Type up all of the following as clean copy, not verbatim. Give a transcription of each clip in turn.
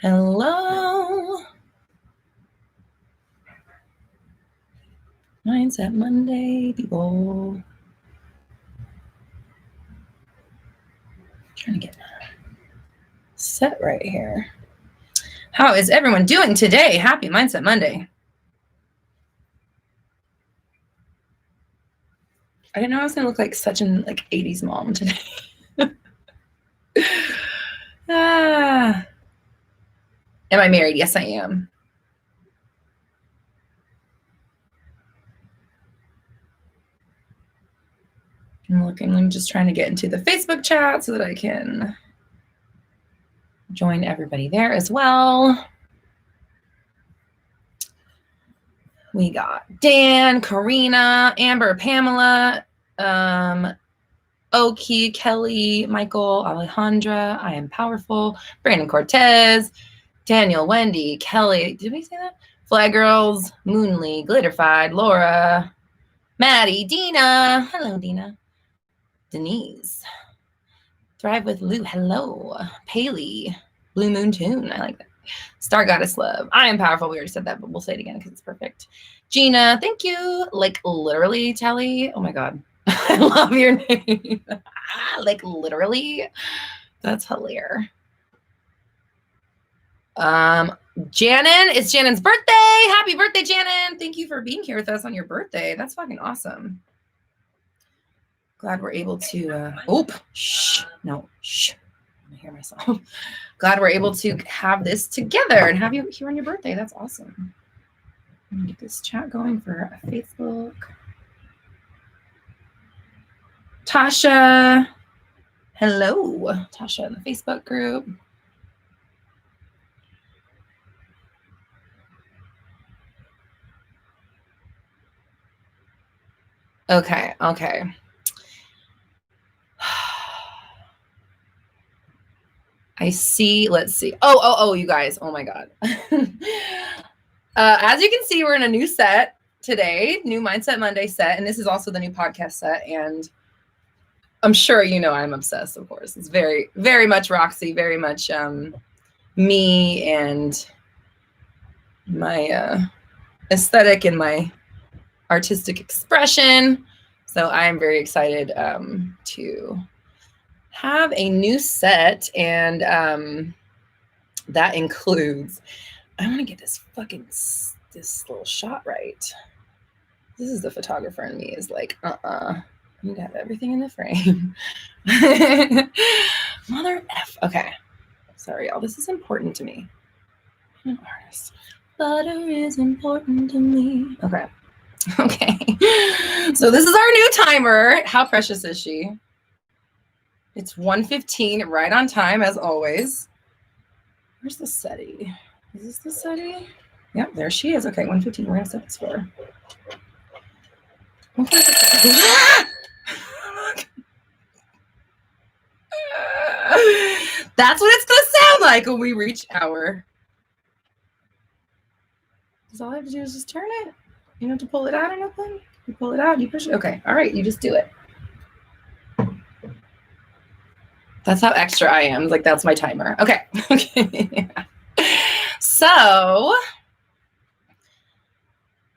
Hello. Mindset Monday, people. Trying to get set right here. How is everyone doing today? Happy Mindset Monday. I didn't know I was going to look like such an 80s mom today. Am I married? Yes, I am. I'm just trying to get into the Facebook chat so that I can join everybody there as well. We got Dan, Karina, Amber, Pamela, Oki, Kelly, Michael, Alejandra, I Am Powerful, Brandon Cortez, Daniel, Wendy, Kelly, did we say that? Flag Girls, Moonly, Glitterfied, Laura, Maddie, Dina, hello Dina, Denise, Thrive with Lou, hello, Paley, Blue Moon Tune, I like that. Star Goddess Love, I Am Powerful, we already said that, but we'll say it again because it's perfect. Gina, thank you, like literally, Telly, oh my God. I love your name. Like literally, that's hilarious. Janin, it's Janin's birthday. Happy birthday, Janin. Thank you for being here with us on your birthday. That's fucking awesome. Glad we're able to, shh. I'm gonna hear myself. Glad we're able to have this together and have you here on your birthday. That's awesome. I'm gonna get this chat going for Facebook. Tasha, hello. Tasha in the Facebook group. Okay. I see. Let's see. Oh, you guys. Oh my God. As you can see, we're in a new set today, new Mindset Monday set. And this is also the new podcast set. And I'm sure you know I'm obsessed, of course. It's very, very much Roxy, very much me and my aesthetic and my artistic expression. So I'm very excited to have a new set, and that includes, I want to get this little shot right. This is the photographer in me is like, I need to have everything in the frame. Mother F. Okay. Sorry, y'all. This is important to me. I'm an artist. Butter is important to me. Okay. So this is our new timer. How precious is she? It's 1:15, right on time as always. Where's the SETI? Is this the SETI? Yep, there she is. Okay, 1:15. We're gonna set this for her. That's what it's gonna sound like when we reach our. Because all I have to do is just turn it. You don't have to pull it out or nothing. You pull it out, you push it. Okay, all right, you just do it. That's how extra I am. Like, that's my timer. Okay. So,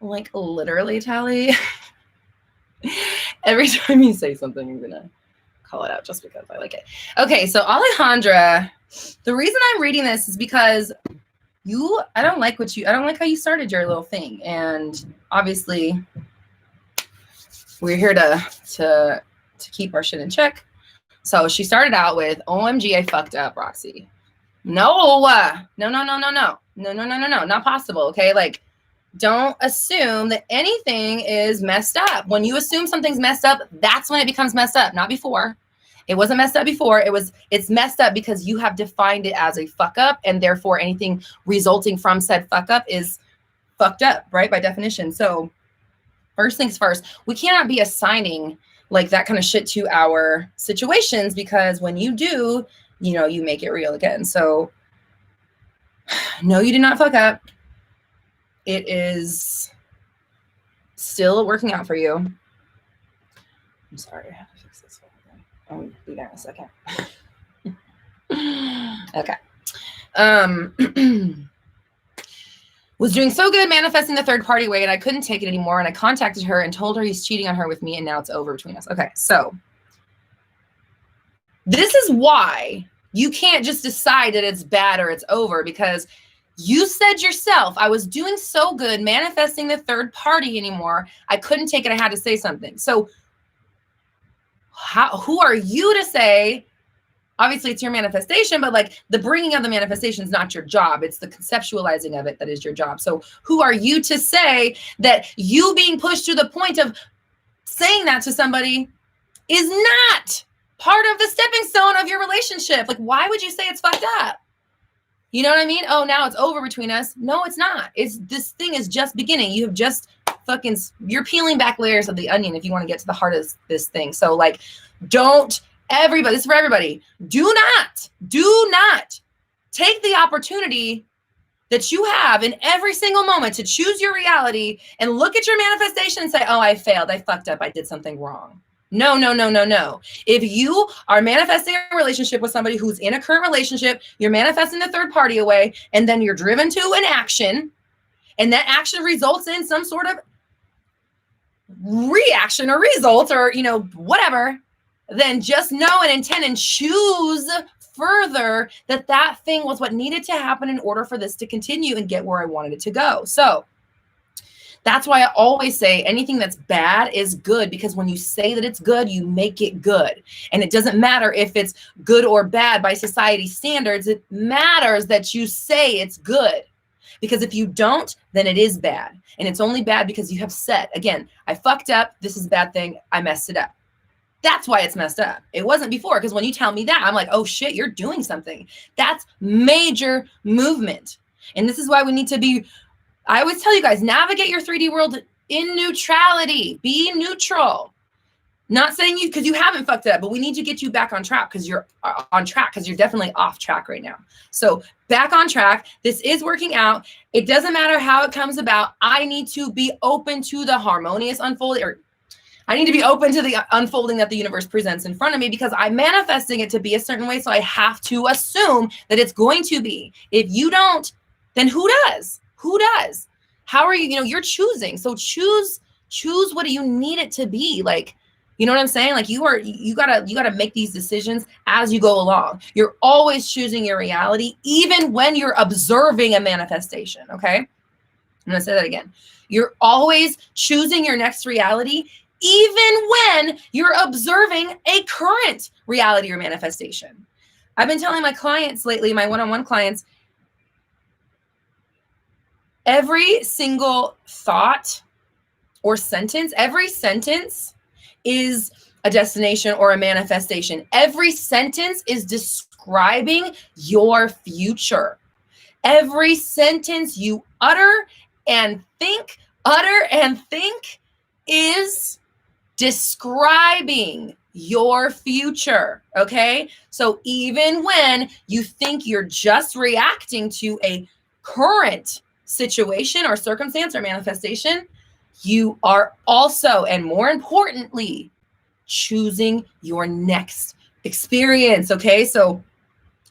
like, literally, Tally, every time you say something, I'm going to call it out just because I like it. Okay, so Alejandra, the reason I'm reading this is because I don't like how you started your little thing. And obviously, we're here to keep our shit in check. So she started out with, OMG, I fucked up, Roxy. No, not possible. Okay. Like, don't assume that anything is messed up. When you assume something's messed up, that's when it becomes messed up, not before. It wasn't messed up before. It's messed up because you have defined it as a fuck up, and therefore anything resulting from said fuck up is fucked up, right? By definition. So first things first, we cannot be assigning like that kind of shit to our situations, because when you do, you make it real again. So no, you did not fuck up. It is still working out for you. I'm sorry, I have to fix this one. I'll be back in a second. Okay. Was doing so good manifesting the third party way, and I couldn't take it anymore. And I contacted her and told her he's cheating on her with me, and now it's over between us. Okay, so this is why you can't just decide that it's bad or it's over, because you said yourself, I was doing so good manifesting the third party anymore. I couldn't take it. I had to say something. So who are you to say? Obviously it's your manifestation, but like the bringing of the manifestation is not your job. It's the conceptualizing of it that is your job. So who are you to say that you being pushed to the point of saying that to somebody is not part of the stepping stone of your relationship? Like, why would you say it's fucked up? You know what I mean? Oh, now it's over between us. No, it's not. This thing is just beginning. You have just you're peeling back layers of the onion if you want to get to the heart of this thing. So like, everybody, this is for everybody. Do not take the opportunity that you have in every single moment to choose your reality and look at your manifestation and say, oh, I failed. I fucked up. I did something wrong. No. If you are manifesting a relationship with somebody who's in a current relationship, you're manifesting the third party away, and then you're driven to an action, and that action results in some sort of reaction or result or, whatever, then just know and intend and choose further that thing was what needed to happen in order for this to continue and get where I wanted it to go. So that's why I always say anything that's bad is good, because when you say that it's good, you make it good. And it doesn't matter if it's good or bad by society standards. It matters that you say it's good, because if you don't, then it is bad. And it's only bad because you have said, again, I fucked up. This is a bad thing. I messed it up. That's why it's messed up. It wasn't before, because when you tell me that, I'm like, oh shit, you're doing something. That's major movement. And this is why we need to be, I always tell you guys, navigate your 3D world in neutrality. Be neutral. Not saying because you haven't fucked it up, but we need to get you back on track, because you're on track, because you're definitely off track right now. So back on track. This is working out. It doesn't matter how it comes about. I need to be open to the harmonious unfolding, or I need to be open to the unfolding that the universe presents in front of me, because I'm manifesting it to be a certain way. So I have to assume that it's going to be. If you don't, then who does? Who does? How are you? You're choosing. So choose what do you need it to be. Like, you know what I'm saying? Like you gotta make these decisions as you go along. You're always choosing your reality, even when you're observing a manifestation. Okay. I'm gonna say that again. You're always choosing your next reality, even when you're observing a current reality or manifestation. I've been telling my clients lately, my one-on-one clients, every single thought or sentence, every sentence is a destination or a manifestation. Every sentence is describing your future. Every sentence you utter and think is describing your future. Okay. So even when you think you're just reacting to a current situation or circumstance or manifestation, you are also, and more importantly, choosing your next experience. Okay. So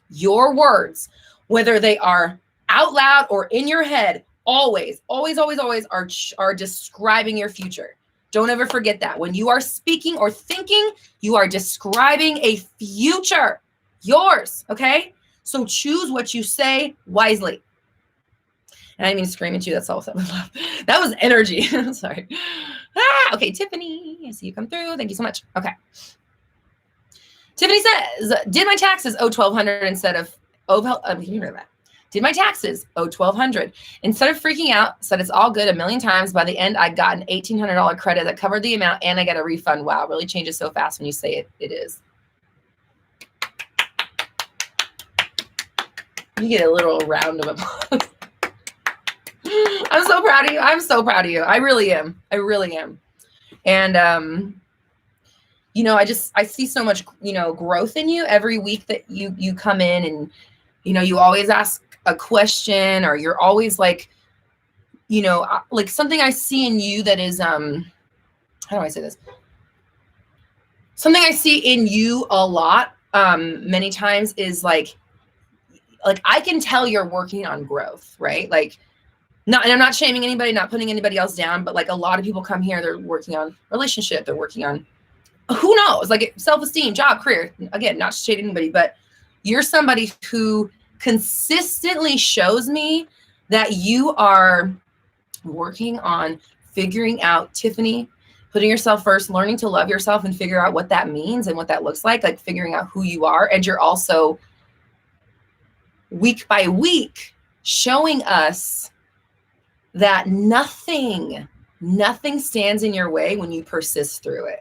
your words, whether they are out loud or in your head, always are describing your future. Don't ever forget that. When you are speaking or thinking, you are describing a future, yours, okay? So choose what you say wisely. And I didn't mean to scream at you. That's all that was love. That was energy. Sorry. Okay, Tiffany, I see you come through. Thank you so much. Okay. Tiffany says, did my taxes owe $1,200 instead of, can you read that? Did my taxes owe $1,200. Instead of freaking out, said it's all good a million times. By the end, I got an $1,800 credit that covered the amount, and I get a refund. Wow, really changes so fast when you say it is. You get a little round of applause. I'm so proud of you. I'm so proud of you. I really am. I really am. And, I see so much, growth in you every week that you come in, and, you always ask a question, or you're always like, like something I see in you that is, how do I say this? Something I see in you a lot, many times is like, like, I can tell you're working on growth, right? Like, not, and I'm not shaming anybody, not putting anybody else down, but like a lot of people come here, they're working on relationship, they're working on, who knows, like self-esteem, job, career. Again, not to shade anybody, but you're somebody who consistently shows me that you are working on figuring out, Tiffany, putting yourself first, learning to love yourself and figure out what that means and what that looks like figuring out who you are. And you're also week by week showing us that nothing stands in your way when you persist through it.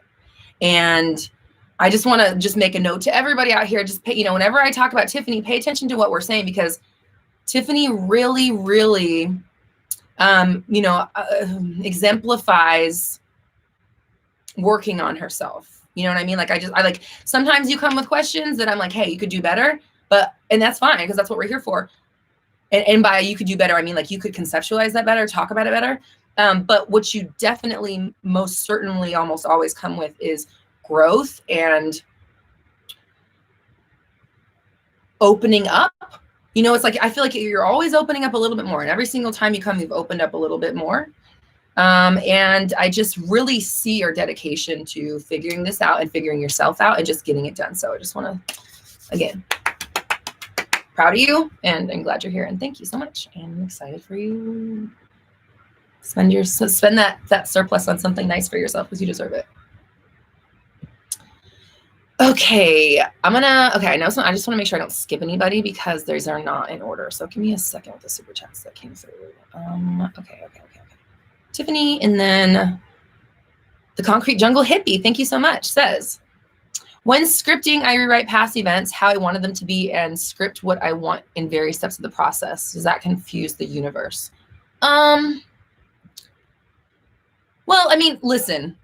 And I just want to just make a note to everybody out here, just pay, you know, whenever I talk about Tiffany, pay attention to what we're saying, because Tiffany really, really, exemplifies working on herself. You know what I mean? Like, I like, sometimes you come with questions that I'm like, hey, you could do better, and that's fine, because that's what we're here for. And by you could do better, I mean, like, you could conceptualize that better, talk about it better. But what you definitely, most certainly, almost always come with is growth and opening up. You know, it's like, I feel like you're always opening up a little bit more. And every single time you come, you've opened up a little bit more. And I just really see your dedication to figuring this out and figuring yourself out and just getting it done. So I just want to, again, proud of you, and I'm glad you're here. And thank you so much. And I'm excited for you. Spend that surplus on something nice for yourself, because you deserve it. Okay, I know some, I just want to make sure I don't skip anybody because these are not in order. So give me a second with the super chats that came through. Okay. Tiffany, and then the Concrete Jungle Hippie, thank you so much, says, when scripting, I rewrite past events how I wanted them to be and script what I want in various steps of the process. Does that confuse the universe? Well, I mean, listen.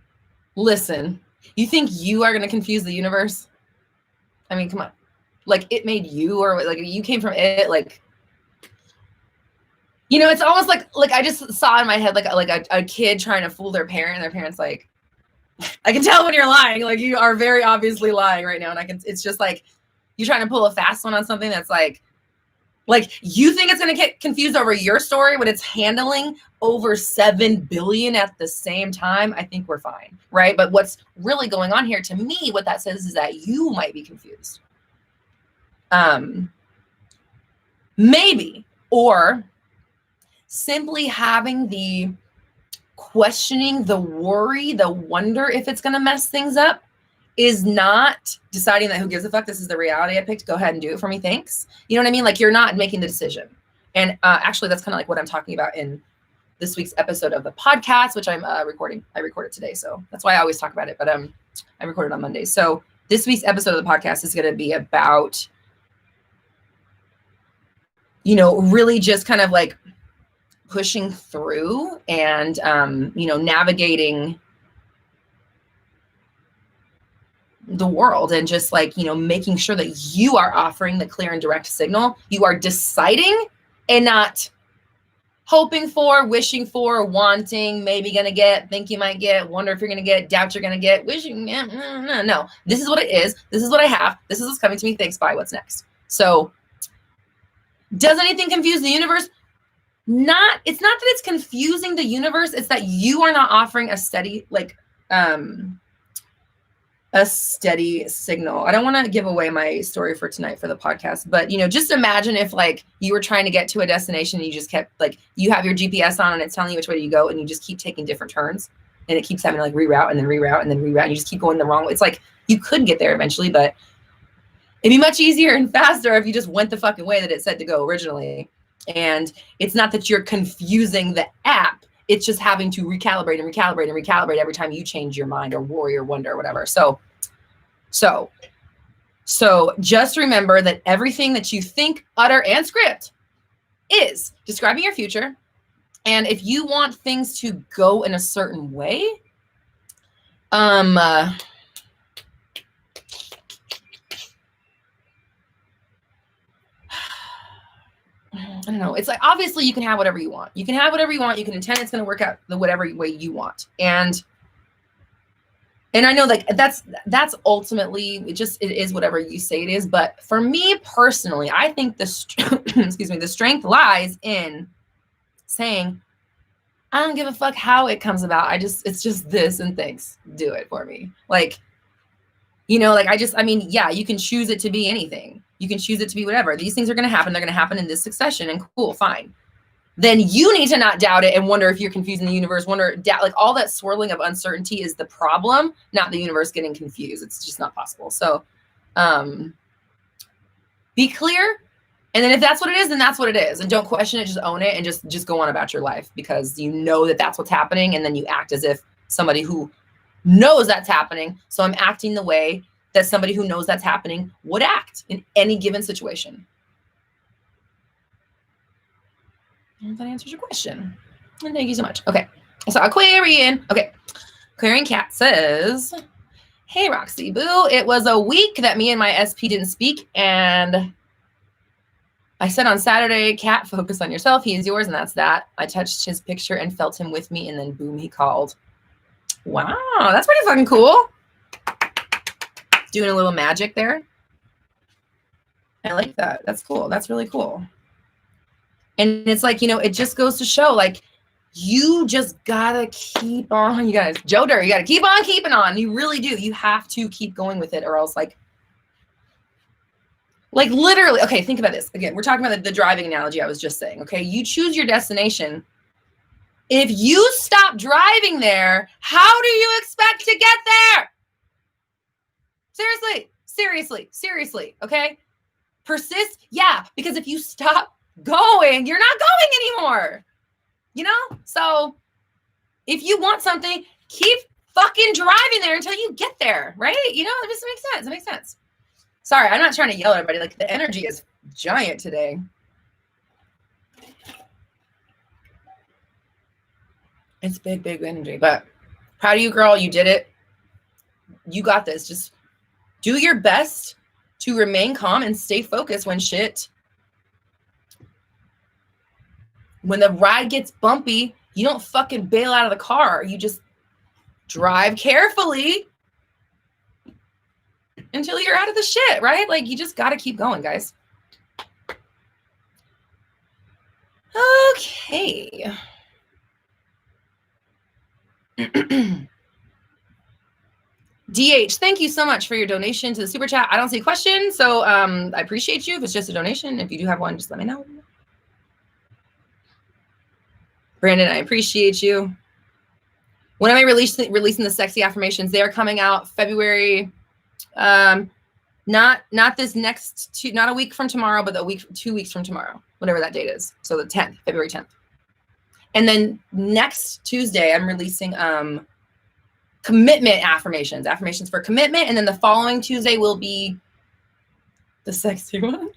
You think you are going to confuse the universe? I mean, come on. Like, it made you, or like you came from it, like, you know, it's almost like I just saw in my head, like a kid trying to fool their parent, and their parent's like, I can tell when you're lying. Like, you are very obviously lying right now. And it's just like, you're trying to pull a fast one on something that's like you think it's going to get confused over your story when it's handling over 7 billion at the same time. I think we're fine, right? But what's really going on here, to me, what that says is that you might be confused. Maybe, or simply having the questioning, the worry, the wonder if it's going to mess things up, is not deciding that who gives a fuck, this is the reality I picked, go ahead and do it for me, thanks. You know what I mean? Like, you're not making the decision. And actually, that's kind of like what I'm talking about in this week's episode of the podcast, which I'm recording. I recorded today, so that's why I always talk about it. But I recorded on Mondays. So this week's episode of the podcast is going to be about, you know, really just kind of like pushing through and, navigating the world, and just like, making sure that you are offering the clear and direct signal. You are deciding and not hoping for, wishing for, wanting, maybe gonna get, think you might get, wonder if you're gonna get, doubt you're gonna get, wishing. No, this is what it is. This is what I have. This is what's coming to me. Thanks. Bye. What's next? So does anything confuse the universe? It's not that it's confusing the universe. It's that you are not offering a steady, a steady signal. I don't want to give away my story for tonight for the podcast, but just imagine if you were trying to get to a destination and you just kept you have your GPS on and it's telling you which way you go, and you just keep taking different turns, and it keeps having to reroute and then reroute and then reroute, and you just keep going the wrong way. It's you could get there eventually, but it'd be much easier and faster if you just went the fucking way that it said to go originally. And it's not that you're confusing the app. It's just having to recalibrate and recalibrate and recalibrate every time you change your mind or worry or wonder or whatever. So just remember that everything that you think, utter, and script is describing your future. And if you want things to go in a certain way, I don't know. It's obviously you can have whatever you want. You can have whatever you want. You can intend it's going to work out the whatever way you want. And And I know like that's ultimately it is whatever you say it is. But for me personally, I think excuse me, the strength lies in saying, I don't give a fuck how it comes about. It's just this and thanks. Do it for me. Like, you know, like I mean, yeah, you can choose it to be anything. You can choose it to be whatever. These things are going to happen. They're going to happen in this succession and cool, fine. Then you need to not doubt it and wonder if you're confusing the universe, doubt, like all that swirling of uncertainty is the problem, not the universe getting confused. It's just not possible. So be clear. And then if that's what it is, then that's what it is. And don't question it, just own it and just go on about your life because you know that that's what's happening. And then you act as if somebody who knows that's happening. So I'm acting the way that somebody who knows that's happening would act in any given situation. And that answers your question. And thank you so much. Okay. So Aquarian. Okay. Aquarian Cat says, hey, Roxy Boo. It was a week that me and my SP didn't speak. And I said on Saturday, Cat, focus on yourself. He is yours. And that's that. I touched his picture and felt him with me. And then boom, he called. Wow. That's pretty fucking cool. Doing a little magic there. I like that. That's cool. That's really cool. And it's like, you know, it just goes to show, like, you just gotta keep on, you guys. Joe Dirt, you gotta keep on keeping on. You really do. You have to keep going with it or else, like literally, okay, think about this. Again, we're talking about the driving analogy I was just saying, okay? You choose your destination. If you stop driving there, how do you expect to get there? Seriously, okay? Persist, yeah, because if you stop going, you're not going anymore, you know? So if you want something, keep fucking driving there until you get there, right? You know, it just makes sense. It makes sense. Sorry, I'm not trying to yell at everybody. Like, the energy is giant today. It's big energy, but proud of you, girl. You did it. You got this. Just do your best to remain calm and stay focused when the ride gets bumpy. You don't fucking bail out of the car. You just drive carefully until you're out of the shit, right? Like, you just got to keep going, guys. Okay. DH, thank you so much for your donation to the super chat. I don't see a question, so I appreciate you. If it's just a donation, if you do have one, just let me know. Brandon, I appreciate you. When am I releasing the sexy affirmations? They are coming out February. Not this next not a week from tomorrow, but 2 weeks from tomorrow, whatever that date is. So the 10th, February 10th. And then next Tuesday, I'm releasing commitment affirmations for commitment. And then the following Tuesday will be the sexy ones.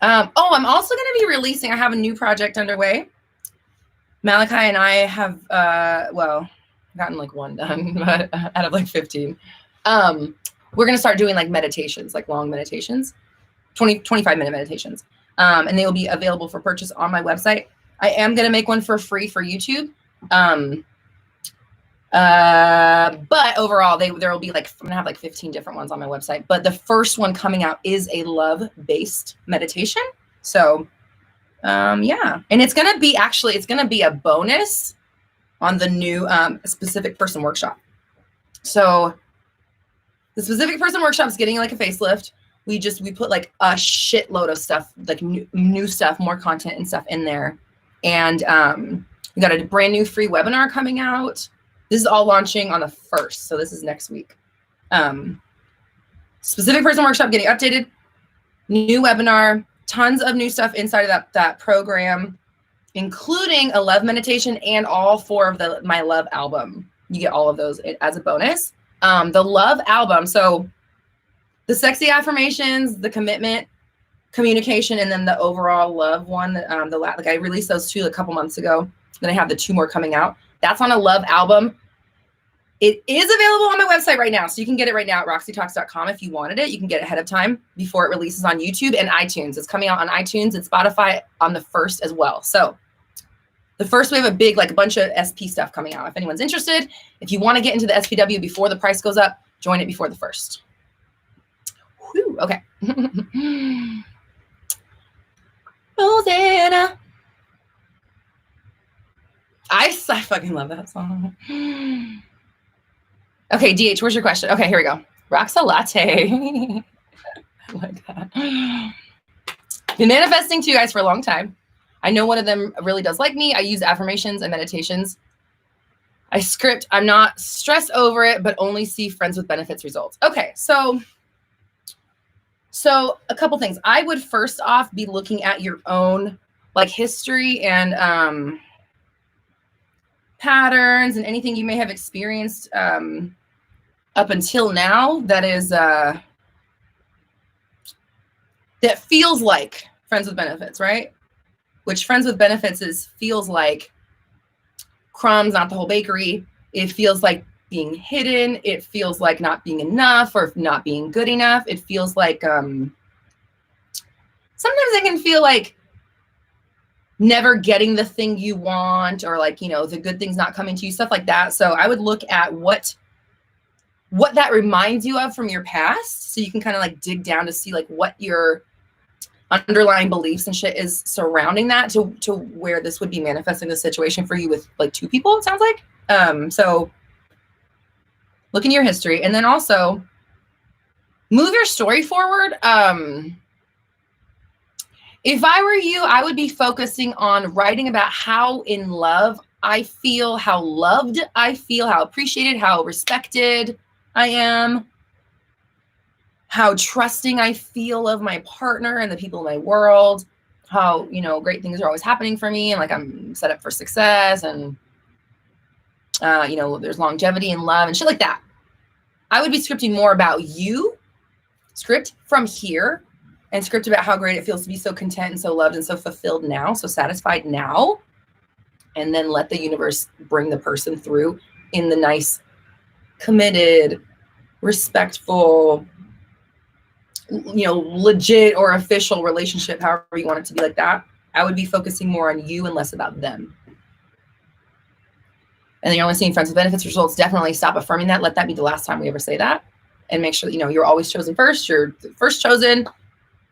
I'm also going to be releasing, I have a new project underway. Malachi and I have, gotten like one done, but out of like 15. We're going to start doing like meditations, like long meditations, 25-minute meditations. And they will be available for purchase on my website. I am going to make one for free for YouTube. But overall, there will be like, I'm gonna have like 15 different ones on my website. But the first one coming out is a love-based meditation. So, yeah, and it's gonna be a bonus on the new specific person workshop. So, the specific person workshop is getting like a facelift. We put like a shitload of stuff, like new stuff, more content and stuff in there, and we got a brand new free webinar coming out. This is all launching on the 1st, so this is next week. Specific person workshop getting updated, new webinar, tons of new stuff inside of that program, including a love meditation and all 4 of my love album. You get all of those as a bonus. The love album, so the sexy affirmations, the commitment, communication, and then the overall love one. Like I released those 2 a couple months ago. Then I have the 2 more coming out. That's on a love album. It is available on my website right now. So you can get it right now at roxytalks.com if you wanted it. You can get it ahead of time before it releases on YouTube and iTunes. It's coming out on iTunes and Spotify on the 1st as well. So The first, we have a big, like a bunch of SP stuff coming out. If anyone's interested, if you want to get into the SPW before the price goes up, join it before the first. Whew, okay. Rosanna. I fucking love that song. Okay, DH, where's your question? Okay, here we go. Roxy Latte. I like that. Been manifesting to you guys for a long time. I know one of them really does like me. I use affirmations and meditations. I script. I'm not stressed over it, but only see friends with benefits results. Okay, so a couple things. I would first off be looking at your own like history and patterns and anything you may have experienced up until now that is that feels like friends with benefits, right? Which friends with benefits feels like crumbs, not the whole bakery. It feels like being hidden. It feels like not being enough or not being good enough. It feels like sometimes it can feel like never getting the thing you want, or like, you know, the good things not coming to you, stuff like that. So I would look at what that reminds you of from your past, so you can kind of like dig down to see like what your underlying beliefs and shit is surrounding that to where this would be manifesting the situation for you with like two people, it sounds like. So look in your history, and then also move your story forward. If I were you, I would be focusing on writing about how in love I feel, how loved I feel, how appreciated, how respected I am, how trusting I feel of my partner and the people in my world, how, you know, great things are always happening for me and like I'm set up for success, and, you know, there's longevity and love and shit like that. I would be scripting more about you, script from here, and script about how great it feels to be so content and so loved and so fulfilled now, so satisfied now, and then let the universe bring the person through in the nice, committed, respectful, you know, legit or official relationship, however you want it to be like that. I would be focusing more on you and less about them. And then you're only seeing friends with benefits results. Definitely stop affirming that. Let that be the last time we ever say that. And make sure that, you know, you're always chosen first. You're first chosen.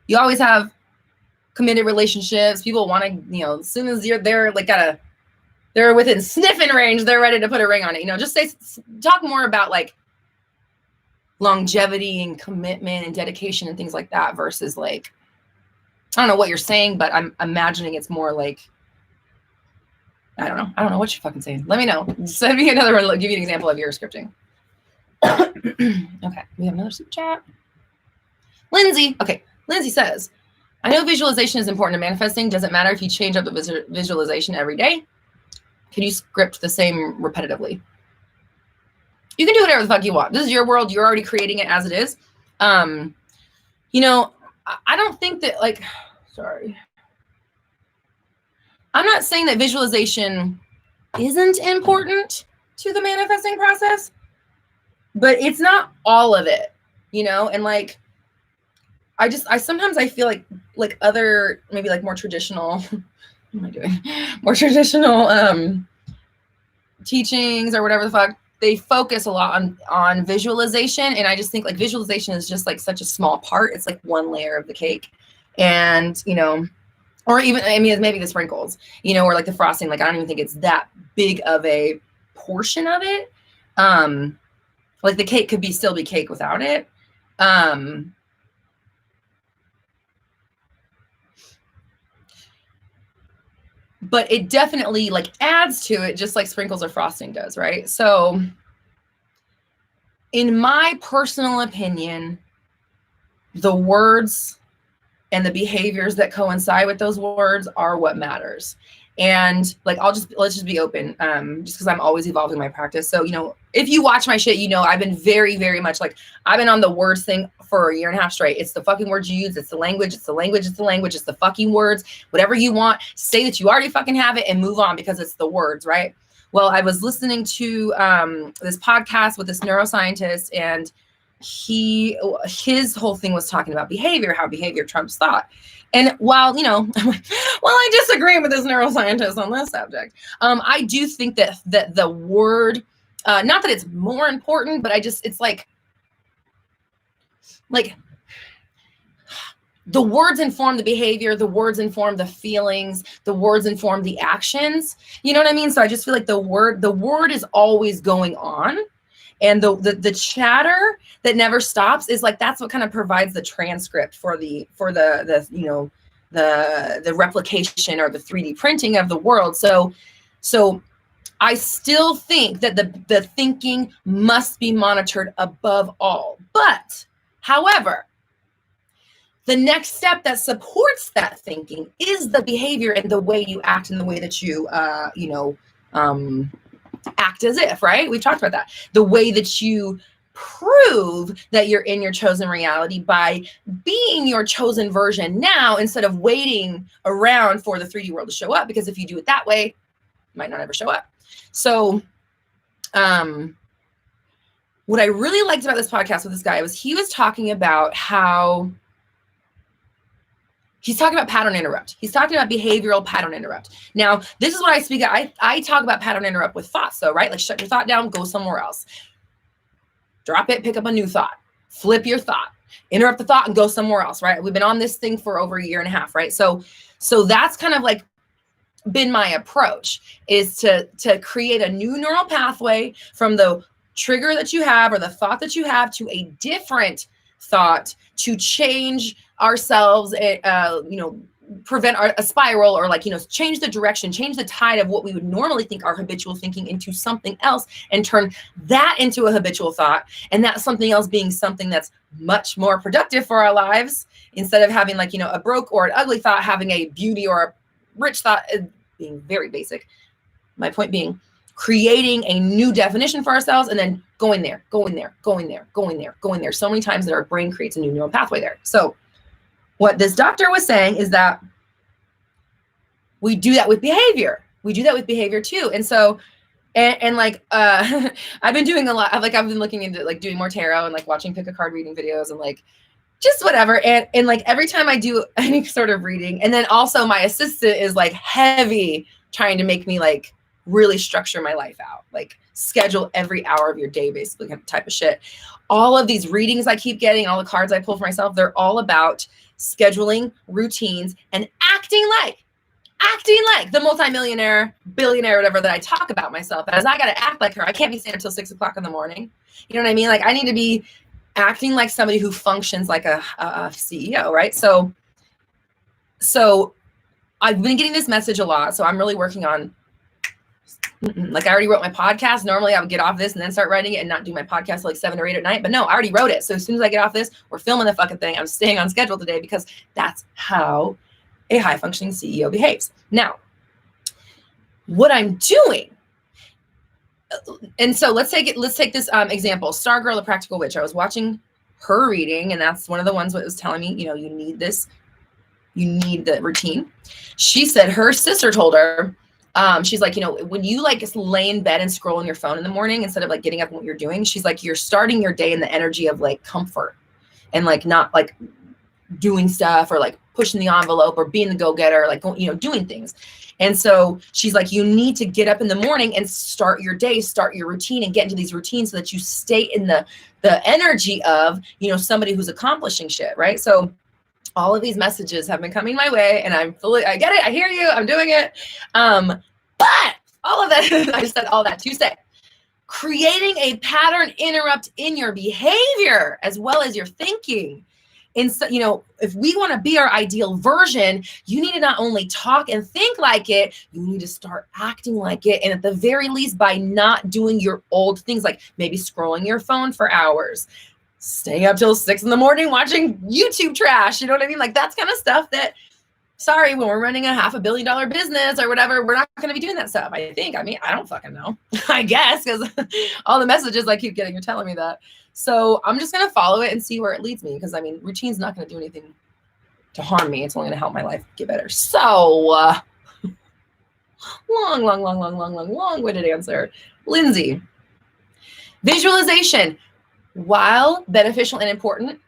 You always have committed relationships. People want to, you know, as soon as they're like they're within sniffing range, they're ready to put a ring on it. You know, just talk more about like longevity and commitment and dedication and things like that versus like, I don't know what you're saying, but I'm imagining it's more like, I don't know what you're fucking saying. Let me know. Send me another one. Give you an example of your scripting. Okay, we have another super chat. Lindsay. Okay, Lindsay says, I know visualization is important to manifesting. Doesn't matter if you change up the visualization every day. Can you script the same repetitively? You can do whatever the fuck you want. This is your world. You're already creating it as it is. You know, I don't think that like, sorry. I'm not saying that visualization isn't important to the manifesting process, but it's not all of it, you know? And like, I sometimes I feel like other, maybe like more traditional, what am I doing? More traditional teachings or whatever the fuck, they focus a lot on visualization. And I just think like visualization is just like such a small part. It's like one layer of the cake. And, you know, or even, I mean, maybe the sprinkles, you know, or like the frosting, like, I don't even think it's that big of a portion of it. Like the cake could still be cake without it. But it definitely like adds to it, just like sprinkles or frosting does, right? So in my personal opinion, the words and the behaviors that coincide with those words are what matters. And like, let's just be open, just because I'm always evolving my practice. So, you know, if you watch my shit, you know, I've been very, very much like, I've been on the words thing for a year and a half straight. It's the fucking words you use. It's the language. It's the language. It's the language. It's the fucking words. Whatever you want, say that you already fucking have it and move on because it's the words, right? Well, I was listening to this podcast with this neuroscientist, and his whole thing was talking about behavior, how behavior trumps thought. And while, while I disagree with this neuroscientist on this subject, I do think that the word, not that it's more important, but it's like the words inform the behavior, the words inform the feelings, the words inform the actions. You know what I mean? So I just feel like the word is always going on. And the chatter that never stops is like, that's what kind of provides the transcript for the replication or the 3D printing of the world. So I still think that the thinking must be monitored above all. But however, the next step that supports that thinking is the behavior and the way you act and the way that you act as if, right? We've talked about that. The way that you prove that you're in your chosen reality by being your chosen version now, instead of waiting around for the 3D world to show up. Because if you do it that way, it might not ever show up. So what I really liked about this podcast with this guy was he was talking about how he's talking about pattern interrupt. He's talking about behavioral pattern interrupt. Now, this is what I speak. I talk about pattern interrupt with thoughts, though, right? Like, shut your thought down, go somewhere else. Drop it, pick up a new thought. Flip your thought. Interrupt the thought and go somewhere else, right? We've been on this thing for over a year and a half, right? So that's kind of like been my approach, is to create a new neural pathway from the trigger that you have or the thought that you have to a different thought, to change ourselves, prevent a spiral, or change the direction, change the tide of what we would normally think our habitual thinking into something else, and turn that into a habitual thought, and that something else being something that's much more productive for our lives, instead of having a broke or an ugly thought, having a beauty or a rich thought, being very basic. My point being, creating a new definition for ourselves and then going there so many times that our brain creates a new neural pathway there. So what this doctor was saying is that we do that with behavior. We do that with behavior too. And so, I've been doing a lot of I've been looking into doing more tarot and watching pick a card reading videos and just whatever. And every time I do any sort of reading, and then also my assistant is heavy trying to make me really structure my life out, schedule every hour of your day, basically, kind of type of shit. All of these readings I keep getting, all the cards I pull for myself, they're all about scheduling routines and acting like the multimillionaire, billionaire, whatever that I talk about myself as. I got to act like her. I can't be staying until 6 o'clock in the morning. You know what I mean? I need to be acting like somebody who functions like a CEO, right? So I've been getting this message a lot. So I'm really working on, I already wrote my podcast. Normally I would get off this and then start writing it and not do my podcast till 7 or 8 at night. But no, I already wrote it. So as soon as I get off this, we're filming the fucking thing. I'm staying on schedule today because that's how a high functioning CEO behaves. Now, what I'm doing, and so let's take this example, Stargirl, the Practical Witch. I was watching her reading, and that's one of the ones that was telling me, you need this, you need the routine. She said her sister told her, she's like, when you just lay in bed and scroll on your phone in the morning, instead of getting up and what you're doing, she's like, you're starting your day in the energy of comfort and not doing stuff or pushing the envelope or being the go-getter, doing things. And so she's like, you need to get up in the morning and start your day, start your routine, and get into these routines so that you stay in the energy of, somebody who's accomplishing shit, right? So all of these messages have been coming my way, and I get it. I hear you. I'm doing it. But all of that, I said all that to say, creating a pattern interrupt in your behavior as well as your thinking. And so, if we want to be our ideal version, you need to not only talk and think like it, you need to start acting like it. And at the very least, by not doing your old things, like maybe scrolling your phone for hours, staying up till 6 in the morning watching YouTube trash. You know what I mean? That's kind of stuff that, sorry, when we're running a $500 million business or whatever, we're not going to be doing that stuff. I think. I don't fucking know. I guess, because all the messages I keep getting are telling me that. So I'm just going to follow it and see where it leads me. Because routine's not going to do anything to harm me. It's only going to help my life get better. So long-winded answer. Lindsay, visualization. while beneficial and important,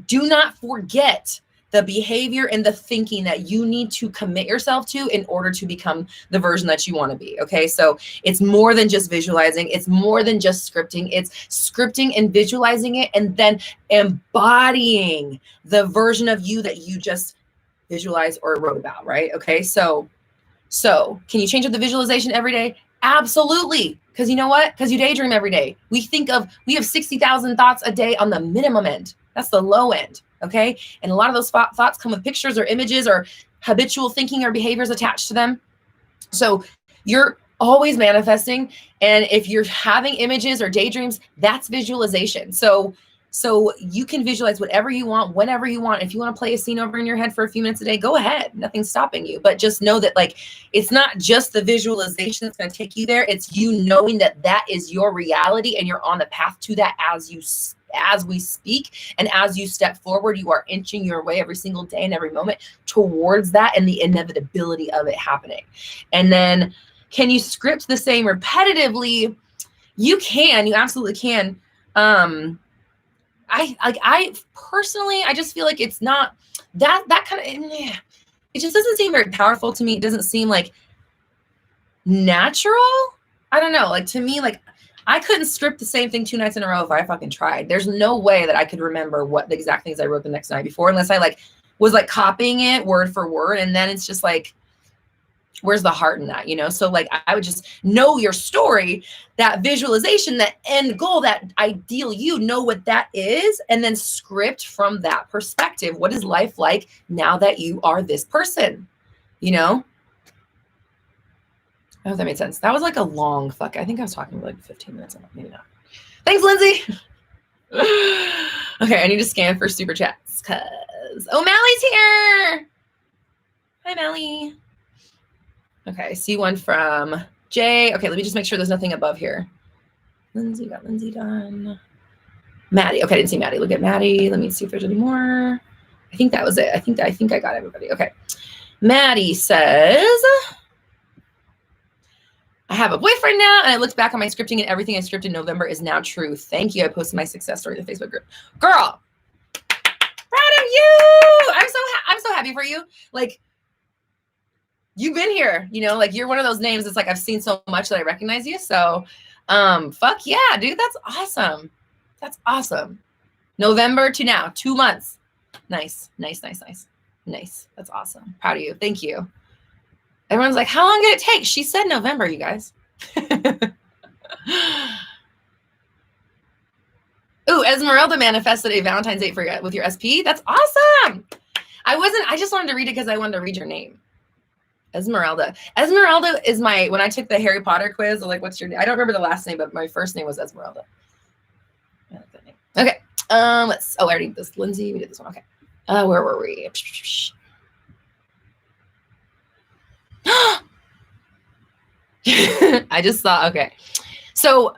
do not forget the behavior and the thinking that you need to commit yourself to in order to become the version that you want to be. Okay. So it's more than just visualizing. It's more than just scripting. It's scripting and visualizing it and then embodying the version of you that you just visualized or wrote about. Right. Okay. So can you change up the visualization every day? Absolutely. Because you know what? Because you daydream every day. We have 60,000 thoughts a day on the minimum end. That's the low end. Okay. And a lot of those thoughts come with pictures or images or habitual thinking or behaviors attached to them. So you're always manifesting. And if you're having images or daydreams, that's visualization. So you can visualize whatever you want, whenever you want. If you want to play a scene over in your head for a few minutes a day, go ahead. Nothing's stopping you. But just know that like, it's not just the visualization that's going to take you there. It's you knowing that that is your reality and you're on the path to that as we speak. And as you step forward, you are inching your way every single day and every moment towards that and the inevitability of it happening. And then can you script the same repetitively? You can, you absolutely can. I personally, I just feel like it's not that kind of, it just doesn't seem very powerful to me. It doesn't seem like natural. I don't know. Like to me, like I couldn't script the same thing 2 nights in a row if I fucking tried. There's no way that I could remember what the exact things I wrote the next night before, unless I like was like copying it word for word. And then it's just like, where's the heart in that, you know? So like, I would just know your story, that visualization, that end goal, that ideal, you know what that is, and then script from that perspective. What is life like now that you are this person, you know? I hope that made sense. That was like a long fuck. I think I was talking for like 15 minutes. Maybe not. Thanks, Lindsay. Okay, I need to scan for super chats because O'Malley's here. Hi, Mally. Okay, I see one from Jay. Okay, let me just make sure there's nothing above here. Lindsay, got Lindsay done. Maddie. Okay, I didn't see Maddie. Look at Maddie. Let me see if there's any more. I think that was it. I think I got everybody. Okay. Maddie says, I have a boyfriend now, and I looked back on my scripting, and everything I scripted in November is now true. Thank you. I posted my success story in the Facebook group. Girl, proud of you. I'm so happy for you. Like, you've been here, you know, like you're one of those names. It's like, I've seen so much that I recognize you. So, fuck yeah, dude. That's awesome. That's awesome. November to now, 2 months. Nice. That's awesome. Proud of you. Thank you. Everyone's like, how long did it take? She said November, you guys. Ooh, Esmeralda manifested a Valentine's date with your SP. That's awesome. I just wanted to read it because I wanted to read your name. Esmeralda is when I took the Harry Potter quiz, like, what's your name? I don't remember the last name, but my first name was Esmeralda. I like that name. Okay. I already did this. Lindsay, we did this one. Okay. Where were we? I just saw, okay. So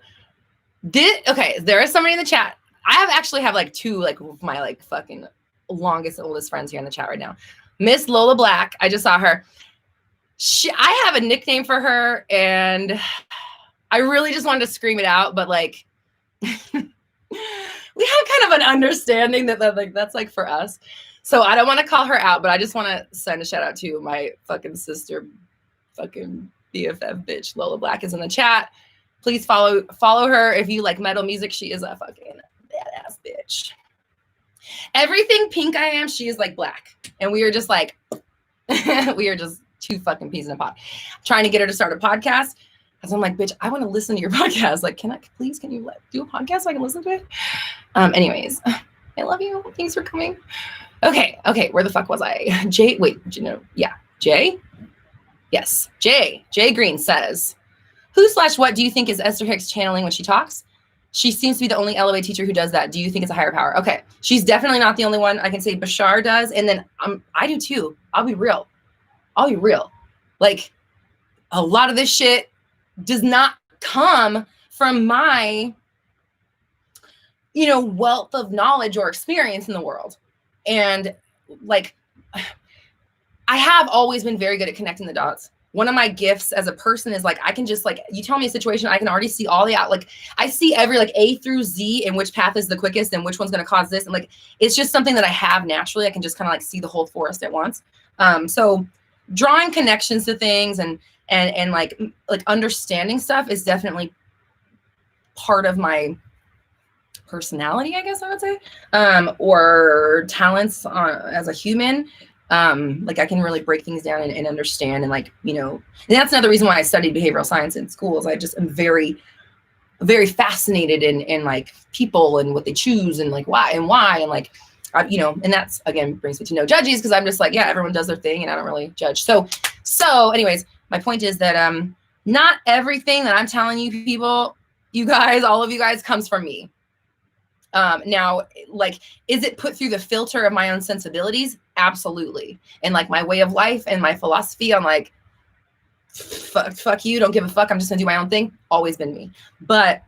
there is somebody in the chat. I actually have like two, like my like fucking longest, oldest friends here in the chat right now. Miss Lola Black. I just saw her. I have a nickname for her, and I really just wanted to scream it out, but like we have kind of an understanding that like that's like for us. So I don't want to call her out, but I just want to send a shout out to my fucking sister, fucking BFF bitch. Lola Black is in the chat. Please follow her if you like metal music. She is a fucking badass bitch. Everything pink I am, she is like black, and we are just like we are just two fucking peas in a pot. I'm trying to get her to start a podcast. Because I'm like, bitch, I want to listen to your podcast. Like, can you do a podcast so I can listen to it? Anyways, I love you. Thanks for coming. Okay. Where the fuck was I? Jay, wait, yeah. Jay? Yes. Jay Green says, who/what do you think is Esther Hicks channeling when she talks? She seems to be the only LOA teacher who does that. Do you think it's a higher power? Okay. She's definitely not the only one. I can say Bashar does. And then I do too. I'll be real. Like, a lot of this shit does not come from my, wealth of knowledge or experience in the world. And like, I have always been very good at connecting the dots. one of my gifts as a person is like, I can just like, you tell me a situation, I can already see all the out, like I see every like A through Z and which path is the quickest and which one's going to cause this. And like, it's just something that I have naturally. I can just kind of like see the whole forest at once. So drawing connections to things and like understanding stuff is definitely part of my personality, I guess I would say, or talents as a human. Like I can really break things down and understand and like, you know, and that's another reason why I studied behavioral science in schools. I just am very, very fascinated in like people and what they choose and like why and like, you know, and that's again brings me to no judges because I'm just like, yeah, everyone does their thing and I don't really judge. So anyways, my point is that not everything that I'm telling you people, you guys, all of you guys comes from me. Now, like, is it put through the filter of my own sensibilities? Absolutely. And like my way of life and my philosophy, I'm like, fuck you, don't give a fuck. I'm just gonna do my own thing. Always been me. But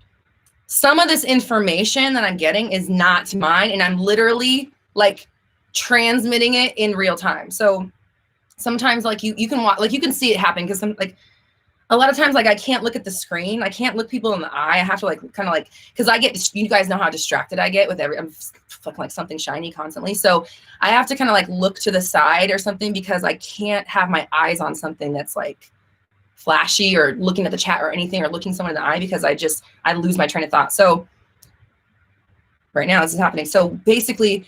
some of this information that I'm getting is not mine. And I'm literally like transmitting it in real time. So sometimes like you can watch, like you can see it happen because some like, a lot of times, like I can't look at the screen. I can't look people in the eye. I have to like kind of like, cause I get, you guys know how distracted I get with I'm fucking like something shiny constantly. So I have to kind of like look to the side or something because I can't have my eyes on something that's like flashy or looking at the chat or anything or looking someone in the eye because I lose my train of thought. So right now this is happening. So basically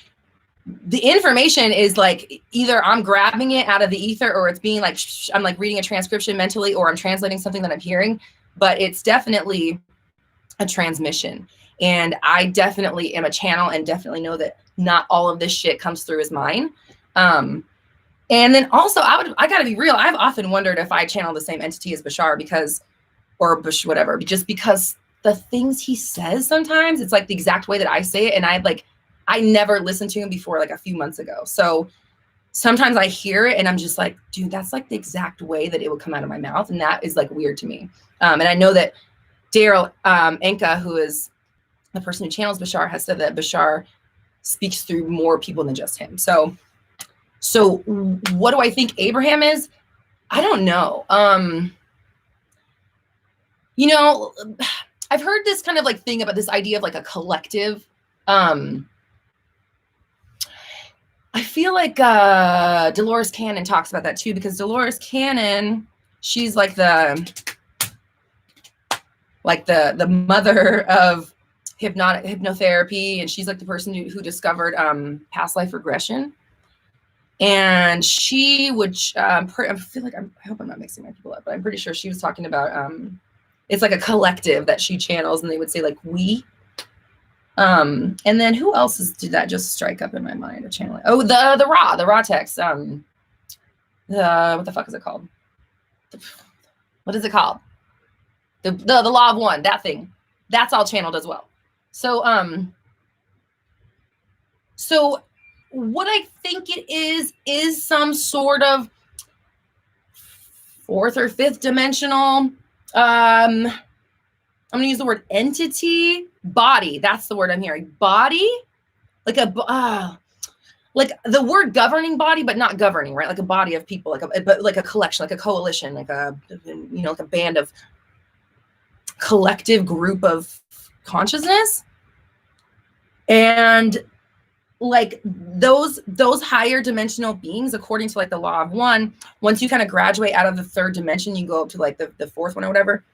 the information is like either I'm grabbing it out of the ether or it's being like, I'm like reading a transcription mentally or I'm translating something that I'm hearing, but it's definitely a transmission. And I definitely am a channel and definitely know that not all of this shit comes through as mine. And then also I gotta be real. I've often wondered if I channel the same entity as Bashar or Bush, whatever, just because the things he says sometimes it's like the exact way that I say it. And I never listened to him before like a few months ago. So sometimes I hear it and I'm just like, dude, that's like the exact way that it would come out of my mouth. And that is like weird to me. And I know that Daryl Enka, who is the person who channels Bashar, has said that Bashar speaks through more people than just him. So what do I think Abraham is? I don't know. You know, I've heard this kind of like thing about this idea of like a collective. I feel like Dolores Cannon talks about that too, because Dolores Cannon, she's like the mother of hypnotherapy, and she's like the person who discovered past life regression. And she would, I feel like I hope I'm not mixing my people up, but I'm pretty sure she was talking about it's like a collective that she channels, and they would say like we. And then who else did that just strike up in my mind? A channel? Oh, the raw text. What the fuck is it called? What is it called? The law of one. That thing. That's all channeled as well. So so what I think it is some sort of fourth or fifth dimensional. I'm going to use the word entity. Body, that's the word I'm hearing. Body, like like the word governing body, but not governing, right? Like a body of people, but like a collection, like a coalition, like a, you know, like a band of collective group of consciousness. And like those higher dimensional beings, according to like the law of one, once you kind of graduate out of the third dimension, you go up to like the fourth one or whatever.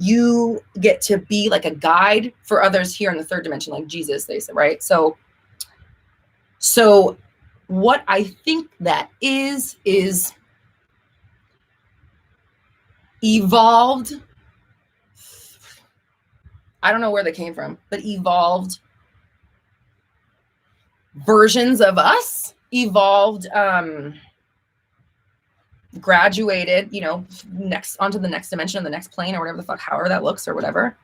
You get to be like a guide for others here in the third dimension, like Jesus, they say, right? So what I think that is evolved. I don't know where they came from, but evolved versions of us, evolved, graduated, you know, next onto the next dimension, the next plane, or whatever the fuck, however that looks or whatever.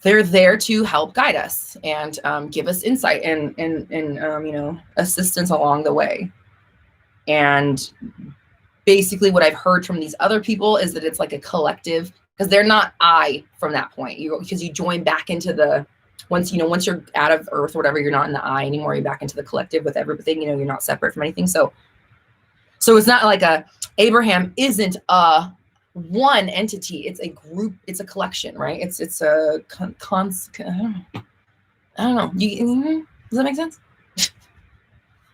They're there to help guide us and give us insight and you know, assistance along the way. And basically what I've heard from these other people is that it's like a collective, because they're not I from that point. Because you join back into the, once you're out of Earth or whatever, you're not in the I anymore. You're back into the collective with everything, you know, you're not separate from anything. So So it's not like Abraham isn't a one entity. It's a group. It's a collection, right? It's a I don't know. Does that make sense? I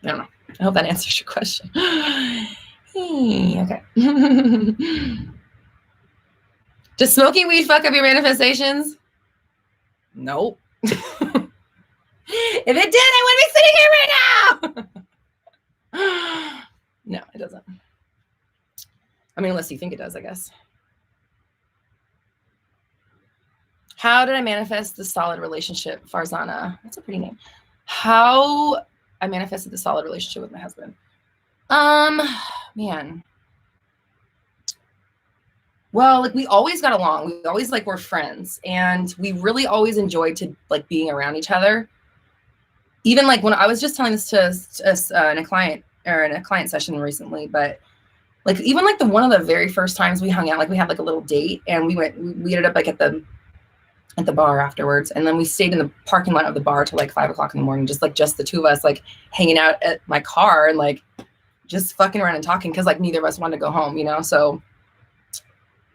don't know. I hope that answers your question. Okay. Does smoking weed fuck up your manifestations? Nope. If it did, I wouldn't be sitting here right now. No, it doesn't. I mean, unless you think it does, I guess. How did I manifest the solid relationship? Farzana. That's a pretty name. How I manifested the solid relationship with my husband. Man. Well, like we always got along. We always like were friends, and we really always enjoyed to like being around each other. Even like when I was just telling this to in a client or in a client session recently, but like even like one of the very first times we hung out, like we had like a little date, and we ended up like at the bar afterwards, and then we stayed in the parking lot of the bar till like 5 o'clock in the morning, just the two of us, like hanging out at my car and like just fucking around and talking, because like neither of us wanted to go home, you know. So,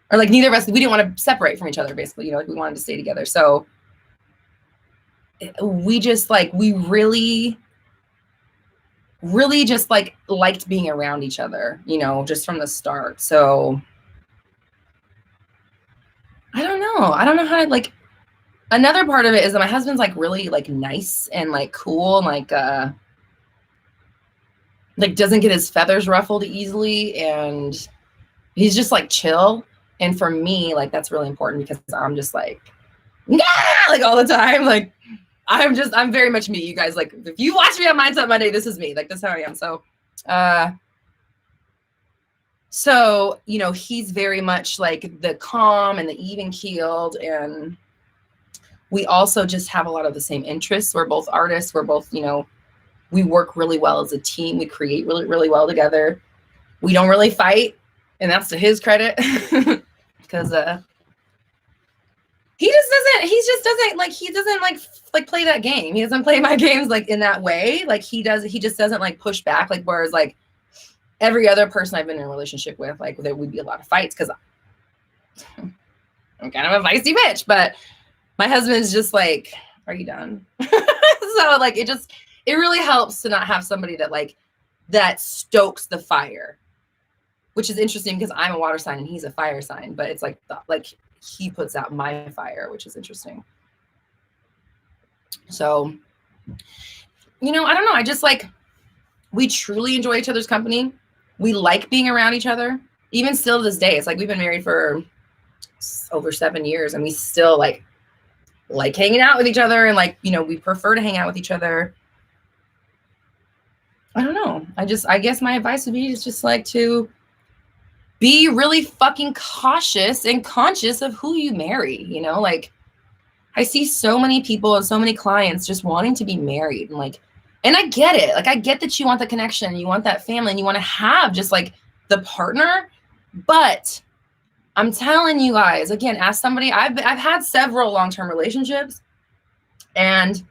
or like neither of us, we didn't want to separate from each other, basically, you know, like we wanted to stay together. So we just like, we really just like liked being around each other, you know, just from the start. So I don't know how to like, another part of it is that my husband's like really like nice and like cool and like doesn't get his feathers ruffled easily, and he's just like chill. And for me, like that's really important, because I'm just like, yeah, like all the time. Like I'm very much me, you guys. Like if you watch me on Mindset Monday, this is me. Like that's how I am. So, you know, he's very much like the calm and the even keeled, and we also just have a lot of the same interests. We're both artists. We're both, you know, we work really well as a team. We create really, really well together. We don't really fight, and that's to his credit, because he just doesn't like play that game. He doesn't play my games like in that way. Like he just doesn't like push back. Like whereas like every other person I've been in a relationship with, like there would be a lot of fights, because I'm kind of a feisty bitch. But my husband's just like, are you done? So like it really helps to not have somebody that stokes the fire, which is interesting because I'm a water sign and he's a fire sign, but it's like he puts out my fire, which is interesting. So, you know, I don't know. I just like, we truly enjoy each other's company. We like being around each other. Even still to this day, it's like we've been married for over 7 years, and we still like hanging out with each other, and like, you know, we prefer to hang out with each other. I don't know. I guess my advice would be just like to be really fucking cautious and conscious of who you marry, you know? Like I see so many people and so many clients just wanting to be married, and like, and I get it. Like I get that you want the connection, you want that family, and you want to have just like the partner. But I'm telling you guys, again, as somebody, I've had several long-term relationships, and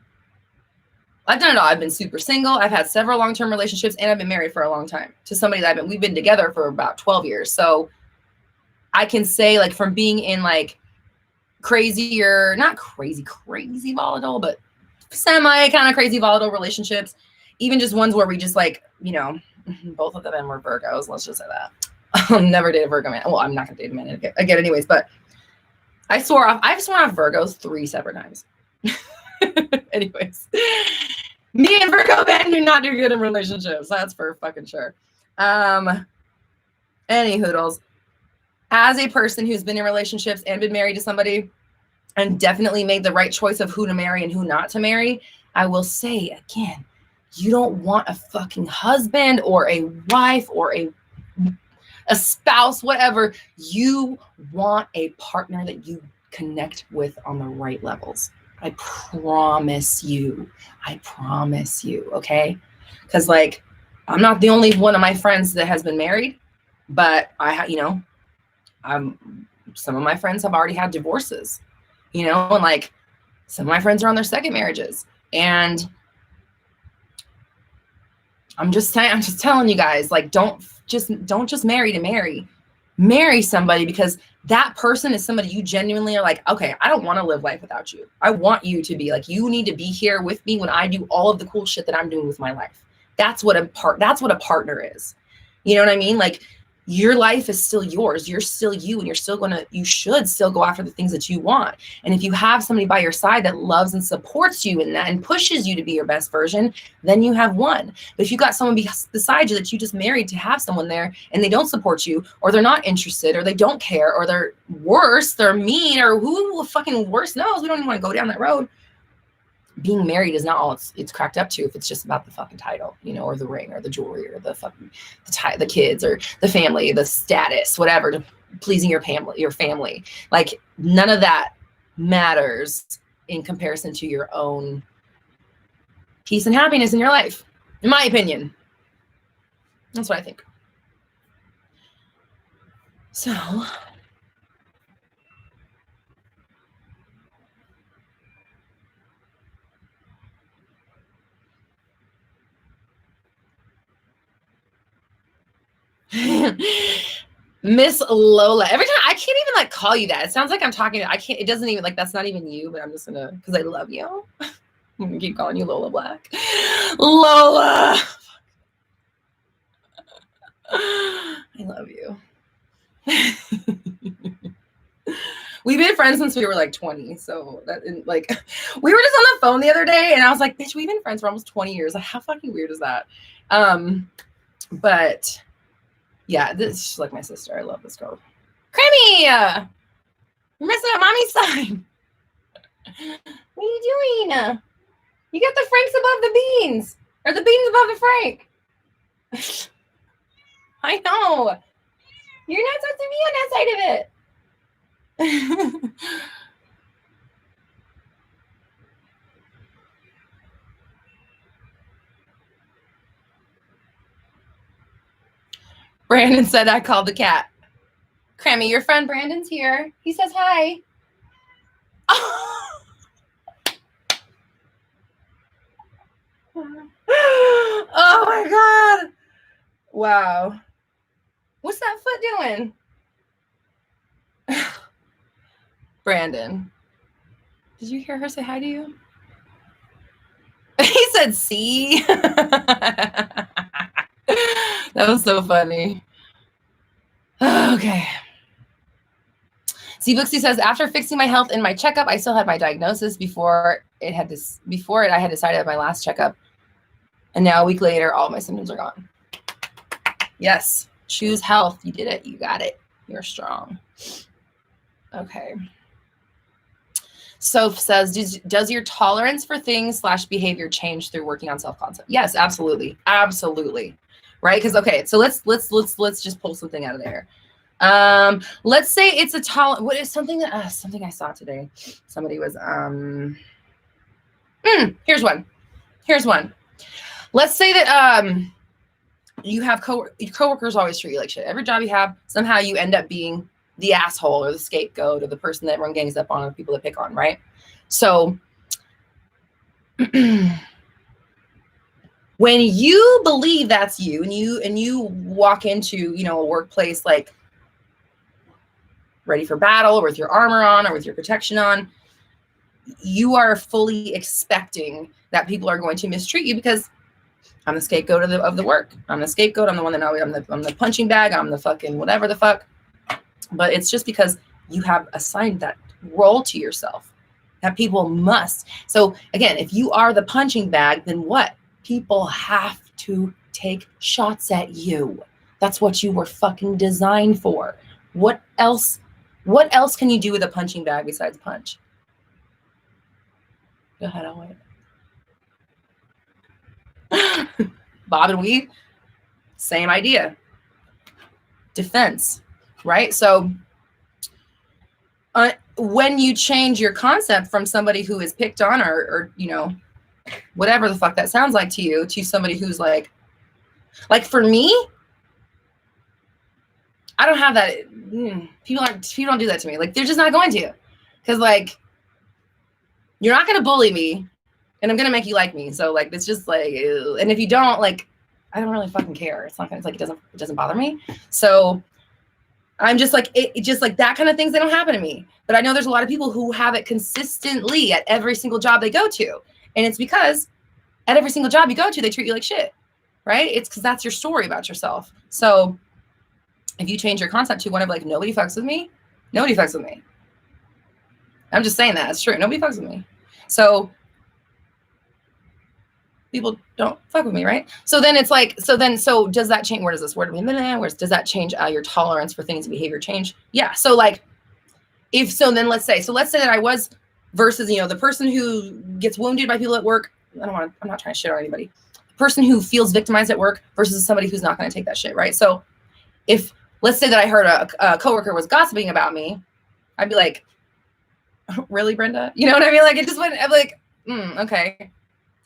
I've done it all. I've been super single. I've had several long-term relationships, and I've been married for a long time to somebody that we've been together for about 12 years. So I can say, like, from being in like crazier, not crazy volatile, but semi kind of crazy volatile relationships, even just ones where we just like, you know, both of them were Virgos. Let's just say that. I'll never date a Virgo man. Well, I'm not gonna date a man again anyways, but I've sworn off Virgos 3 separate times. Anyways, me and Virgo men do not do good in relationships. That's for fucking sure. Any hoodles. As a person who's been in relationships and been married to somebody and definitely made the right choice of who to marry and who not to marry, I will say again, you don't want a fucking husband or a wife or a spouse, whatever. You want a partner that you connect with on the right levels. I promise you, okay? Because like, I'm not the only one of my friends that has been married, but some of my friends have already had divorces, you know, and like some of my friends are on their second marriages. And I'm just saying, I'm just telling you guys, like, don't just marry to marry. Marry somebody because that person is somebody you genuinely are like, okay, I don't want to live life without you. I want you to be like, you need to be here with me when I do all of the cool shit that I'm doing with my life. That's what a partner is. You know what I mean? Like, your life is still yours. You're still you, and you should still go after the things that you want. And if you have somebody by your side that loves and supports you in that and pushes you to be your best version, then you have won. But if you got someone beside you that you just married to have someone there and they don't support you, or they're not interested, or they don't care, or they're worse, they're mean, or who fucking worse knows, we don't even want to go down that road. Being married is not all it's cracked up to if it's just about the fucking title, you know, or the ring or the jewelry or the fucking the kids or the family, the status, whatever, to pleasing your family. Like, none of that matters in comparison to your own peace and happiness in your life, in my opinion. That's what I think. So Miss Lola. Every time I can't even like call you that. It sounds like I'm talking. I can't. It doesn't even like that's not even you. But I'm just gonna because I love you. I'm gonna keep calling you Lola Black. Lola. I love you. We've been friends since we were like 20. So that like we were just on the phone the other day, and I was like, "Bitch, we've been friends for almost 20 years. Like, how fucking weird is that?" But. Yeah, this is like my sister. I love this girl. Creamy! You're messing up mommy's sign. What are you doing? You got the Franks above the beans. Or the beans above the Frank. I know. You're not supposed to be on that side of it. Brandon said I called the cat. Crammy, your friend Brandon's here. He says hi. Oh my God. Wow. What's that foot doing? Brandon, did you hear her say hi to you? He said, see? That was so funny. Okay. See, Booksy says, after fixing my health in my checkup, I still had my diagnosis before I had decided at my last checkup. And now a week later, all my symptoms are gone. Yes. Choose health. You did it. You got it. You're strong. Okay. Soph says, does your tolerance for things / behavior change through working on self-concept? Yes, absolutely. Absolutely. Right? Because, okay, so let's just pull something out of there. Let's say it's a tolerance. What is something that something I saw today? Somebody was here's one. Let's say that you have coworkers always treat you like shit. Every job you have, somehow you end up being the asshole or the scapegoat or the person that everyone gangs up on, or people that pick on, right? So when you believe that's you, and you walk into, you know, a workplace like ready for battle, or with your armor on, or with your protection on, you are fully expecting that people are going to mistreat you because I'm the scapegoat of the work. I'm the scapegoat. I'm the one that I'm the punching bag. I'm the fucking whatever the fuck. But it's just because you have assigned that role to yourself that people must. So again, if you are the punching bag, then what? People have to take shots at you. That's what you were fucking designed for. What else can you do with a punching bag besides punch? Go ahead, I'll wait. Bob and weave, same idea. Defense, right? So when you change your concept from somebody who is picked on or you know, whatever the fuck that sounds like to you, to somebody who's like for me, I don't have that. People don't do that to me. Like, they're just not going to, because like, you're not going to bully me, and I'm going to make you like me. So like, it's just like, ew. And if you don't, like, I don't really fucking care. It's not gonna, it's like, it doesn't bother me. So I'm just like, it just like that kind of things, they don't happen to me. But I know there's a lot of people who have it consistently at every single job they go to. And it's because at every single job you go to, they treat you like shit, right? It's because that's your story about yourself. So if you change your concept to one of like, nobody fucks with me, nobody fucks with me. I'm just saying that. It's true. Nobody fucks with me. So people don't fuck with me, right? So then it's like, so does that change? Where does this word mean? Does that change your tolerance for things and behavior change? Yeah. So like, then let's say that I was versus, you know, the person who gets wounded by people at work. I'm not trying to shit on anybody. The person who feels victimized at work versus somebody who's not going to take that shit, right? So if, let's say that I heard a coworker was gossiping about me, I'd be like, really, Brenda? You know what I mean? Like, it just went, I'm like, okay.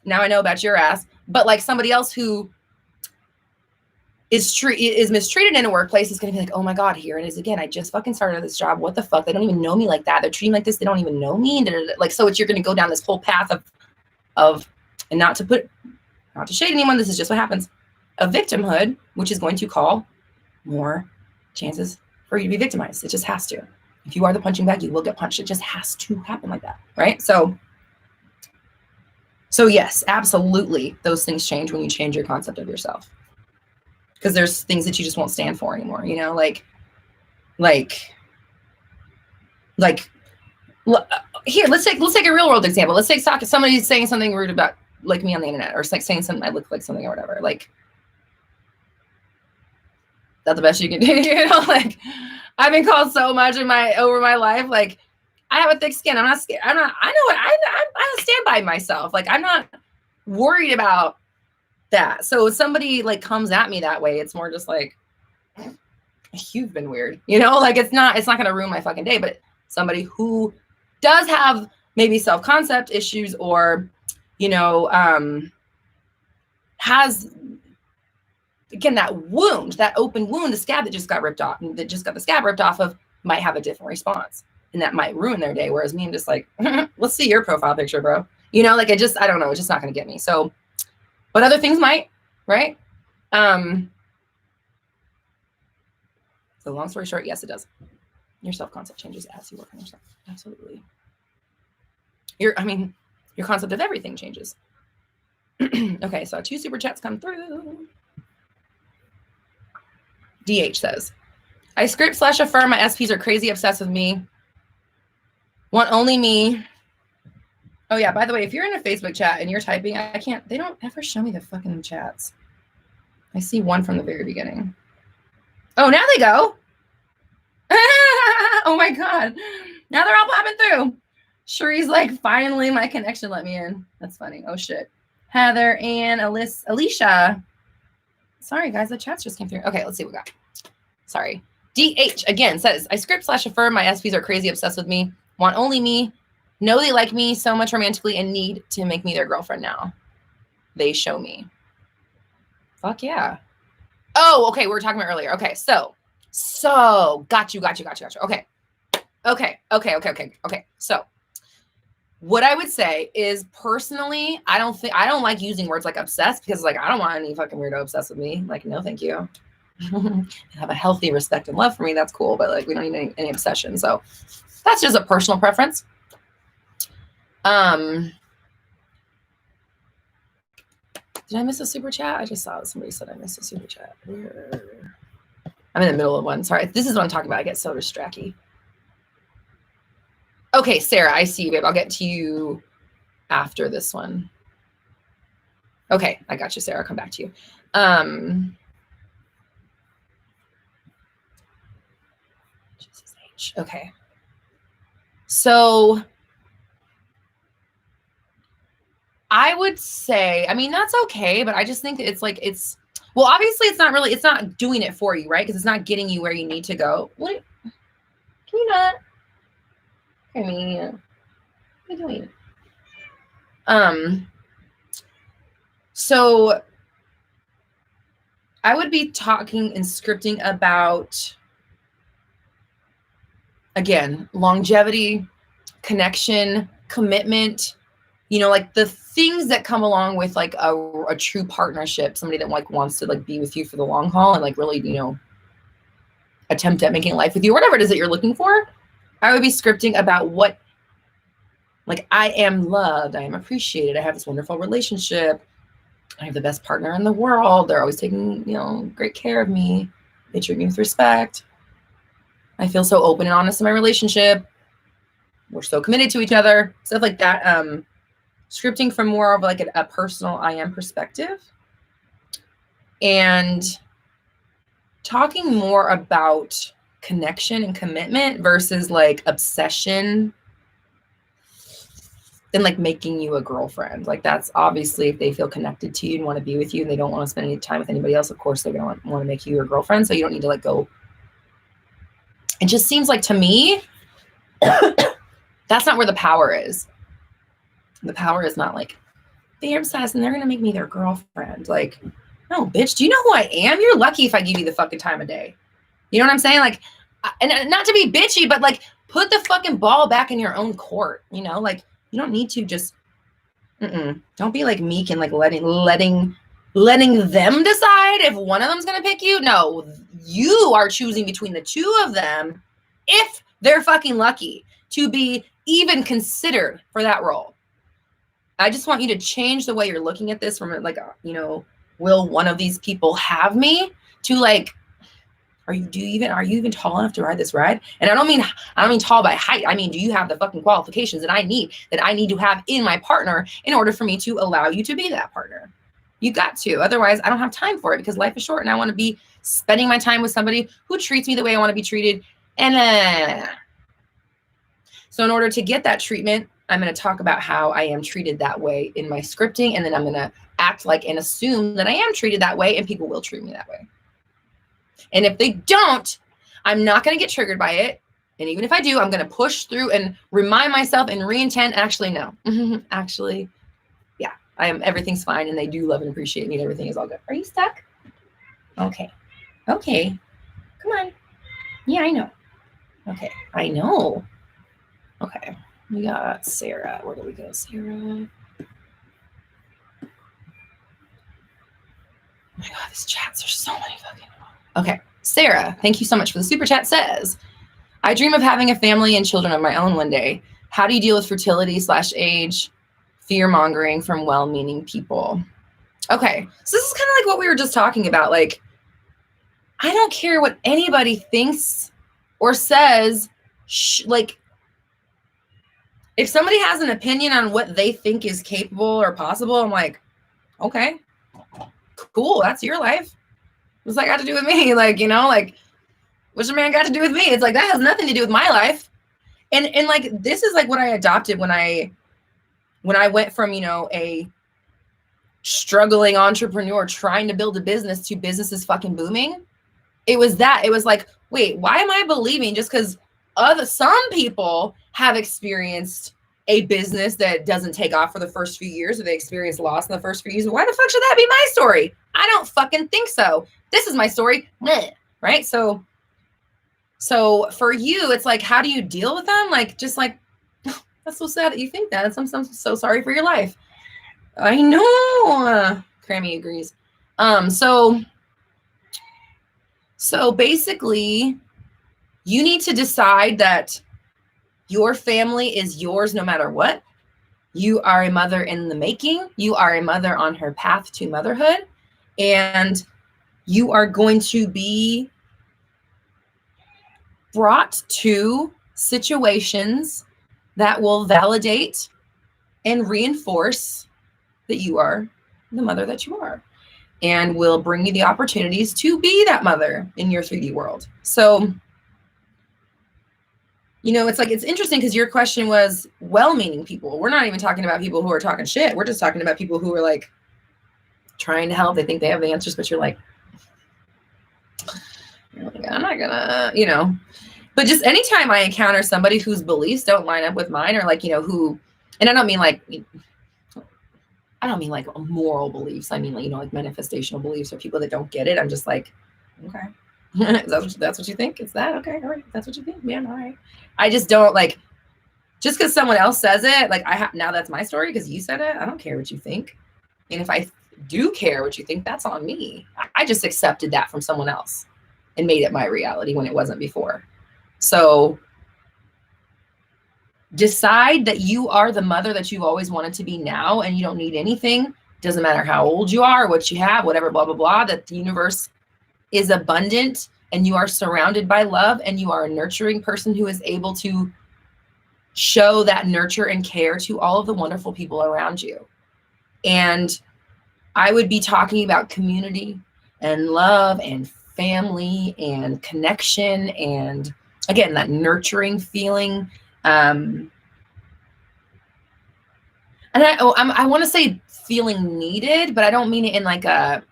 Now I know about your ass. But like somebody else who is mistreated in a workplace is going to be like, oh my God, here it is again. I just fucking started this job. What the fuck? They don't even know me like that. They're treating me like this. They don't even know me. Like, so you're going to go down this whole path of, and not to shade anyone. This is just what happens. A victimhood, which is going to call more chances for you to be victimized. It just has to. If you are the punching bag, you will get punched. It just has to happen like that. Right. So yes, absolutely. Those things change when you change your concept of yourself. Because there's things that you just won't stand for anymore, you know, here, let's take a real world example. Let's take somebody saying something rude about like me on the internet, or like saying something I look like something or whatever. Like, that's the best you can do, you know? Like, I've been called so much over my life. Like, I have a thick skin. I'm not scared. I know what I stand by myself. Like, I'm not worried about that. So if somebody like comes at me that way, it's more just like, you've been weird, you know, like it's not going to ruin my fucking day. But somebody who does have maybe self-concept issues, or, you know, has, again, that wound, that open wound, the scab that just got ripped off, that just got the scab ripped off of, might have a different response, and that might ruin their day. Whereas me, I'm just like, let's see your profile picture, bro. You know, like I don't know. It's just not going to get me. So, but other things might, right? So long story short, yes, it does. Your self-concept changes as you work on yourself. Absolutely. Your concept of everything changes. Okay, so 2 super chats come through. DH says, I script/affirm my SPs are crazy obsessed with me. Want only me. Oh yeah, by the way, if you're in a Facebook chat and you're typing, they don't ever show me the fucking chats. I see one from the very beginning. Oh, now they go. Oh my God. Now they're all popping through. Cherie's like, finally my connection let me in. That's funny. Oh shit. Heather and Alicia. Sorry guys, the chats just came through. Okay, let's see what we got. Sorry. DH again says, I script/affirm my SPs are crazy obsessed with me. Want only me. Know they like me so much romantically and need to make me their girlfriend now. They show me. Fuck yeah. Oh, okay. We were talking about earlier. Okay. So got you. Okay. So what I would say is, personally, I don't like using words like obsessed, because like, I don't want any fucking weirdo obsessed with me. Like, no, thank you. Have a healthy respect and love for me. That's cool. But like, we don't need any obsession. So that's just a personal preference. Did I miss a super chat? I just saw somebody said I missed a super chat. I'm in the middle of one. Sorry. This is what I'm talking about. I get so distracted. Okay, Sarah, I see you, babe. I'll get to you after this one. Okay, I got you, Sarah. I'll come back to you. Okay. So I would say, I mean, that's okay, but I just think that it's like, well, obviously it's not doing it for you, right? Because it's not getting you where you need to go. What? Can you not? I mean, what are you doing? So I would be talking and scripting about, again, longevity, connection, commitment, you know, like the things that come along with like a true partnership, somebody that like wants to like be with you for the long haul and like really, you know, attempt at making life with you, whatever it is that you're looking for, I would be scripting about what, like, I am loved, I am appreciated, I have this wonderful relationship, I have the best partner in the world, they're always taking, you know, great care of me, they treat me with respect, I feel so open and honest in my relationship, we're so committed to each other, stuff like that. Scripting from more of like a personal I am perspective, and talking more about connection and commitment versus like obsession than like making you a girlfriend. Like that's obviously if they feel connected to you and want to be with you and they don't want to spend any time with anybody else, of course they're going to want to make you your girlfriend. So you don't need to like go. It just seems like to me, that's not where the power is. The power is not like, they're obsessed and they're going to make me their girlfriend. Like, no, bitch, do you know who I am? You're lucky if I give you the fucking time of day. You know what I'm saying? Like, and not to be bitchy, but like put the fucking ball back in your own court. You know, like you don't need to just, don't be like meek and like letting them decide if one of them's going to pick you. No, you are choosing between the two of them if they're fucking lucky to be even considered for that role. I just want you to change the way you're looking at this from like, you know, will one of these people have me to like, are you even tall enough to ride this ride? And I don't mean tall by height. I mean, do you have the fucking qualifications that I need to have in my partner in order for me to allow you to be that partner? You got to, otherwise I don't have time for it because life is short and I want to be spending my time with somebody who treats me the way I want to be treated. And so in order to get that treatment, I'm going to talk about how I am treated that way in my scripting. And then I'm going to act like and assume that I am treated that way and people will treat me that way. And if they don't, I'm not going to get triggered by it. And even if I do, I'm going to push through and remind myself and re-intent. Actually, no. Actually, yeah, everything's fine. And they do love and appreciate me and everything is all good. Are you stuck? Okay. Okay. Come on. Yeah, I know. Okay. I know. Okay. We got Sarah. Where do we go, Sarah? Oh my God, these chats are so many fucking. Okay. Sarah, thank you so much for the super chat. Says, I dream of having a family and children of my own one day. How do you deal with fertility / age, fear mongering from well-meaning people? Okay. So this is kind of like what we were just talking about. Like, I don't care what anybody thinks or says. Like, if somebody has an opinion on what they think is capable or possible, I'm like, okay, cool. That's your life. What's that got to do with me? Like, you know, like, what's your man got to do with me? It's like, that has nothing to do with my life. And like, this is like what I adopted when I went from, you know, a struggling entrepreneur trying to build a business to business is fucking booming. It was like, wait, why am I believing just because some people have experienced a business that doesn't take off for the first few years, or they experience loss in the first few years? Why the fuck should that be my story? I don't fucking think so. This is my story, right? So for you, it's like, how do you deal with them? Like, just like, that's so sad that you think that. I'm so sorry for your life. I know. Crammy agrees. So basically, you need to decide that your family is yours no matter what. You are a mother in the making. You are a mother on her path to motherhood. And you are going to be brought to situations that will validate and reinforce that you are the mother that you are, and will bring you the opportunities to be that mother in your 3D world. So, you know, it's like, it's interesting because your question was well-meaning people. We're not even talking about people who are talking shit. We're just talking about people who are like trying to help. They think they have the answers, but you're like, I'm not gonna, you know. But just anytime I encounter somebody whose beliefs don't line up with mine, or like, you know, who, and I don't mean like moral beliefs. I mean, like, you know, like manifestational beliefs, or people that don't get it. I'm just like, okay. That's what you think? It's that? Okay, all right. That's what you think. Yeah, all right. I just don't like, Just because someone else says it, like now that's my story because you said it. I don't care what you think. And if I do care what you think, that's on me. I just accepted that from someone else and made it my reality when it wasn't before. So decide that you are the mother that you've always wanted to be now, and you don't need anything. Doesn't matter how old you are, what you have, whatever, blah, blah, blah, that the universe is abundant and you are surrounded by love and you are a nurturing person who is able to show that nurture and care to all of the wonderful people around you. And I would be talking about community and love and family and connection and, again, that nurturing feeling. And I want to say feeling needed, but I don't mean it in like a,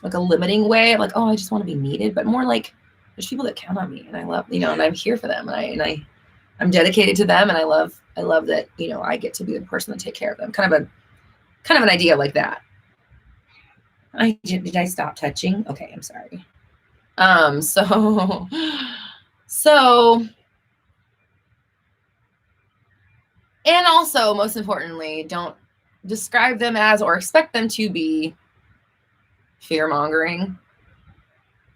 like a limiting way, like, oh, I just want to be needed, but more like there's people that count on me and I love, and I'm here for them, and I'm dedicated to them, and I love that, I get to be the person to take care of them. Kind of an idea like that. Did I stop touching? Okay, I'm sorry. So, and also, most importantly, don't describe them as or expect them to be fear-mongering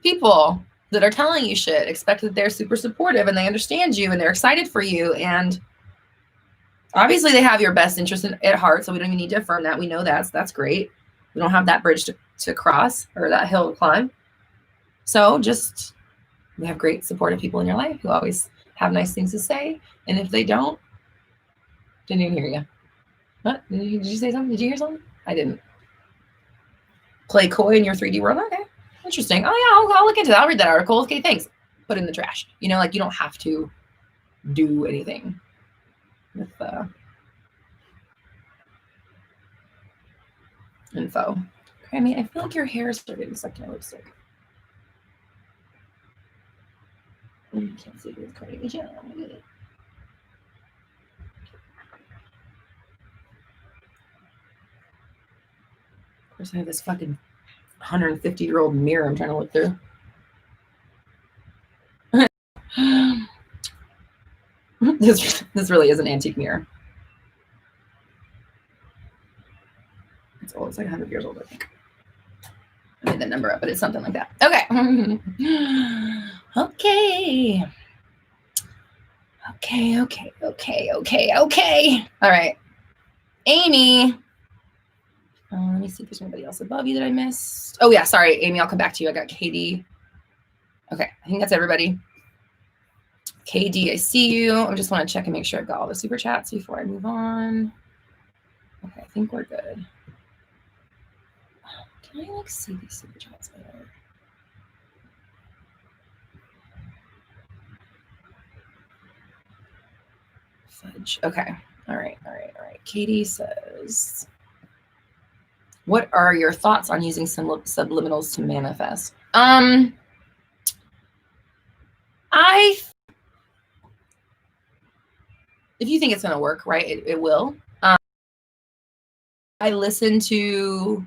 people that are telling you shit. Expect that they're super supportive and they understand you and they're excited for you. And obviously they have your best interest at heart. So we don't even need to affirm that. We know that's great. We don't have that bridge to cross or that hill to climb. So just, we have great supportive people in your life who always have nice things to say. And if they don't, didn't even hear you. What? Did you say something? Did you hear something? I didn't. Play coy in your 3D world. Okay. Interesting. Oh yeah, I'll look into that. I'll read that article. Okay, thanks. Put it in the trash. Like you don't have to do anything with info. Okay, I feel like your hair is starting to suck my lipstick. You can't see this card. Yeah, of course, I have this fucking 150-year-old mirror I'm trying to look through. This really is an antique mirror. It's old. It's like 100 years old, I think. I made that number up, but it's something like that. Okay. Okay. All right. Amy. Let me see if there's anybody else above you that I missed. Oh, yeah. Sorry, Amy. I'll come back to you. I got Katie. Okay. I think that's everybody. KD, I see you. I just want to check and make sure I've got all the super chats before I move on. Okay. I think we're good. Can I see these super chats better? Fudge. Okay. All right. Katie says, what are your thoughts on using subliminals to manifest? If you think it's going to work, right, it will. I listen to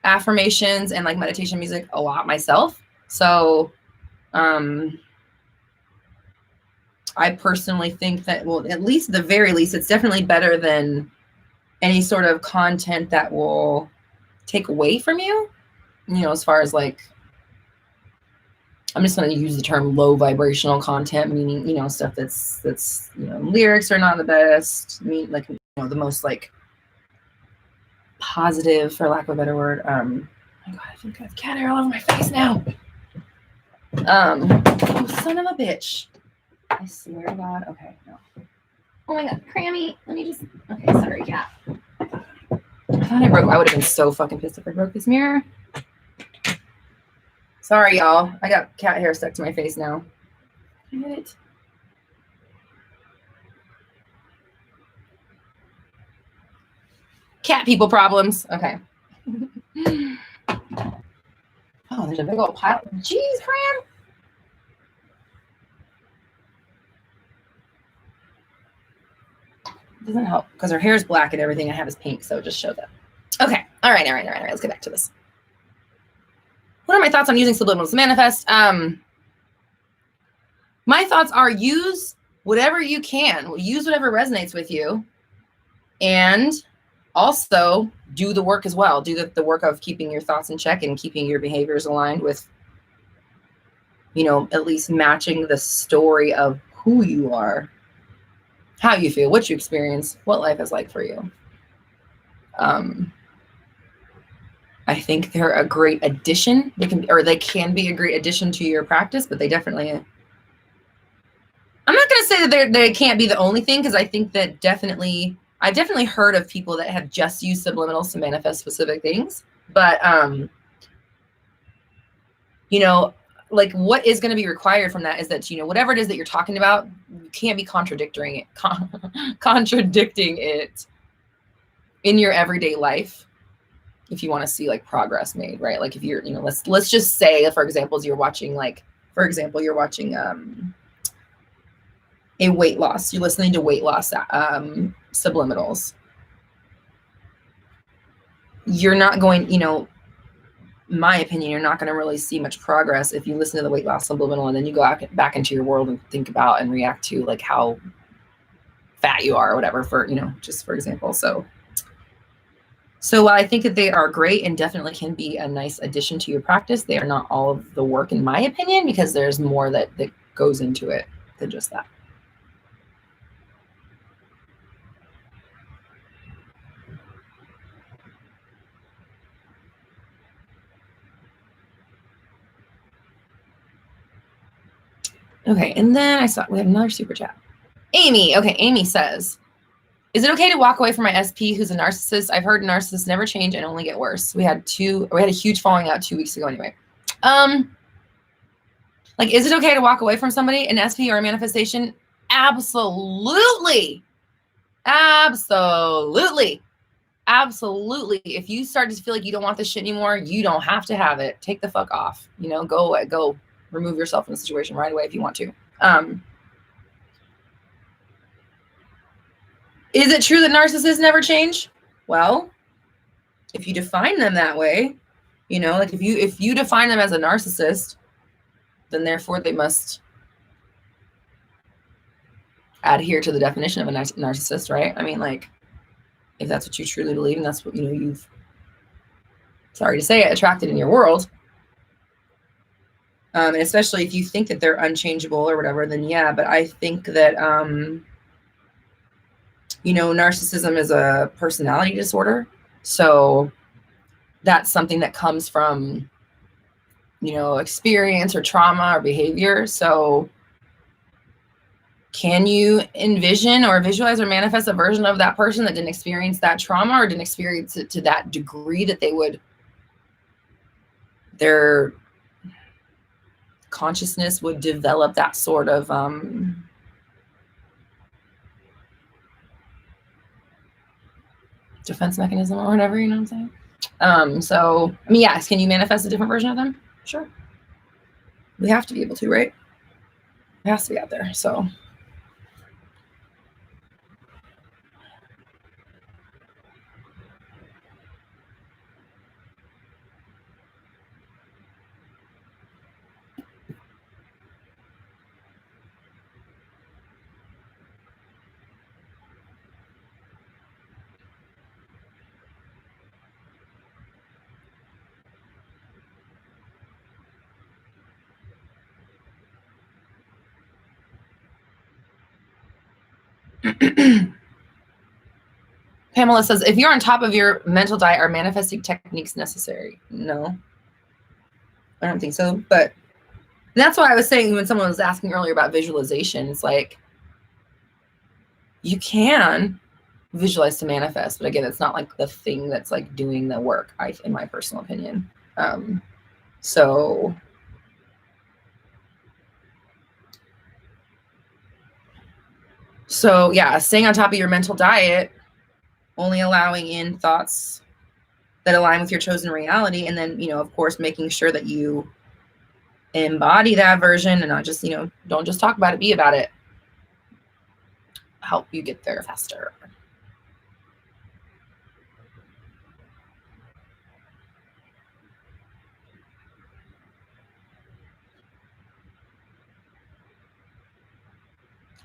affirmations and like meditation music a lot myself. So I personally think that, well, at least at the very least, it's definitely better than any sort of content that will take away from you, as far as like, I'm just going to use the term low vibrational content, meaning, stuff that's, lyrics are not the best. Like, the most like positive, for lack of a better word. Oh my God, I think I have cat hair all over my face now. Oh, son of a bitch. I swear to God. Okay, no. Oh my God, Crammy. Let me just, okay, sorry, cat. I would have been so fucking pissed if I broke this mirror. Sorry, y'all. I got cat hair stuck to my face now. Can I get it? Cat people problems. Okay. Oh, there's a big old pile. Jeez, Cram. Doesn't help because her hair is black and everything I have is pink, so it just shows up. Okay. All right. Let's get back to this. What are my thoughts on using subliminals to manifest? My thoughts are use whatever you can, use whatever resonates with you, and also do the work as well. Do the work of keeping your thoughts in check and keeping your behaviors aligned with, you know, at least matching the story of who you are, how you feel, what you experience, what life is like for you. I think they're a great addition. They can be a great addition to your practice, but they definitely, I'm not going to say that they can't be the only thing, because I think that I've definitely heard of people that have just used subliminals to manifest specific things. But, you know, like what is going to be required from that is that, you know, whatever it is that you're talking about, you can't be contradicting it in your everyday life. If you want to see like progress made, right? Like if you're, you know, let's just say, for example, you're watching a weight loss, you're listening to weight loss subliminals. You're not going, you know, my opinion, you're not going to really see much progress if you listen to the weight loss subliminal and then you go back into your world and think about and react to like how fat you are or whatever, for, you know, just for example. So while I think that they are great and definitely can be a nice addition to your practice, they are not all of the work, in my opinion, because there's more that goes into it than just that. Okay, and then we have another super chat. Amy. Okay, Amy says, is it okay to walk away from my SP who's a narcissist? I've heard narcissists never change and only get worse. We had a huge falling out 2 weeks ago anyway. Like, is it okay to walk away from somebody, an SP or a manifestation? Absolutely. Absolutely. Absolutely. If you start to feel like you don't want this shit anymore, you don't have to have it. Take the fuck off. You know, go remove yourself from the situation right away if you want to. Is it true that narcissists never change? Well, if you define them that way, you know, like if you define them as a narcissist, then therefore they must adhere to the definition of a narcissist, right? I mean, like, if that's what you truly believe and that's what, you know, you've, sorry to say it, attracted in your world, and especially if you think that they're unchangeable or whatever, then yeah. But I think that, you know, narcissism is a personality disorder. So that's something that comes from, you know, experience or trauma or behavior. So can you envision or visualize or manifest a version of that person that didn't experience that trauma or didn't experience it to that degree that their consciousness would develop that sort of defense mechanism or whatever, you know what I'm saying? So, I mean, yes, can you manifest a different version of them? Sure. We have to be able to, right? It has to be out there. So Pamela says, if you're on top of your mental diet, are manifesting techniques necessary? No, I don't think so. But that's why I was saying when someone was asking earlier about visualization, it's like, you can visualize to manifest, but again, it's not like the thing that's like doing the work, in my personal opinion. So yeah, staying on top of your mental diet, only allowing in thoughts that align with your chosen reality, and then, you know, of course, making sure that you embody that version and not just, you know, don't just talk about it, be about it. Help you get there faster.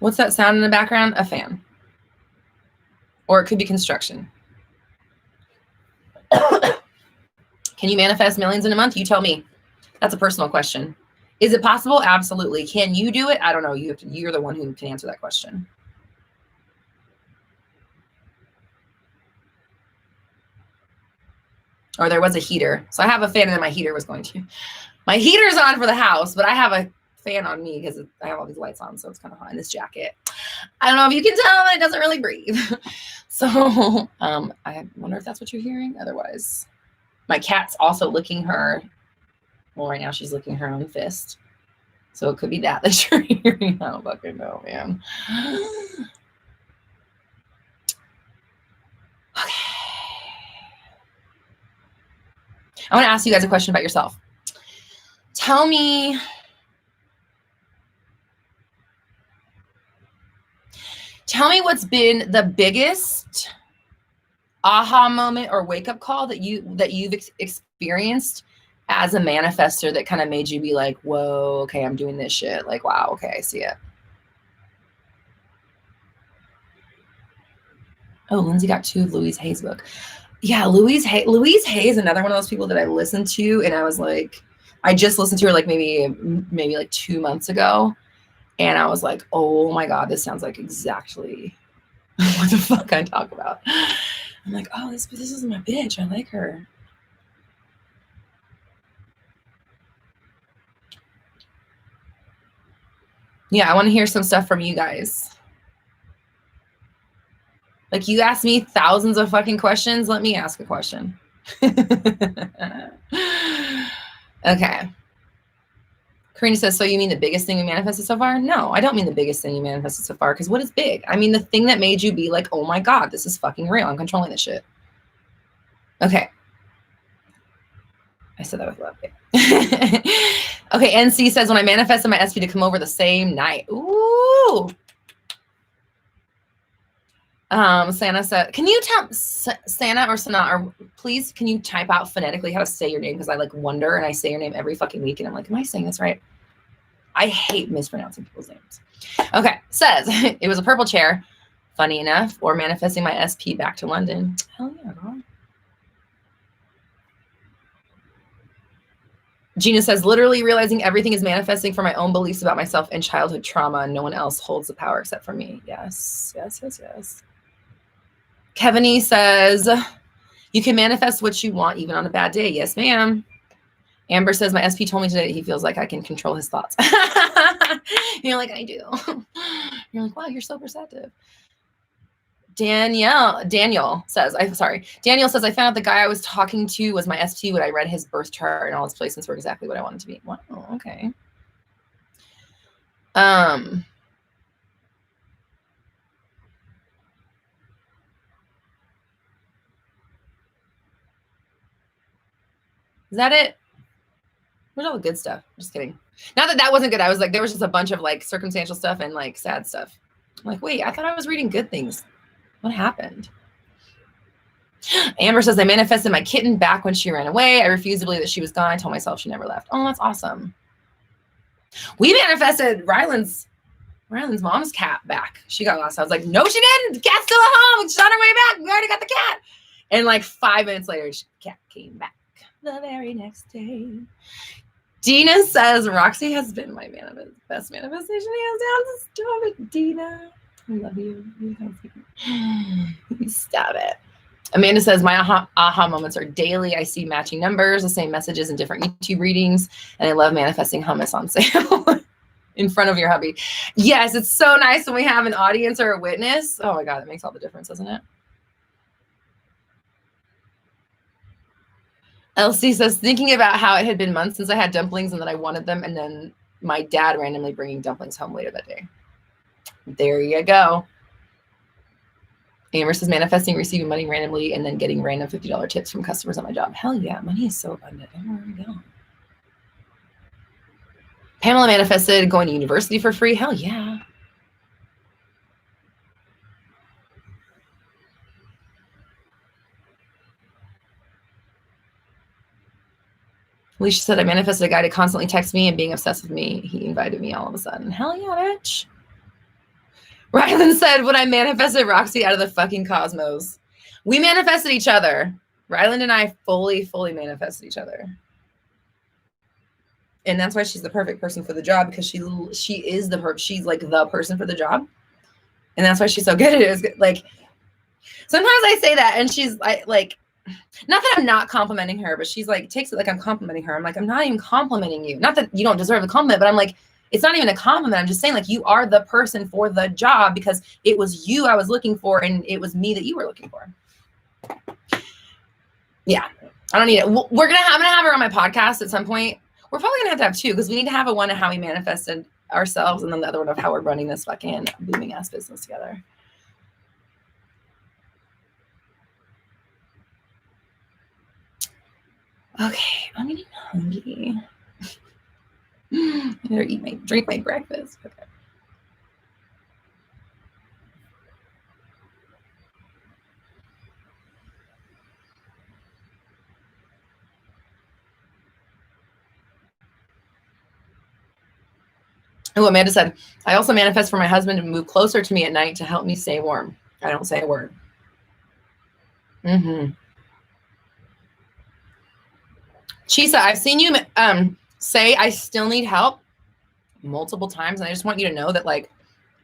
What's that sound in the background? A fan. Or it could be construction. Can you manifest millions in a month? You tell me. That's a personal question. Is it possible? Absolutely. Can you do it? I don't know. You're the one who can answer that question. Or there was a heater. So I have a fan and then my heater was going to. My heater's on for the house, but I have a fan on me because I have all these lights on, so it's kind of hot in this jacket. I don't know if you can tell, but it doesn't really breathe. So I wonder if that's what you're hearing. Otherwise, my cat's also licking her. Well, right now she's licking her own fist. So it could be that you're hearing. I don't fucking know, man. Okay. I want to ask you guys a question about yourself. Tell me what's been the biggest aha moment or wake up call that you've experienced as a manifestor that kind of made you be like, whoa, okay, I'm doing this shit. Like, wow, okay, I see it. Oh, Lindsay got 2 of Louise Hay's book. Yeah, Louise Hay is another one of those people that I listened to, and I was like, I just listened to her like maybe like 2 months ago, and I was like, oh my God, this sounds like exactly what the fuck I talk about. I'm like, oh, this is my bitch. I like her. Yeah, I want to hear some stuff from you guys. Like, you asked me thousands of fucking questions. Let me ask a question. Okay. Karina says, so you mean the biggest thing you manifested so far? No, I don't mean the biggest thing you manifested so far, because what is big? I mean the thing that made you be like, oh my God, this is fucking real. I'm controlling this shit. Okay. I said that with love. Okay, NC says, when I manifested my SP to come over the same night. Ooh. Santa said, can you tell Santa or Sana, or please, can you type out phonetically how to say your name? Because I like wonder, and I say your name every fucking week, and I'm like, am I saying this right? I hate mispronouncing people's names. Okay, says, it was a purple chair, funny enough, or manifesting my SP back to London. Hell yeah, girl. Gina says, literally realizing everything is manifesting for my own beliefs about myself and childhood trauma, and no one else holds the power except for me. Yes, yes, yes, yes. Kevin says, you can manifest what you want even on a bad day. Yes, ma'am. Amber says, my SP told me today that he feels like I can control his thoughts. You're like, I do. You're like, wow, you're so perceptive. Daniel says, I found out the guy I was talking to was my SP when I read his birth chart, and all his placements were exactly what I wanted to be. Wow, okay. Is that it? Where's all the good stuff? Just kidding. Not that wasn't good. I was like, there was just a bunch of like circumstantial stuff and like sad stuff. I'm like, wait, I thought I was reading good things. What happened? Amber says, I manifested my kitten back when she ran away. I refused to believe that she was gone. I told myself she never left. Oh, that's awesome. We manifested Ryland's mom's cat back. She got lost. I was like, no, she didn't. The cat's still at home. She's on her way back. We already got the cat. And like 5 minutes later, the cat came back the very next day. Dina says, Roxy has been my best manifestation. Hands down. Stop it, Dina. I love you. Stop it. Amanda says, my aha moments are daily. I see matching numbers, the same messages in different YouTube readings, and I love manifesting hummus on sale in front of your hubby. Yes, it's so nice when we have an audience or a witness. Oh my God, it makes all the difference, doesn't it? Elsie says, thinking about how it had been months since I had dumplings and that I wanted them, and then my dad randomly bringing dumplings home later that day. There you go. Amber says, manifesting, receiving money randomly, and then getting random $50 tips from customers at my job. Hell yeah, money is so abundant. Everywhere we go. Pamela manifested going to university for free. Hell yeah. Alicia said, I manifested a guy to constantly text me and being obsessed with me. He invited me all of a sudden. Hell yeah, bitch. Rylan said, when I manifested Roxy out of the fucking cosmos. We manifested each other. Ryland and I fully manifested each other. And that's why she's the perfect person for the job, because she is she's like the person for the job. And that's why she's so good at it. Like, sometimes I say that and she's like, not that I'm not complimenting her, but she's like, takes it like I'm complimenting her. I'm like, I'm not even complimenting you. Not that you don't deserve the compliment, but I'm like, it's not even a compliment. I'm just saying, like, you are the person for the job because it was you I was looking for and it was me that you were looking for. Yeah, I don't need it. I'm gonna have her on my podcast at some point. We're probably gonna have to have two, because we need to have a one of how we manifested ourselves and then the other one of how we're running this fucking booming ass business together. Okay, I'm getting hungry. I better drink my breakfast. Okay. Oh, Amanda said, I also manifest for my husband to move closer to me at night to help me stay warm. I don't say a word. Chisa, I've seen you say I still need help multiple times. And I just want you to know that, like,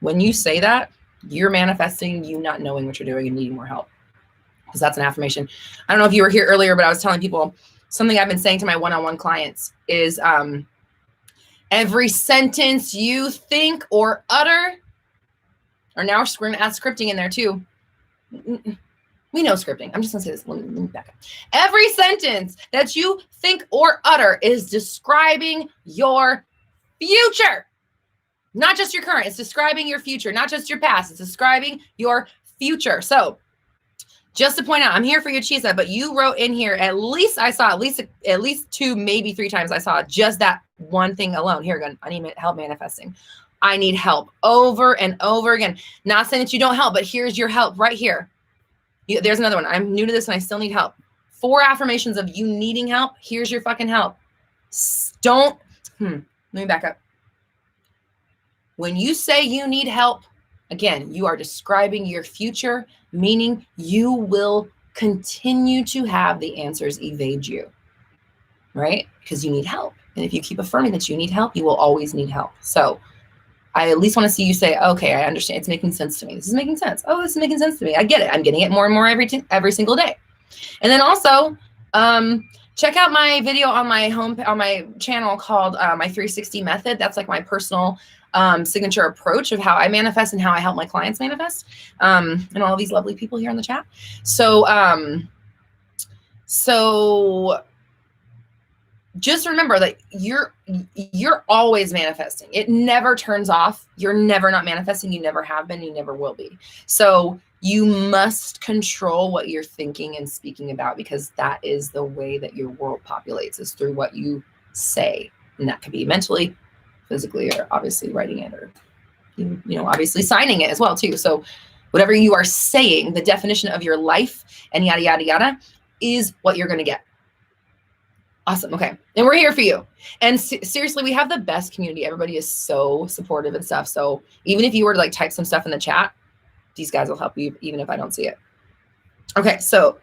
when you say that, you're manifesting you not knowing what you're doing and needing more help. Because that's an affirmation. I don't know if you were here earlier, but I was telling people something I've been saying to my one-on-one clients is every sentence you think or utter, or now we're going to add scripting in there too. We know scripting. I'm just going to say this. Let me back up. Every sentence that you think or utter is describing your future. Not just your current. It's describing your future. Not just your past. It's describing your future. So just to point out, I'm here for you, Chisa, but you wrote in here, at least I saw at least 2, maybe 3 times I saw just that one thing alone. Here again, I need help manifesting. I need help over and over again. Not saying that you don't help, but here's your help right here. There's another one. I'm new to this and I still need help. 4 affirmations of you needing help. Here's your fucking help. Let me back up. When you say you need help, again, you are describing your future, meaning you will continue to have the answers evade you, right? Because you need help. And if you keep affirming that you need help, you will always need help. So I at least want to see you say, okay, I understand. It's making sense to me. This is making sense. Oh, this is making sense to me. I get it. I'm getting it more and more every single day. And then also, check out my video on my channel called my 360 method. That's like my personal signature approach of how I manifest and how I help my clients manifest, and all these lovely people here in the chat. So just remember that you're always manifesting. It never turns off. You're never not manifesting. You never have been. You never will be. So you must control what you're thinking and speaking about, because that is the way that your world populates, is through what you say. And that could be mentally, physically, or obviously writing it, or obviously signing it as well too. So whatever you are saying, the definition of your life and yada yada yada is what you're going to get. Awesome. Okay. And we're here for you. And seriously, we have the best community. Everybody is so supportive and stuff. So even if you were to like type some stuff in the chat, these guys will help you even if I don't see it. Okay. So,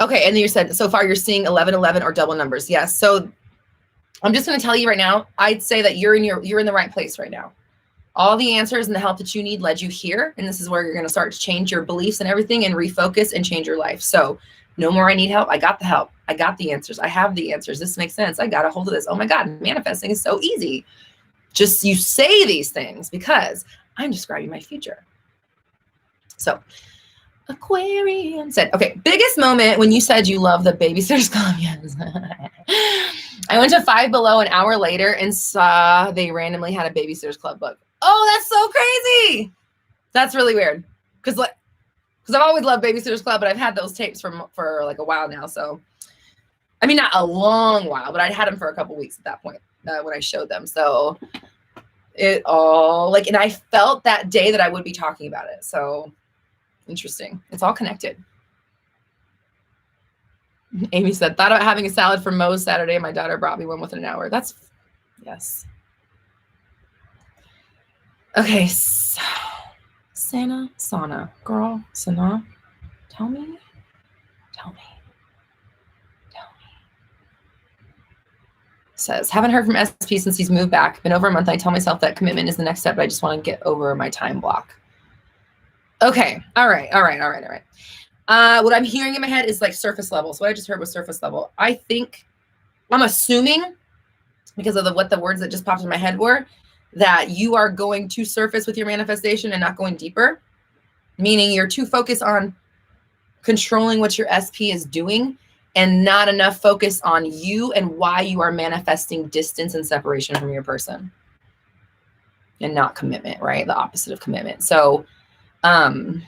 okay. And then you said, so far you're seeing 1111 or double numbers. Yes. So I'm just going to tell you right now, I'd say that you're in the right place right now. All the answers and the help that you need led you here. And this is where you're going to start to change your beliefs and everything and refocus and change your life. So no more I need help. I got the help. I got the answers. I have the answers. This makes sense. I got a hold of this. Oh my God, manifesting is so easy. Just you say these things because I'm describing my future. So Aquarium said, okay, biggest moment when you said you love the Babysitters Club. Yes. I went to Five Below an hour later and saw they randomly had a Babysitters Club book. Oh, that's so crazy. That's really weird. Because I've always loved Babysitters Club, but I've had those tapes for like a while now. So, I mean, not a long while, but I'd had them for a couple weeks at that point when I showed them. So it all and I felt that day that I would be talking about it. So interesting. It's all connected. Amy said, thought about having a salad for Moe's Saturday. My daughter brought me one within an hour. Yes. Okay, so Sana, girl, Sana, tell me. Says, haven't heard from SP since he's moved back. Been over a month. I tell myself that commitment is the next step, but I just want to get over my time block. Okay, all right. What I'm hearing in my head is like surface level. So what I just heard was surface level. I think, I'm assuming, because of what the words that just popped in my head were, that you are going too surface with your manifestation and not going deeper, meaning you're too focused on controlling what your SP is doing and not enough focus on you and why you are manifesting distance and separation from your person and not commitment, right? The opposite of commitment. So I'm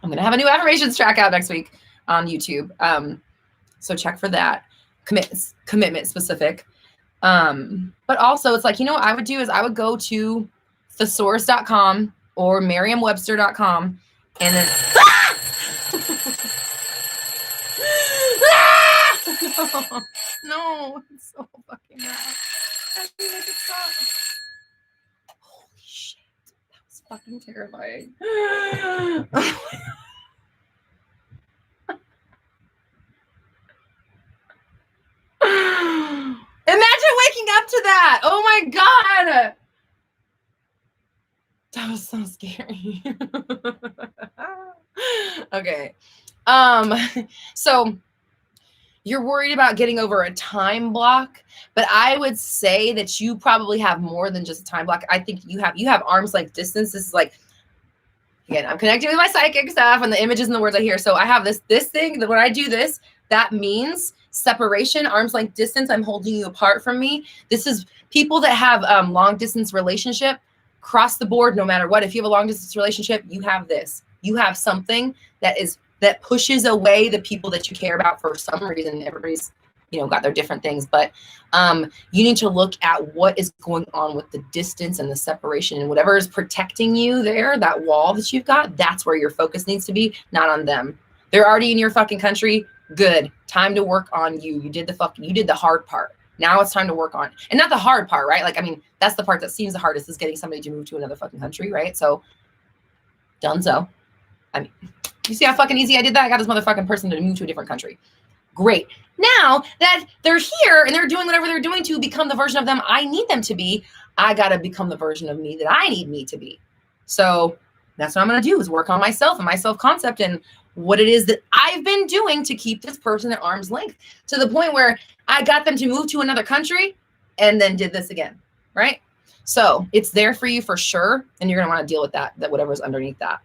going to have a new affirmations track out next week on YouTube. So check for that. Commitment specific. But also it's like, you know what I would do is I would go to thesaurus.com or merriam-webster.com and then no, it's so fucking loud. I can make it stop. Holy shit, that was fucking terrifying. Imagine waking up to that. Oh my god, that was so scary. Okay, so you're worried about getting over a time block, but I would say that you probably have more than just a time block. I think you have arm's length distance. This is like, again, I'm connecting with my psychic stuff and the images and the words I hear. So I have this thing that when I do this, that means separation, arm's length distance. I'm holding you apart from me. This is people that have long distance relationship across the board, no matter what. If you have a long distance relationship, you have this. You have something that pushes away the people that you care about for some reason. Everybody's, got their different things, but you need to look at what is going on with the distance and the separation and whatever is protecting you there, that wall that you've got, that's where your focus needs to be, not on them. They're already in your fucking country. Good. Time to work on you. You did the hard part. Now it's time to work on, and not the hard part, right? Like, I mean, that's the part that seems the hardest, is getting somebody to move to another fucking country, right? So, done so. I mean, you see how fucking easy I did that? I got this motherfucking person to move to a different country. Great. Now that they're here and they're doing whatever they're doing to become the version of them I need them to be, I got to become the version of me that I need me to be. So that's what I'm going to do, is work on myself and my self-concept and what it is that I've been doing to keep this person at arm's length, to the point where I got them to move to another country and then did this again, right? So it's there for you for sure. And you're going to want to deal with that whatever's underneath that.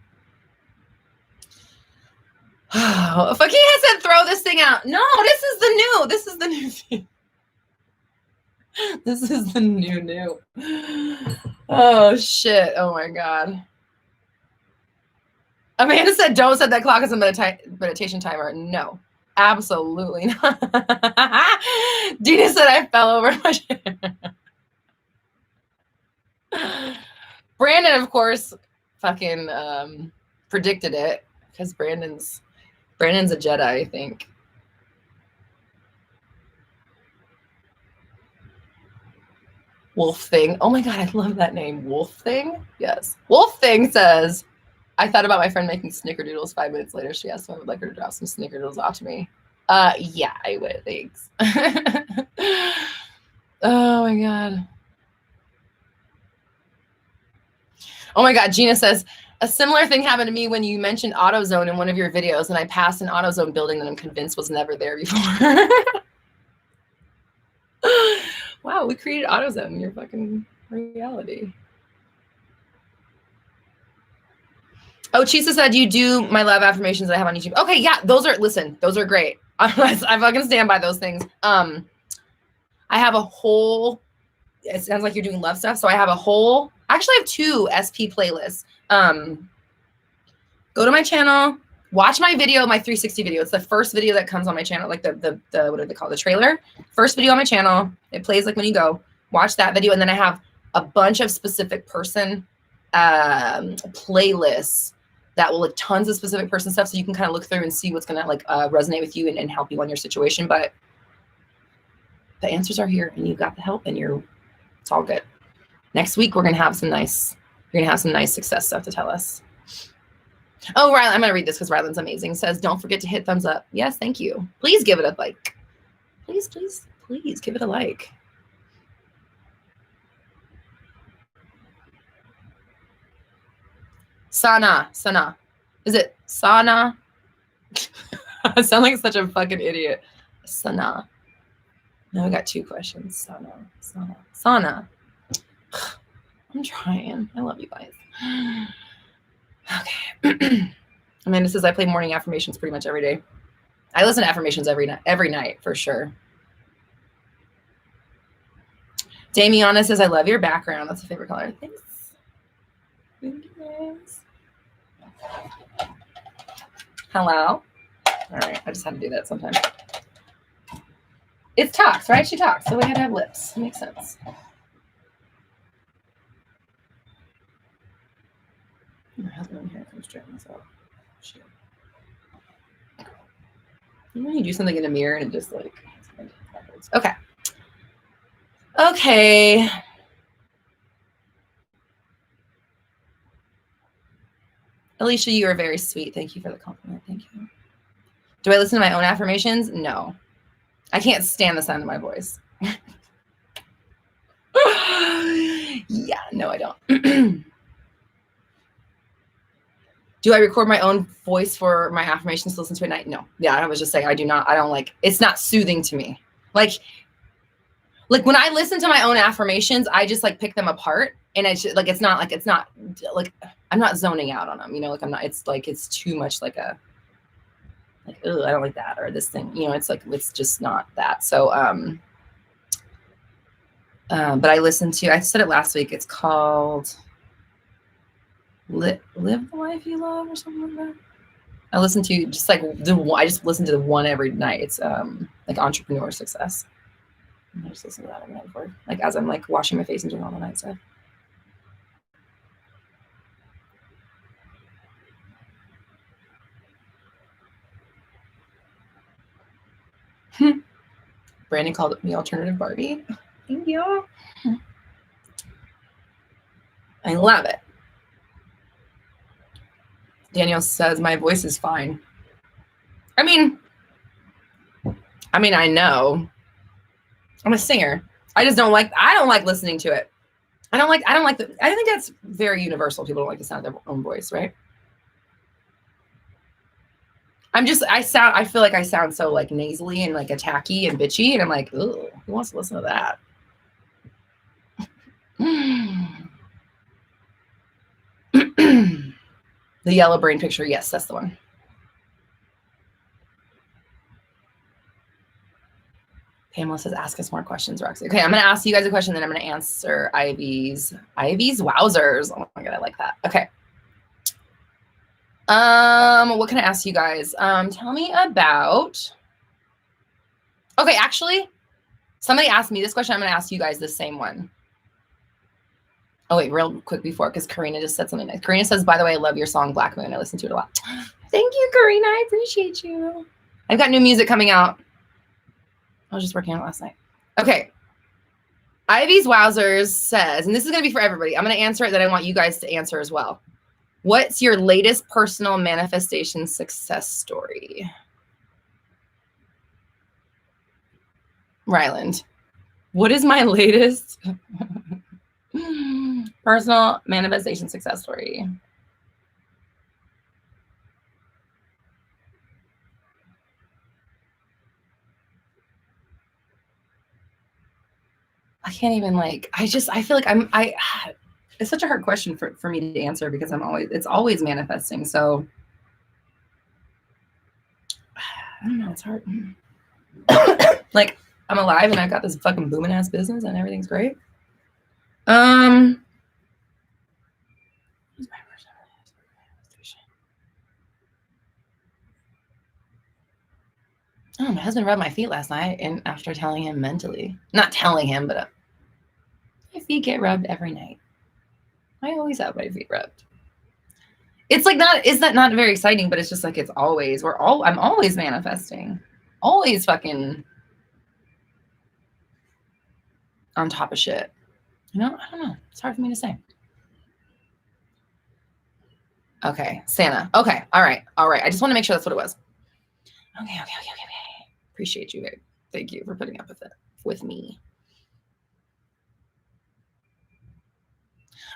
Oh, Fakir said, throw this thing out. No, this is the new thing. This is the new. Oh, shit. Oh, my God. Amanda said, don't set that clock as a meditation timer. No, absolutely not. Dina said, I fell over my chair. Brandon, of course, fucking predicted it, because Brandon's a Jedi, I think. Wolf Thing. Oh my God, I love that name. Wolf Thing? Yes. Wolf Thing says, I thought about my friend making snickerdoodles. 5 minutes later, she asked if I would like her to drop some snickerdoodles off to me. Yeah, I would. Thanks. Oh my God. Oh my God, Gina says, a similar thing happened to me when you mentioned AutoZone in one of your videos, and I passed an AutoZone building that I'm convinced was never there before. Wow, we created AutoZone in your fucking reality. Oh, Chisa said, you do my love affirmations that I have on YouTube. Okay, yeah, those are great. I fucking stand by those things. I have a whole, it sounds like you're doing love stuff. So I have actually I have 2 SP playlists. Go to my channel, watch my video, my 360 video. It's the first video that comes on my channel, like the what do they call it? The trailer. First video on my channel. It plays like when you go. Watch that video, and then I have a bunch of specific person playlists that will, like, tons of specific person stuff, so you can kind of look through and see what's gonna resonate with you and help you on your situation. But the answers are here, and you got the help, and it's all good. Next week we're gonna have some nice You're gonna have some nice success stuff to tell us. Oh, Rylan, I'm gonna read this because Rylan's amazing. Says, don't forget to hit thumbs up. Yes, thank you. Please give it a like. Please, please, please give it a like. Sana. Is it Sana? I sound like such a fucking idiot. Sana. Now I got 2 questions. Sana. I'm trying. I love you guys. Okay. Amanda says, I play morning affirmations pretty much every day. I listen to affirmations every night for sure. Damiana says, I love your background. That's a favorite color. Thanks. Thank you guys. Hello. All right. I just had to do that sometime. It's talks, right? She talks. So we had to have lips. It makes sense. My husband here comes straighten this out. Shit. You know, you do something in a mirror and it just like backwards. Okay. Okay. Alicia, you are very sweet. Thank you for the compliment. Thank you. Do I listen to my own affirmations? No. I can't stand the sound of my voice. Yeah, no, I don't. Do I record my own voice for my affirmations to listen to at night? No. Yeah, I was just saying I do not. I don't like, it's not soothing to me. Like when I listen to my own affirmations, I just like pick them apart, and it's just, like, it's not like I'm not zoning out on them, you know, like I'm not, it's like, it's too much like a, like, oh, I don't like that, or this thing, you know, it's like, it's just not that. So, but I listened to, I said it last week, it's called Live the Life You Love or something like that. I listen to just like I just listen to the one every night. It's like Entrepreneur Success. I just listen to that every night before, like as I'm like washing my face and doing all the night stuff. Brandon called me Alternative Barbie. Thank you. I love it. Daniel says my voice is fine. I mean, I know. I'm a singer. I don't like listening to it. I think that's very universal. People don't like the sound of their own voice, right? I feel like I sound so like nasally and like attacky and bitchy, and I'm like, ooh, who wants to listen to that? The yellow brain picture. Yes, that's the one. Pamela says, ask us more questions, Roxy. Okay, I'm going to ask you guys a question, then I'm going to answer Ivy's wowzers. Oh my God, I like that. Okay. What can I ask you guys? Tell me about, okay, actually, somebody asked me this question. I'm going to ask you guys the same one. Oh, wait, real quick before, because Karina just said something nice. Karina says, by the way, I love your song, Black Moon. I listen to it a lot. Thank you, Karina. I appreciate you. I've got new music coming out. I was just working on it last night. Okay. Ivy's Wowzers says, and this is going to be for everybody. I'm going to answer it, then I want you guys to answer as well. What's your latest personal manifestation success story? Ryland, what is my latest personal manifestation success story? I can't even like, I feel like it's such a hard question for me to answer because it's always manifesting. So I don't know. It's hard. Like I'm alive and I've got this fucking booming ass business and everything's great. Oh, my husband rubbed my feet last night, and after telling him mentally, not telling him, but my feet get rubbed every night. I always have my feet rubbed. It's like is that not very exciting? But it's just like I'm always manifesting, always fucking on top of shit. You know, I don't know. It's hard for me to say. Okay, Santa. Okay, all right. I just want to make sure that's what it was. Okay. Appreciate you, babe. Thank you for putting up with it with me.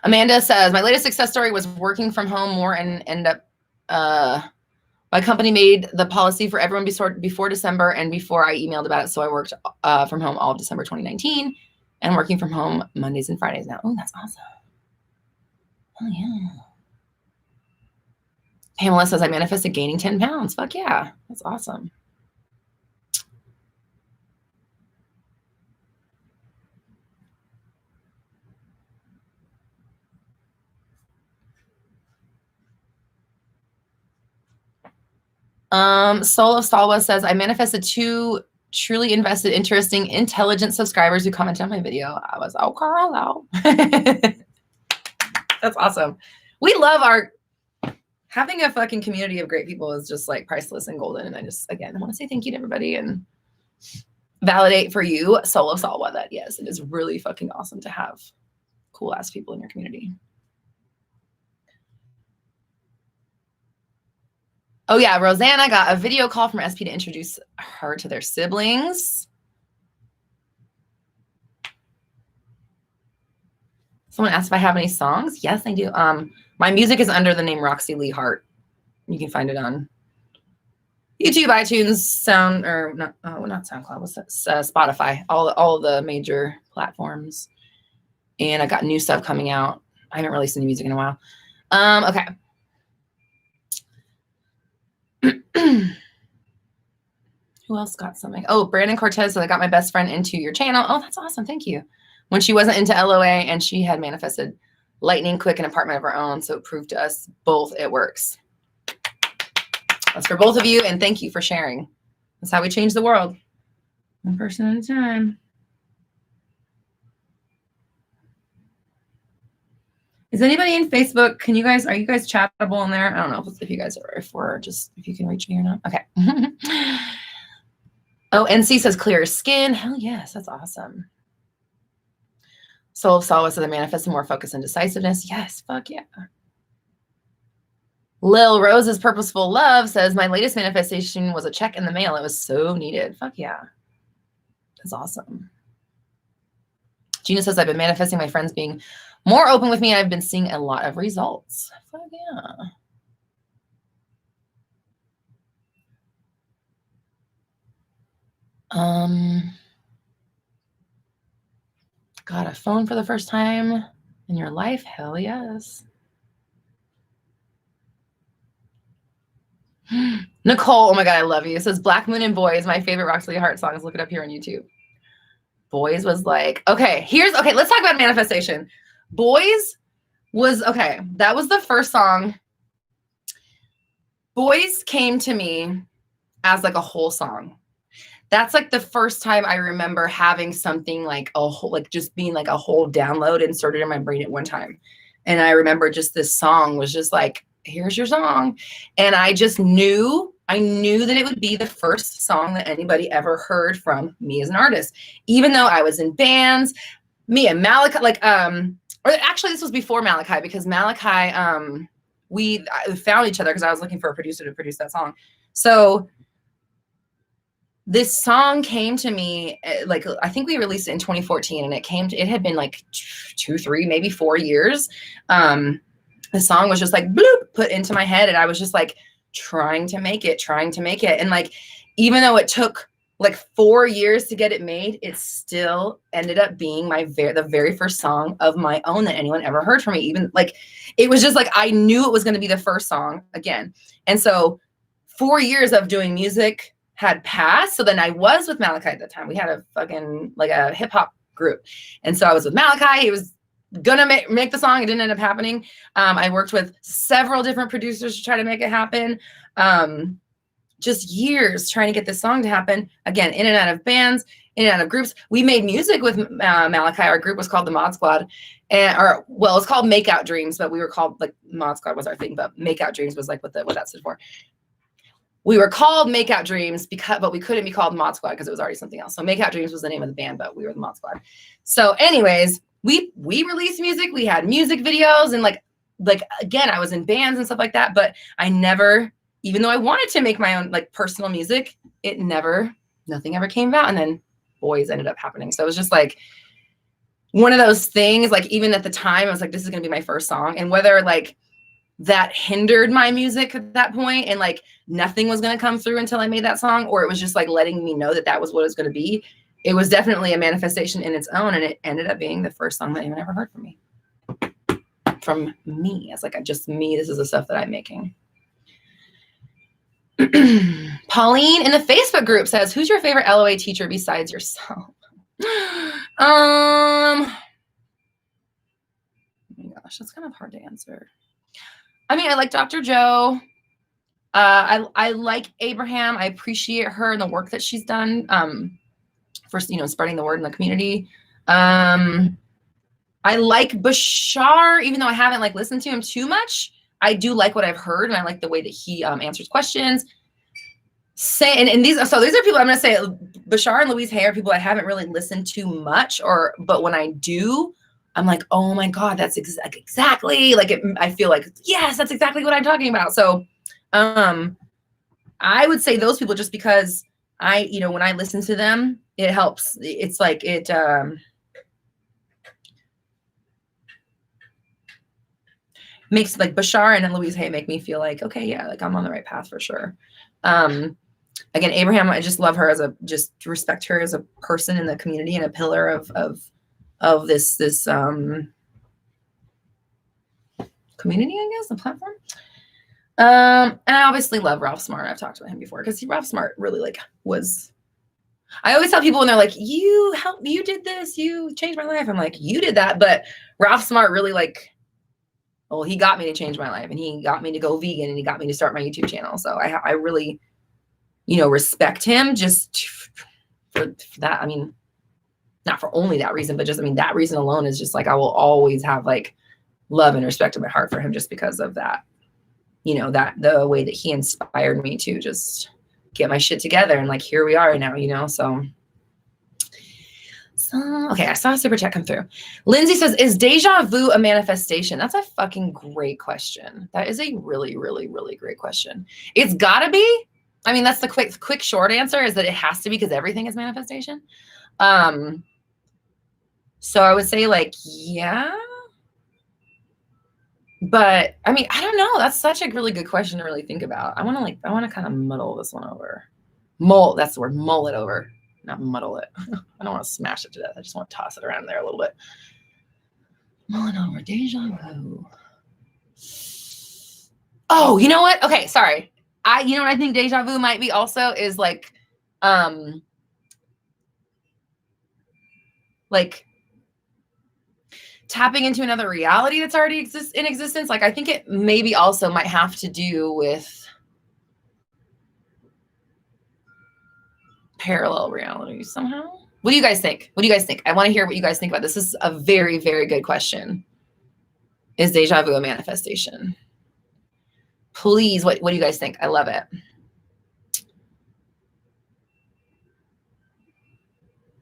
Amanda says, my latest success story was working from home more and end up, my company made the policy for everyone before December and before I emailed about it. So I worked from home all of December 2019 and working from home Mondays and Fridays now. Oh, that's awesome. Oh, yeah. Pamela says, I manifested gaining 10 pounds. Fuck yeah. That's awesome. Soul of Salwa says, I manifested 2 truly invested, interesting, intelligent subscribers who commented on my video. I was, oh, Carlo. That's awesome. We love having a fucking community of great people is just like priceless and golden. And I just, again, I want to say thank you to everybody and validate for you, Soul of Salwa, that yes, it is really fucking awesome to have cool ass people in your community. Oh yeah, Rosanna got a video call from SP to introduce her to their siblings. Someone asked if I have any songs. Yes, I do. My music is under the name Roxy Lee Hart. You can find it on YouTube, iTunes, not SoundCloud. What's that? Spotify. All the major platforms. And I got new stuff coming out. I haven't released any music in a while. Okay. Who else got something? Oh, Brandon Cortez said, I got my best friend into your channel. Oh, that's awesome. Thank you. When she wasn't into LOA and she had manifested lightning quick an apartment of her own. So it proved to us both it works. That's for both of you. And thank you for sharing. That's how we change the world. One person at a time. Is anybody in Facebook? Are you guys chattable in there? I don't know if you guys are, if you can reach me or not. Okay. Oh, NC says clear skin. Hell yes, that's awesome. Soul of Salwa says I manifested more focus and decisiveness. Yes, fuck yeah. Lil Rose's Purposeful Love says my latest manifestation was a check in the mail. It was so needed. Fuck yeah. That's awesome. Gina says I've been manifesting my friends being more open with me, and I've been seeing a lot of results. Fuck yeah. Got a phone for the first time in your life? Hell yes. Nicole, oh my God, I love you. It says Black Moon and Boys, my favorite Roxy Hart songs. Look it up here on YouTube. Boys was like, okay, let's talk about manifestation. Boys was, okay, that was the first song. Boys came to me as like a whole song. That's like the first time I remember having something like a whole, like just being like a whole download inserted in my brain at one time. And I remember just this song was just like, here's your song. And I just knew that it would be the first song that anybody ever heard from me as an artist, even though I was in bands, me and Malachi, or actually this was before Malachi, because Malachi, we found each other because I was looking for a producer to produce that song. So this song came to me, like, I think we released it in 2014, and it had been like 2, 3, maybe 4 years. The song was just like bloop, put into my head, and I was just like trying to make it. And like, even though it took like 4 years to get it made, it still ended up being the very first song of my own that anyone ever heard from me. Even like, it was just like, I knew it was going to be the first song again. And so 4 years of doing music had passed. So then I was with Malachi at the time. We had a fucking like a hip hop group. And so I was with Malachi. He was gonna make the song. It didn't end up happening. I worked with several different producers to try to make it happen. Just years trying to get this song to happen. Again, in and out of bands, in and out of groups. We made music with Malachi. Our group was called the Mod Squad. It's called Makeout Dreams, but we were called, like, Mod Squad was our thing, but Makeout Dreams was like what that stood for. We were called Makeout Dreams but we couldn't be called Mod Squad because it was already something else. So Makeout Dreams was the name of the band, but we were the Mod Squad. So anyways, we released music. We had music videos, and like like, again, I was in bands and stuff like that, but I never, even though I wanted to make my own like personal music, nothing ever came out. And then boys ended up happening. So it was just like one of those things, like even at the time I was like, this is going to be my first song. And whether like that hindered my music at that point and like nothing was going to come through until I made that song, or it was just like letting me know that that was what it was going to be. It was definitely a manifestation in its own. And it ended up being the first song that anyone ever heard from me. It's like, just me. This is the stuff that I'm making. Pauline in the Facebook group says, who's your favorite LOA teacher besides yourself? Oh my gosh, that's kind of hard to answer. I mean, I like Dr. Joe. I like Abraham. I appreciate her and the work that she's done for, spreading the word in the community. I like Bashar, even though I haven't like listened to him too much. I do like what I've heard, and I like the way that he answers questions. These are people I'm going to say Bashar and Louise Hay are people I haven't really listened to much, but when I do, I'm like, oh my God, that's exactly like it. I feel like, yes, that's exactly what I'm talking about. So, I would say those people, just because when I listen to them, it helps. It's like it, makes like Bashar and Louise Hay make me feel like, okay, yeah, like I'm on the right path for sure. Again, Abraham, I just love her just respect her as a person in the community and a pillar of this community, I guess, a platform. And I obviously love Ralph Smart. I've talked about him before because Ralph Smart really like I always tell people when they're like, you did this, you changed my life. I'm like, you did that. But Ralph Smart really he got me to change my life, and he got me to go vegan, and he got me to start my YouTube channel. So I really, respect him just for that. I mean, not for only that reason, but just, that reason alone is just like, I will always have like love and respect in my heart for him just because of that, that the way that he inspired me to just get my shit together. And like, here we are now, so okay. I saw a super chat come through. Lindsay says, is deja vu a manifestation? That's a fucking great question. That is a really, really, really great question. It's gotta be. That's the quick short answer is that it has to be, because everything is manifestation. So I would say like, yeah, but I don't know. That's such a really good question to really think about. I want to kind of muddle this one over. That's the word, mull it over, not muddle it. I don't want to smash it to death. I just want to toss it around there a little bit. Mull it over, deja vu. Oh, you know what? Okay, sorry. What I think deja vu might be also is like tapping into another reality that's already in existence. Like, I think it maybe also might have to do with parallel realities somehow. What do you guys think? I want to hear what you guys think about this. This is a very, very good question. Is deja vu a manifestation? Please, what do you guys think? I love it.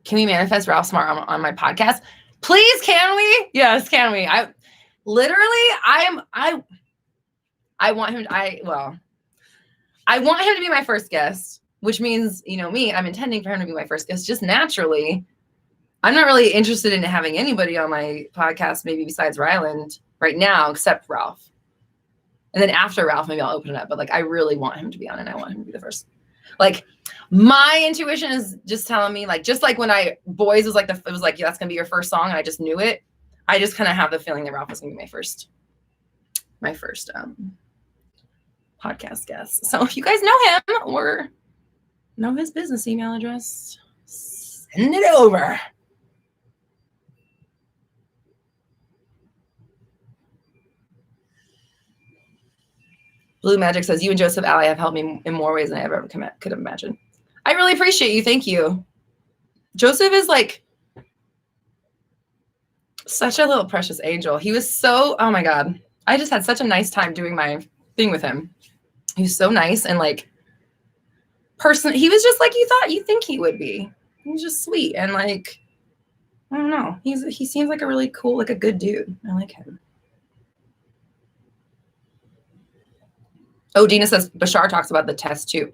Can we manifest Ralph Smart on my podcast? Please, can we? Yes, can we? I want him to be my first guest, which means, me, I'm intending for him to be my first guest just naturally. I'm not really interested in having anybody on my podcast, maybe besides Ryland right now, except Ralph. And then after Ralph, maybe I'll open it up. But like, I really want him to be on, and I want him to be the first. Like, my intuition is just telling me, like, just like when Boys was like, it was like, yeah, that's going to be your first song. And I just knew it. I just kind of have the feeling that Ralph was going to be my first podcast guest. So if you guys know him or know his business email address, send it over. Blue Magic says, you and Joseph Alley have helped me in more ways than I ever could have imagined. I really appreciate you. Thank you. Joseph is like such a little precious angel. He was so, oh my God. I just had such a nice time doing my thing with him. He was so nice and like he was just like you think he would be. He was just sweet and like, I don't know. He seems like a really cool, like a good dude. I like him. Oh, Dina says Bashar talks about the test too.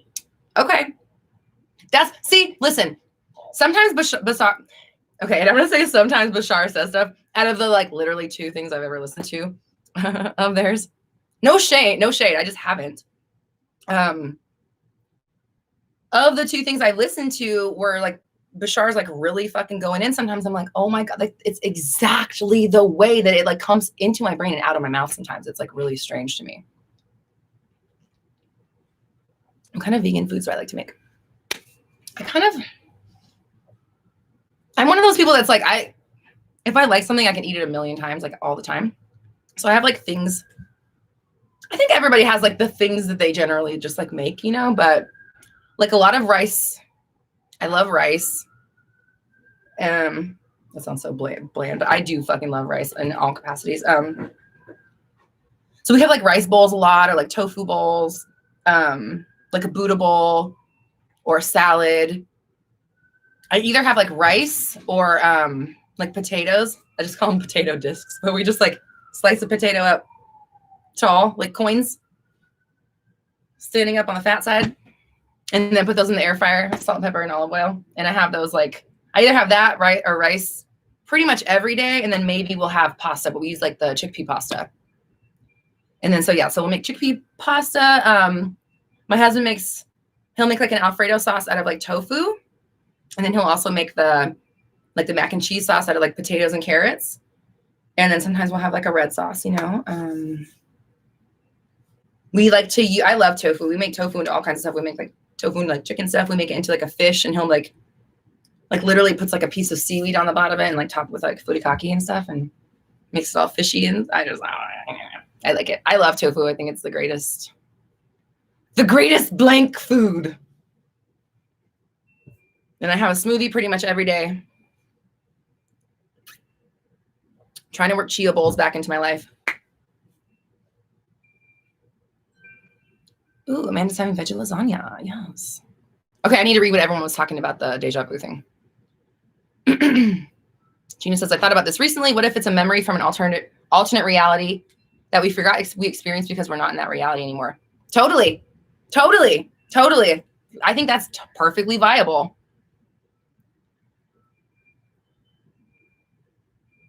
Okay. Listen, sometimes Bashar, okay, and I'm going to say sometimes Bashar says stuff out of the like literally 2 things I've ever listened to of theirs. No shade. I just haven't. Of the 2 things I listened to were like Bashar's like really fucking going in. Sometimes I'm like, oh my God, like it's exactly the way that it like comes into my brain and out of my mouth. Sometimes it's like really strange to me. What kind of vegan foods do I like to make? I'm one of those people that's like, if I like something, I can eat it a million times, like all the time. So I have like things, I think everybody has like the things that they generally just like make, you know, but like a lot of rice. I love rice. That sounds so bland, but I do fucking love rice in all capacities. So we have like rice bowls a lot, or like tofu bowls, like a Buddha bowl or a salad. I either have like rice or like potatoes. I just call them potato discs, but we just like slice a potato up tall, like coins, standing up on the fat side, and then put those in the air fryer, salt and pepper and olive oil. And I have those like, I either have that, right, or rice pretty much every day. And then maybe we'll have pasta, but we use like the chickpea pasta. And then, so we'll make chickpea pasta. My husband he'll make like an Alfredo sauce out of like tofu. And then he'll also make the mac and cheese sauce out of like potatoes and carrots. And then sometimes we'll have like a red sauce, you know. I love tofu. We make tofu into all kinds of stuff. We make like tofu and like chicken stuff. We make it into like a fish, and he'll like literally puts like a piece of seaweed on the bottom of it and like top it with like furikake and stuff and makes it all fishy. And I like it. I love tofu. I think it's the greatest blank food. And I have a smoothie pretty much every day. Trying to work chia bowls back into my life. Ooh, Amanda's having veggie lasagna. Yes. Okay, I need to read what everyone was talking about, the deja vu thing. Gina says, I thought about this recently. What if it's a memory from an alternate reality that we forgot we experienced because we're not in that reality anymore? Totally. I think that's perfectly viable.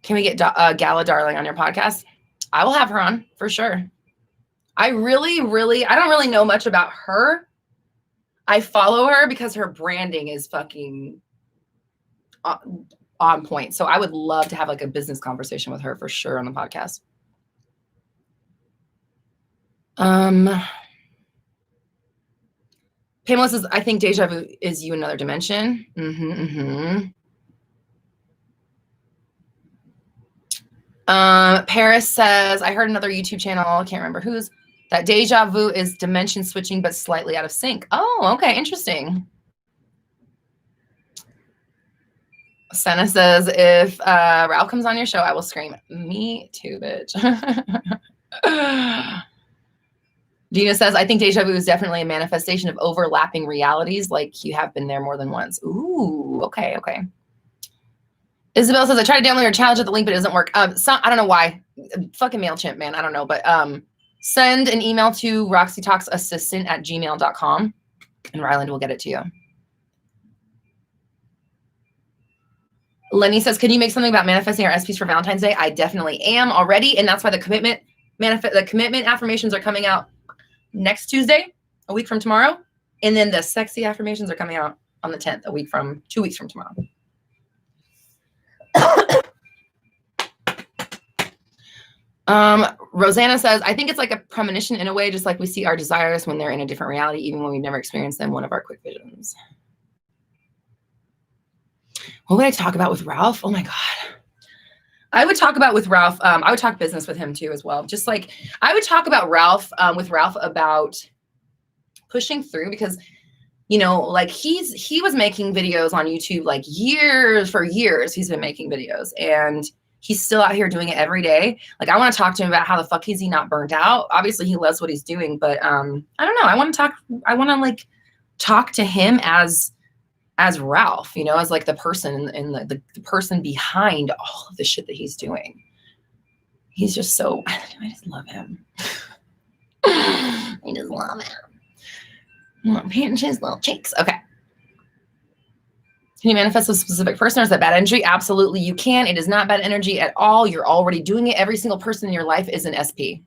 Can we get Gala Darling on your podcast? I will have her on for sure. I don't really know much about her. I follow her because her branding is fucking on point. So I would love to have like a business conversation with her for sure on the podcast. Pamela says, I think deja vu is you in another dimension. Paris says, I heard another YouTube channel, I can't remember whose, that deja vu is dimension switching, but slightly out of sync. Oh, okay, interesting. Senna says, if Ralph comes on your show, I will scream, me too, bitch. Dina says, I think deja vu is definitely a manifestation of overlapping realities, like you have been there more than once. Ooh, okay. Isabel says, I tried to download your challenge at the link, but it doesn't work. I don't know why. Fucking MailChimp, man. I don't know. But send an email to roxytalksassistant@gmail.com and Ryland will get it to you. Lenny says, can you make something about manifesting our SPs for Valentine's Day? I definitely am already. And that's why the commitment affirmations are coming out next Tuesday, a week from tomorrow. And then the sexy affirmations are coming out on the 10th, 2 weeks from tomorrow. Rosanna says, I think it's like a premonition in a way, just like we see our desires when they're in a different reality, even when we've never experienced them. One of our quick visions. What would I talk about with Ralph? Oh my God. I would talk about with Ralph. I would talk business with him too, as well. Just like I would talk about Ralph with Ralph about pushing through, because, you know, like he was making videos on YouTube like for years. He's been making videos and he's still out here doing it every day. Like I want to talk to him about how the fuck is he not burnt out? Obviously he loves what he's doing, but I don't know. I want to like talk to him as Ralph, you know, as like the person and the person behind all of the shit that he's doing. He's just so, I just love him. I just love it. Pinch his little cheeks. Okay. Can you manifest a specific person, or is that bad energy? Absolutely, you can. It is not bad energy at all. You're already doing it. Every single person in your life is an SP.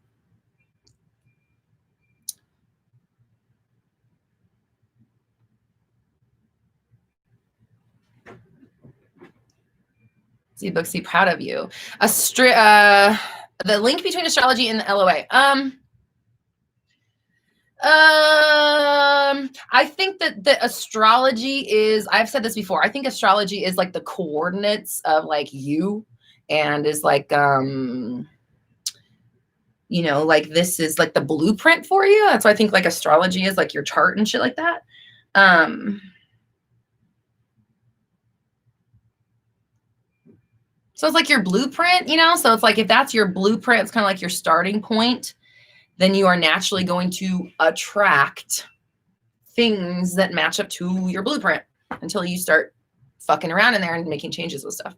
See, Booksy, proud of you. The link between astrology and the LOA. I think that the astrology is, I've said this before, I think astrology is like the coordinates of like you, and is like, you know, like this is like the blueprint for you. That's why I think like astrology is like your chart and shit like that. So it's like your blueprint, you know? So it's like, if that's your blueprint, it's kind of like your starting point, then you are naturally going to attract things that match up to your blueprint until you start fucking around in there and making changes with stuff.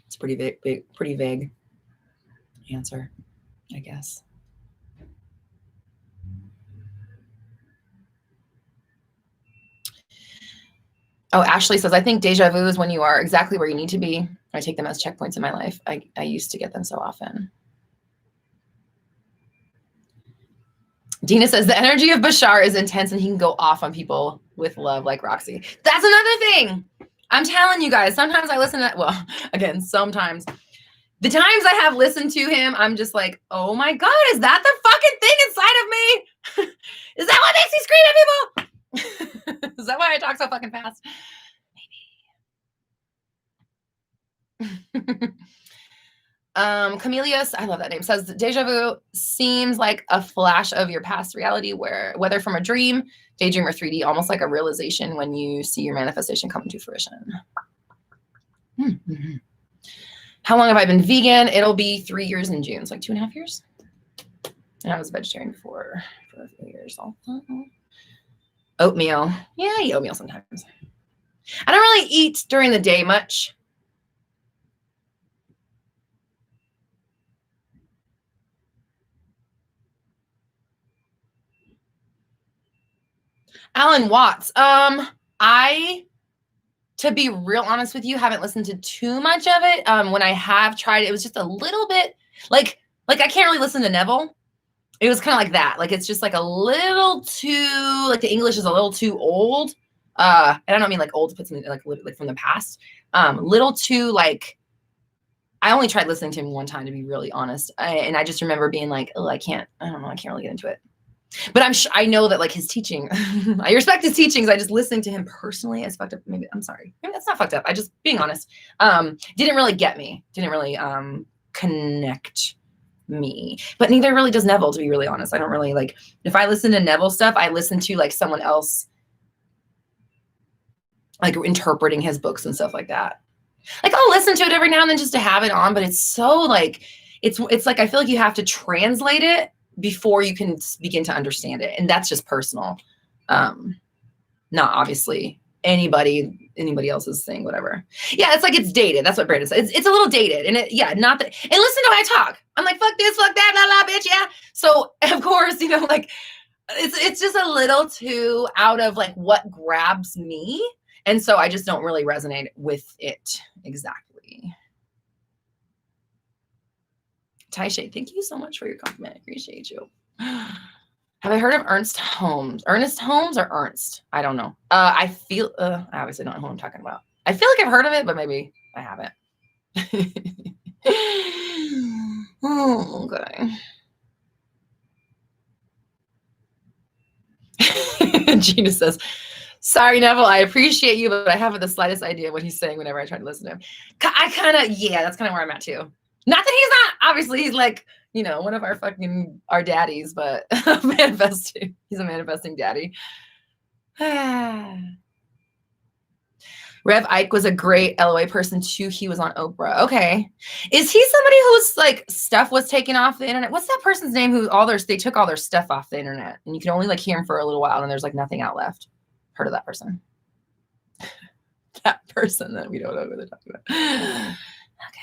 It's pretty vague answer, I guess. Oh, Ashley says, I think deja vu is when you are exactly where you need to be. I take them as checkpoints in my life. I used to get them so often. Dina says, the energy of Bashar is intense and he can go off on people with love like Roxy. That's another thing. I'm telling you guys, sometimes I listen to, well, again, sometimes. The times I have listened to him, I'm just like, oh my God, is that the fucking thing inside of me? Is that what makes me scream at people? Is that why I talk so fucking fast? Maybe. Camelius, I love that name, says deja vu seems like a flash of your past reality, whether from a dream, daydream, or 3D, almost like a realization when you see your manifestation come to fruition. Mm-hmm. How long have I been vegan? It'll be 3 years in June. It's like 2.5 years. And I was a vegetarian for a few years. Oatmeal. Yeah, I eat oatmeal sometimes. I don't really eat during the day much. Alan Watts. To be real honest with you, haven't listened to too much of it. When I have tried, it was just a little bit like I can't really listen to Neville. It was kind of like that. Like, it's just like a little too, like the English is a little too old. And I don't mean like old to put something like from the past. Little too like, I only tried listening to him one time, to be really honest. And I just remember being like, oh, I don't know. I can't really get into it. But I know that like his teaching, I respect his teachings. I just listening to him personally as fucked up. Maybe I'm sorry. Maybe that's not fucked up. I just being honest. Didn't really get me. Didn't really connect me. But neither really does Neville, to be really honest. I don't really like, if I listen to Neville stuff, I listen to like someone else like interpreting his books and stuff like that. Like I'll listen to it every now and then just to have it on, but it's so like it's like I feel like you have to translate it before you can begin to understand it. And that's just personal. Not obviously anybody else's thing, whatever. Yeah, it's like it's dated. That's what Brandon said. It's a little dated. And not that, and listen to how I talk. I'm like, fuck this, fuck that, blah, blah, bitch, yeah. So of course, like it's just a little too out of like what grabs me. And so I just don't really resonate with it exactly. Taisha, thank you so much for your compliment. I appreciate you. Have I heard of Ernest Holmes? Ernest Holmes or Ernst? I don't know. I obviously don't know who I'm talking about. I feel like I've heard of it, but maybe I haven't. Okay. Gina says, sorry, Neville, I appreciate you, but I haven't the slightest idea what he's saying whenever I try to listen to him. That's kind of where I'm at too. Not that he's not, obviously he's like, one of our daddies, but manifesting. He's a manifesting daddy. Rev Ike was a great LOA person too. He was on Oprah. Okay. Is he somebody whose like stuff was taken off the internet? What's that person's name who they took all their stuff off the internet and you can only like hear him for a little while and there's like nothing out left? Heard of that person? That person that we don't know who they're talking about. Okay.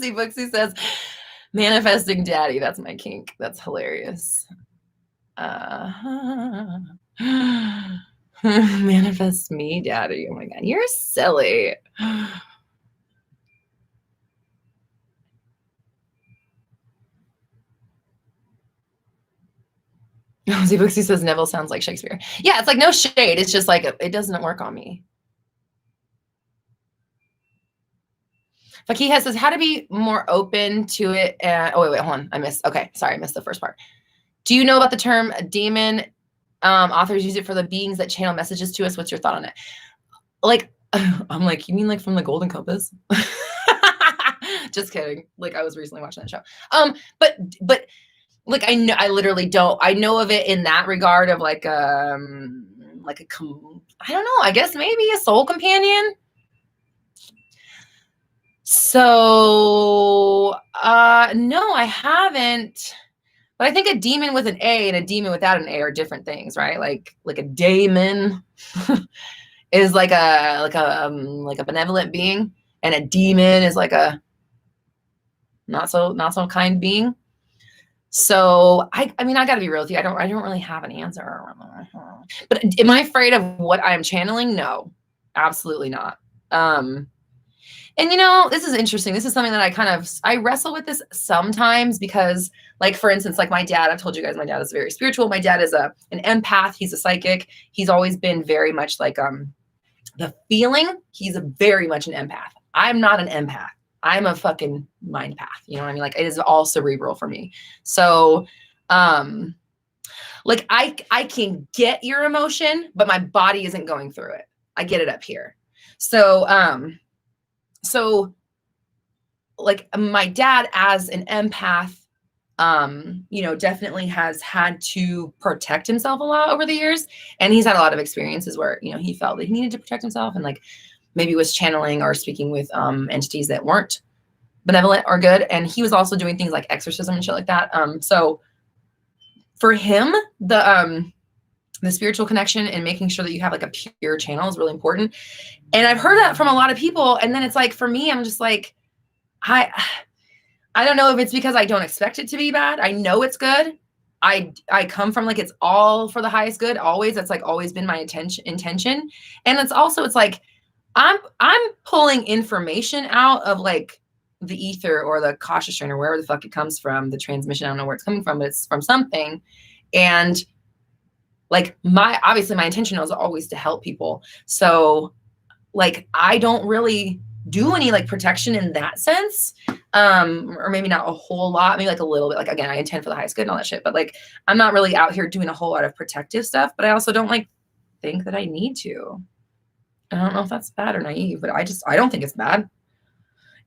See, Booksy says, Manifesting daddy. That's my kink. That's hilarious. Manifest me daddy. Oh my God. You're silly. Booksy says Neville sounds like Shakespeare. Yeah, it's like no shade. It's just like it doesn't work on me. Fakiha says how to be more open to it. Oh wait, hold on. I missed. Okay, sorry, I missed the first part. Do you know about the term demon? Authors use it for the beings that channel messages to us. What's your thought on it? Like, I'm like, you mean like from the Golden Compass? Just kidding. Like I was recently watching that show. But like I literally don't. I know of it in that regard of like I don't know. I guess maybe a soul companion. So no, I haven't. But I think a demon with an A and a demon without an A are different things, right? Like a daemon is like a benevolent being, and a demon is like a not so kind being. So I mean, I got to be real with you. I don't really have an answer. But am I afraid of what I'm channeling? No, absolutely not. And you know, this is interesting. This is something that I wrestle with this sometimes because, like, for instance, like my dad, I've told you guys, my dad is very spiritual. My dad is an empath. He's a psychic. He's always been very much like the feeling. He's very much an empath. I'm not an empath. I'm a fucking mind path. You know what I mean? Like it is all cerebral for me. So, like I can get your emotion, but my body isn't going through it. I get it up here. So, like my dad as an empath, you know, definitely has had to protect himself a lot over the years. And he's had a lot of experiences where, you know, he felt that he needed to protect himself and like maybe was channeling or speaking with entities that weren't benevolent or good. And he was also doing things like exorcism and shit like that. So for him, the spiritual connection and making sure that you have like a pure channel is really important. And I've heard that from a lot of people. And then it's like, for me, I'm just like, I don't know if it's because I don't expect it to be bad. I know it's good. I come from like, it's all for the highest good. Always. That's like always been my intention. And it's like, I'm pulling information out of like the ether or the cautious train or wherever the fuck it comes from, the transmission. I don't know where it's coming from, but it's from something. And like obviously my intention was always to help people. So like, I don't really do any like protection in that sense. Or maybe not a whole lot, maybe like a little bit, like, again, I intend for the highest good and all that shit, but like, I'm not really out here doing a whole lot of protective stuff, but I also don't like think that I need to. I don't know if that's bad or naive, but I don't think it's bad.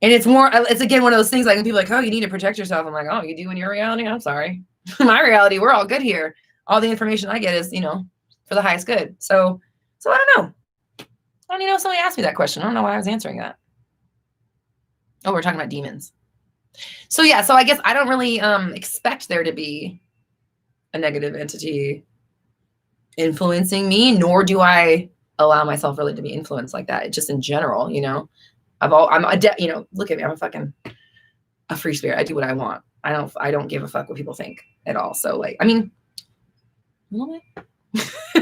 And it's again, one of those things like when people are like, oh, you need to protect yourself. I'm like, oh, you do in your reality? I'm sorry. My reality, we're all good here. All the information I get is, you know, for the highest good. So I don't know. I don't even know if somebody asked me that question. I don't know why I was answering that. Oh, we're talking about demons. So yeah, so I guess I don't really expect there to be a negative entity influencing me, nor do I allow myself really to be influenced like that. It's just in general, you know, you know, look at me, I'm a free spirit. I do what I want. I don't give a fuck what people think at all. So like, I mean, a little bit,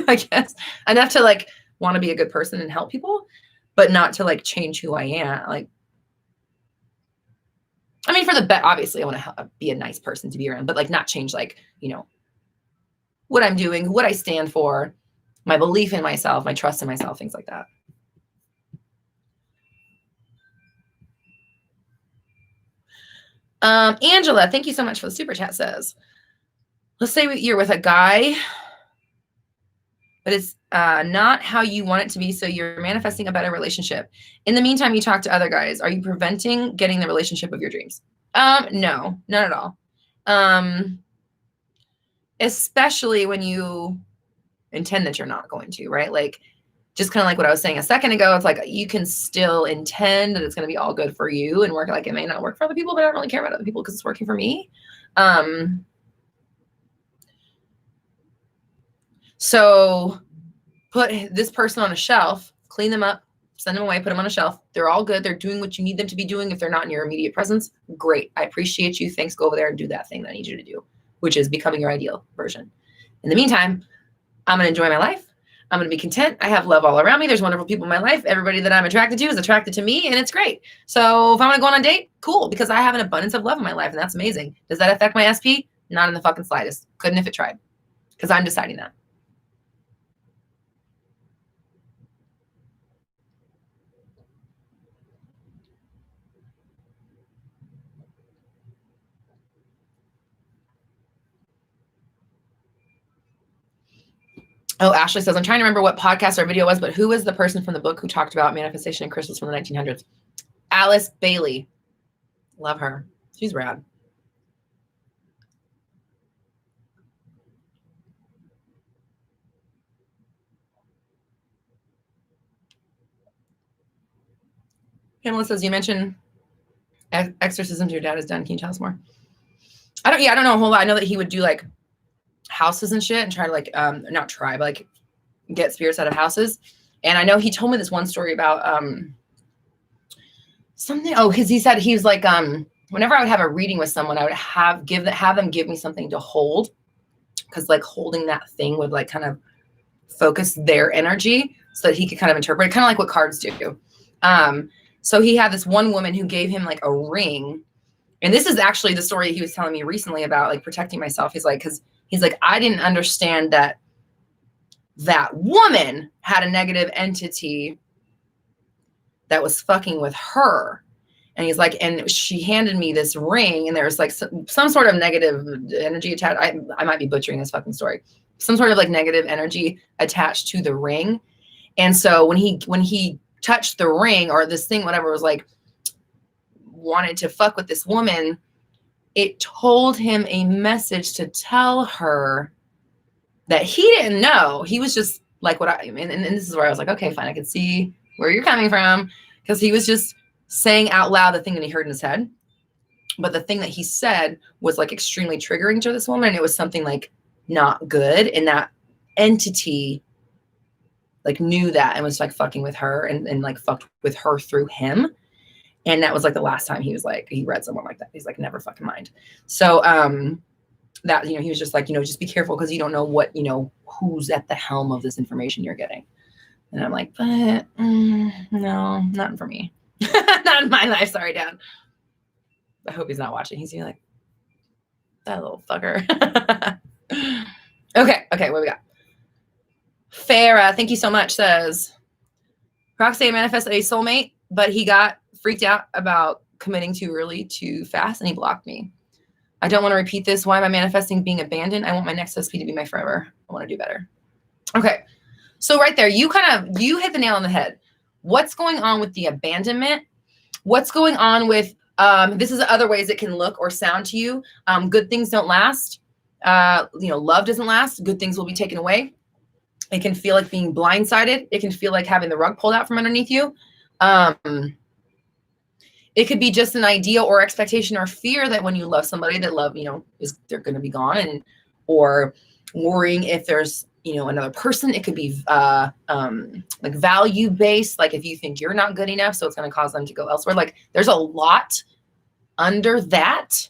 I guess, enough to like want to be a good person and help people, but not to like change who I am. Like, I mean, for the bet, obviously I want to be a nice person to be around, but like not change, like, you know, what I'm doing, what I stand for, my belief in myself, my trust in myself, things like that. Angela, thank you so much for the super chat says, let's say you're with a guy, but it's not how you want it to be. So you're manifesting a better relationship. In the meantime, you talk to other guys. Are you preventing getting the relationship of your dreams? No, not at all. Especially when you intend that you're not going to, right? Like, just kind of like what I was saying a second ago, it's like you can still intend that it's going to be all good for you and work. Like, it may not work for other people, but I don't really care about other people because it's working for me. So put this person on a shelf, clean them up, send them away, put them on a shelf. They're all good. They're doing what you need them to be doing. If they're not in your immediate presence, great. I appreciate you. Thanks. Go over there and do that thing that I need you to do, which is becoming your ideal version. In the meantime, I'm going to enjoy my life. I'm going to be content. I have love all around me. There's wonderful people in my life. Everybody that I'm attracted to is attracted to me, and it's great. So if I want to go on a date, cool, because I have an abundance of love in my life, and that's amazing. Does that affect my SP? Not in the fucking slightest. Couldn't if it tried, because I'm deciding that. Oh, Ashley says, I'm trying to remember what podcast or video was, but who was the person from the book who talked about manifestation and crystals from the 1900s? Alice Bailey. Love her. She's rad. Pamela says, you mentioned exorcisms your dad has done. Can you tell us more? I don't know a whole lot. I know that he would do like houses and shit and try to like, not try, but like get spirits out of houses. And I know he told me this one story about something. Oh, because he said he was like, whenever I would have a reading with someone, I would have them give me something to hold, because like holding that thing would like kind of focus their energy so that he could kind of interpret it, kind of like what cards do. So he had this one woman who gave him like a ring. And this is actually the story he was telling me recently about like protecting myself. He's like, because he's like, I didn't understand that woman had a negative entity that was fucking with her. And he's like, and she handed me this ring, and there's like some sort of negative energy attached. I might be butchering this fucking story. Some sort of like negative energy attached to the ring. And so when he touched the ring or this thing, whatever, was like wanted to fuck with this woman, it told him a message to tell her that he didn't know. He was just like and this is where I was like, okay, fine. I could see where you're coming from, because he was just saying out loud the thing that he heard in his head. But the thing that he said was like extremely triggering to this woman. And it was something like not good. And that entity like knew that and was like fucking with her and like fucked with her through him. And that was like the last time he was like, he read someone like that. He's like, never fucking mind. So, that, he was just like, just be careful, because you don't know what, who's at the helm of this information you're getting. And I'm like, but no, not for me. Not in my life. Sorry, Dad. I hope he's not watching. He's like, that little fucker. Okay, what we got? Farah, thank you so much, says, Roxy manifested a soulmate, but he got freaked out about committing too early, too fast, and he blocked me. I don't want to repeat this. Why am I manifesting being abandoned? I want my next SP to be my forever. I want to do better. Okay. So right there, you hit the nail on the head. What's going on with the abandonment? What's going on with, this is other ways it can look or sound to you. Good things don't last. Love doesn't last. Good things will be taken away. It can feel like being blindsided. It can feel like having the rug pulled out from underneath you. It could be just an idea or expectation or fear that when you love somebody, that love, they're going to be gone, or worrying if there's, another person. It could be like value based, like if you think you're not good enough, so it's going to cause them to go elsewhere. Like there's a lot under that,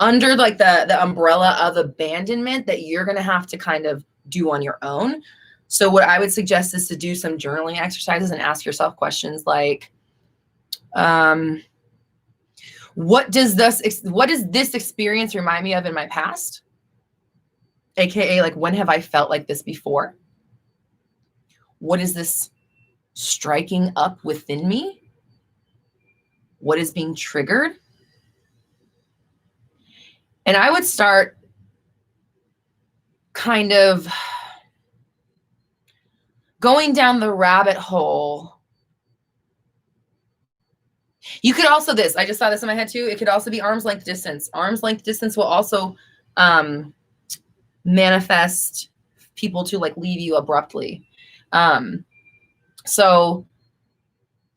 under like the umbrella of abandonment that you're going to have to kind of do on your own. So what I would suggest is to do some journaling exercises and ask yourself questions like, what does this experience remind me of in my past? AKA, like, when have I felt like this before? What is this striking up within me? What is being triggered? And I would start kind of going down the rabbit hole. You could also I just saw this in my head too. It could also be arm's length distance. Arm's length distance will also manifest people to like leave you abruptly. So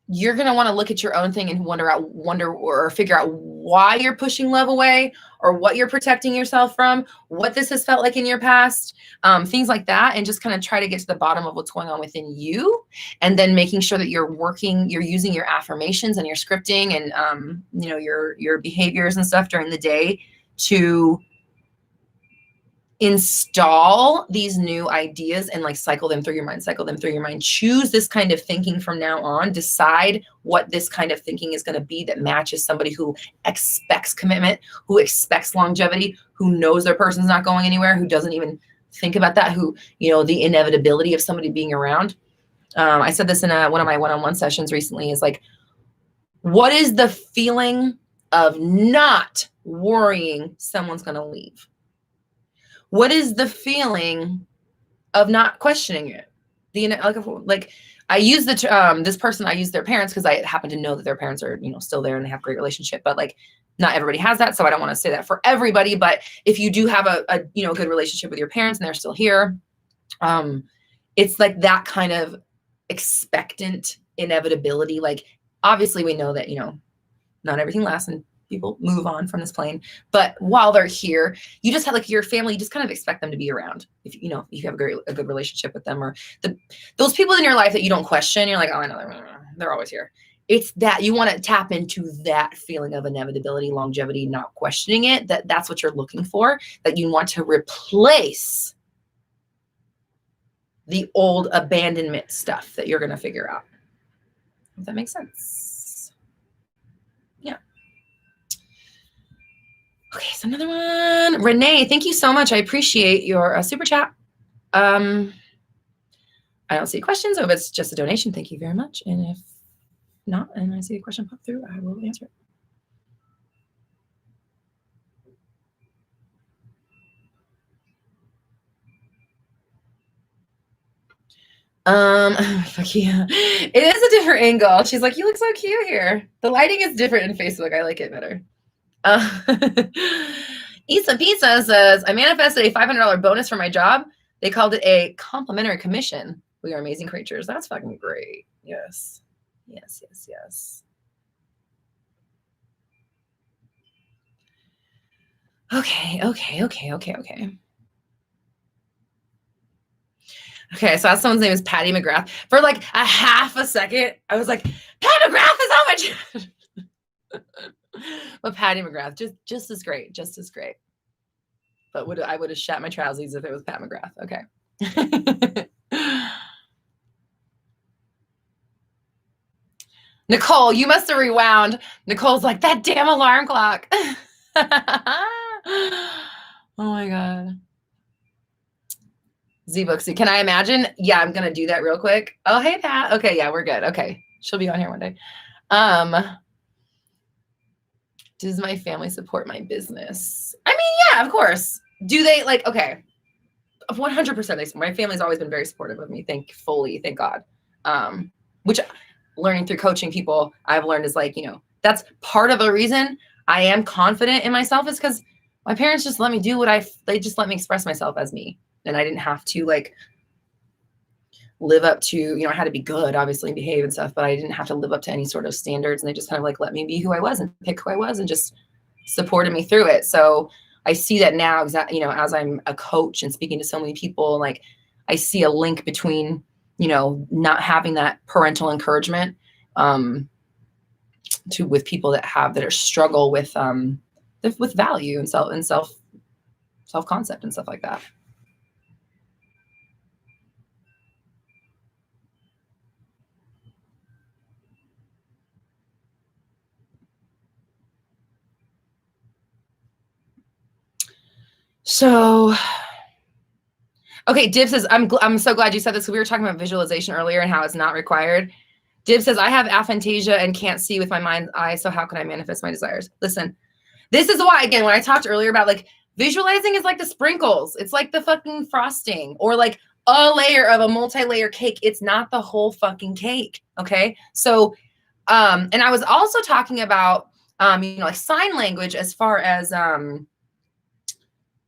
you're going to want to look at your own thing and wonder or figure out why you're pushing love away, or what you're protecting yourself from, what this has felt like in your past, things like that. And just kind of try to get to the bottom of what's going on within you. And then making sure that you're using your affirmations and your scripting and, your behaviors and stuff during the day to install these new ideas and like cycle them through your mind. Choose this kind of thinking from now on. Decide what this kind of thinking is going to be that matches somebody who expects commitment, who expects longevity, who knows their person's not going anywhere, who doesn't even think about that, who, the inevitability of somebody being around. I said this in one of my one-on-one sessions recently, is like, what is the feeling of not worrying someone's going to leave? What is the feeling of not questioning it? Like I use this person, I use their parents because I happen to know that their parents are, still there and they have a great relationship, but like not everybody has that. So I don't want to say that for everybody, but if you do have a good relationship with your parents and they're still here, it's like that kind of expectant inevitability. Like, obviously we know that, not everything lasts and people move on from this plane, but while they're here, you just have like your family, you just kind of expect them to be around. If you have a good relationship with them, or those people in your life that you don't question, you're like, oh, I know they're always here. It's that you want to tap into that feeling of inevitability, longevity, not questioning it. That's what you're looking for, that you want to replace the old abandonment stuff that you're going to figure out. If that makes sense. Yeah. Okay, so another one. Renee, thank you so much. I appreciate your super chat. I don't see questions. So if it's just a donation, thank you very much. And if not, and I see a question pop through, I will answer it. Fuck yeah. It is a different angle. She's like, you look so cute here. The lighting is different in Facebook. I like it better. Isa Pizza says, I manifested a $500 bonus for my job. They called it a complimentary commission. We are amazing creatures. That's fucking great. Yes. Yes, yes, yes. Okay. Okay, so someone's name is Patty McGrath. For like a half a second, I was like, Pat McGrath is on my chat. But Patty McGrath, just as great, just as great. But I would have shat my trousers if it was Pat McGrath. Okay. Nicole, you must have rewound. Nicole's like, that damn alarm clock. Oh my God. Z-Booksy, can I imagine? Yeah, I'm going to do that real quick. Oh, hey, Pat. Okay, yeah, we're good. Okay, she'll be on here one day. Does my family support my business? I mean, yeah, of course. Do they like, okay, 100%. My family's always been very supportive of me, thank God. Which learning through coaching people, I've learned is like, that's part of the reason I am confident in myself, is because my parents just let me do they just let me express myself as me. And I didn't have to like live up to, I had to be good, obviously, and behave and stuff, but I didn't have to live up to any sort of standards. And they just kind of like let me be who I was and pick who I was and just supported me through it. So I see that now, as I'm a coach and speaking to so many people, like I see a link between, not having that parental encouragement with people that struggle with value and self-concept and stuff like that. So, okay, Dib says, I'm so glad you said this. We were talking about visualization earlier and how it's not required. Dib says, I have aphantasia and can't see with my mind's eye, so how can I manifest my desires? Listen, this is why, again, when I talked earlier about like visualizing is like the sprinkles. It's like the fucking frosting, or like a layer of a multi-layer cake. It's not the whole fucking cake, okay? So, and I was also talking about, like sign language as far as,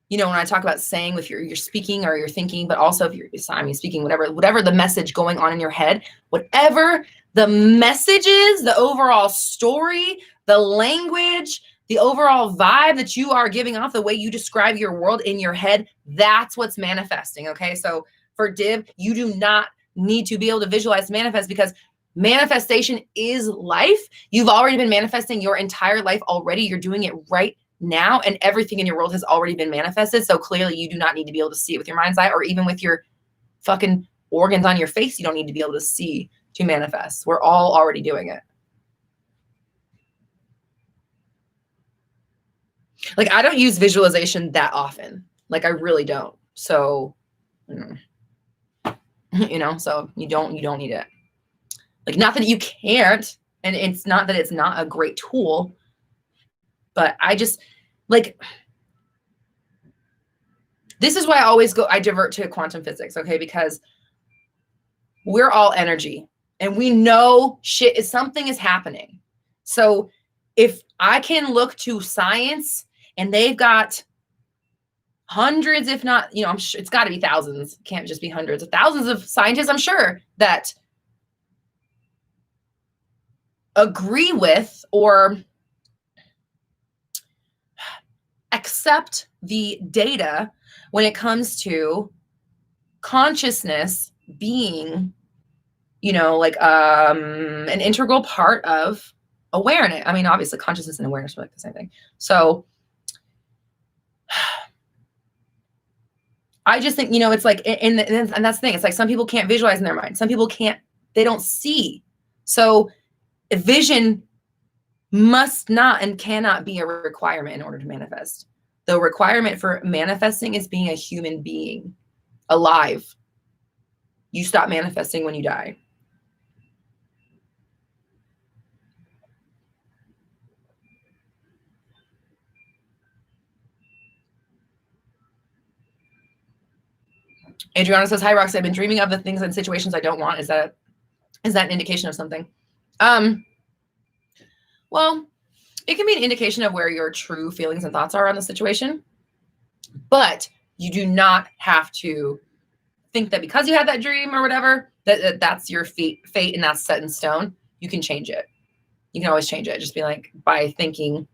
when I talk about saying if you're speaking or you're thinking, but also if you're speaking, whatever the message going on in your head, whatever the messages, the overall story, the language, the overall vibe that you are giving off, the way you describe your world in your head, that's what's manifesting, okay? So for Div, you do not need to be able to visualize manifest, because manifestation is life. You've already been manifesting your entire life already. You're doing it right now, and everything in your world has already been manifested. So clearly you do not need to be able to see it with your mind's eye, or even with your fucking organs on your face. You don't need to be able to see to manifest. We're all already doing it. Like, I don't use visualization that often. Like, I really don't. So, you know, so you don't need it. Like, not that you can't, and it's not that it's not a great tool, but I just, like, this is why I divert to quantum physics, okay? Because we're all energy, and we know something is happening. So if I can look to science, and they've got hundreds, if not, you know, I'm sure it's got to be thousands. It can't just be hundreds of thousands of scientists, I'm sure, that agree with or accept the data when it comes to consciousness being, you know, like an integral part of awareness. I mean, obviously consciousness and awareness are like the same thing. So I just think, you know, it's like, and that's the thing. It's like, some people can't visualize in their mind. Some people they don't see. So vision must not and cannot be a requirement in order to manifest. The requirement for manifesting is being a human being, alive. You stop manifesting when you die. Adriana says, hi, Roxy. I've been dreaming of the things and situations I don't want. Is that an indication of something? Well, it can be an indication of where your true feelings and thoughts are on the situation, but you do not have to think that because you had that dream or whatever, that's your fate and that's set in stone. You can change it. You can always change it. Just be like, by thinking,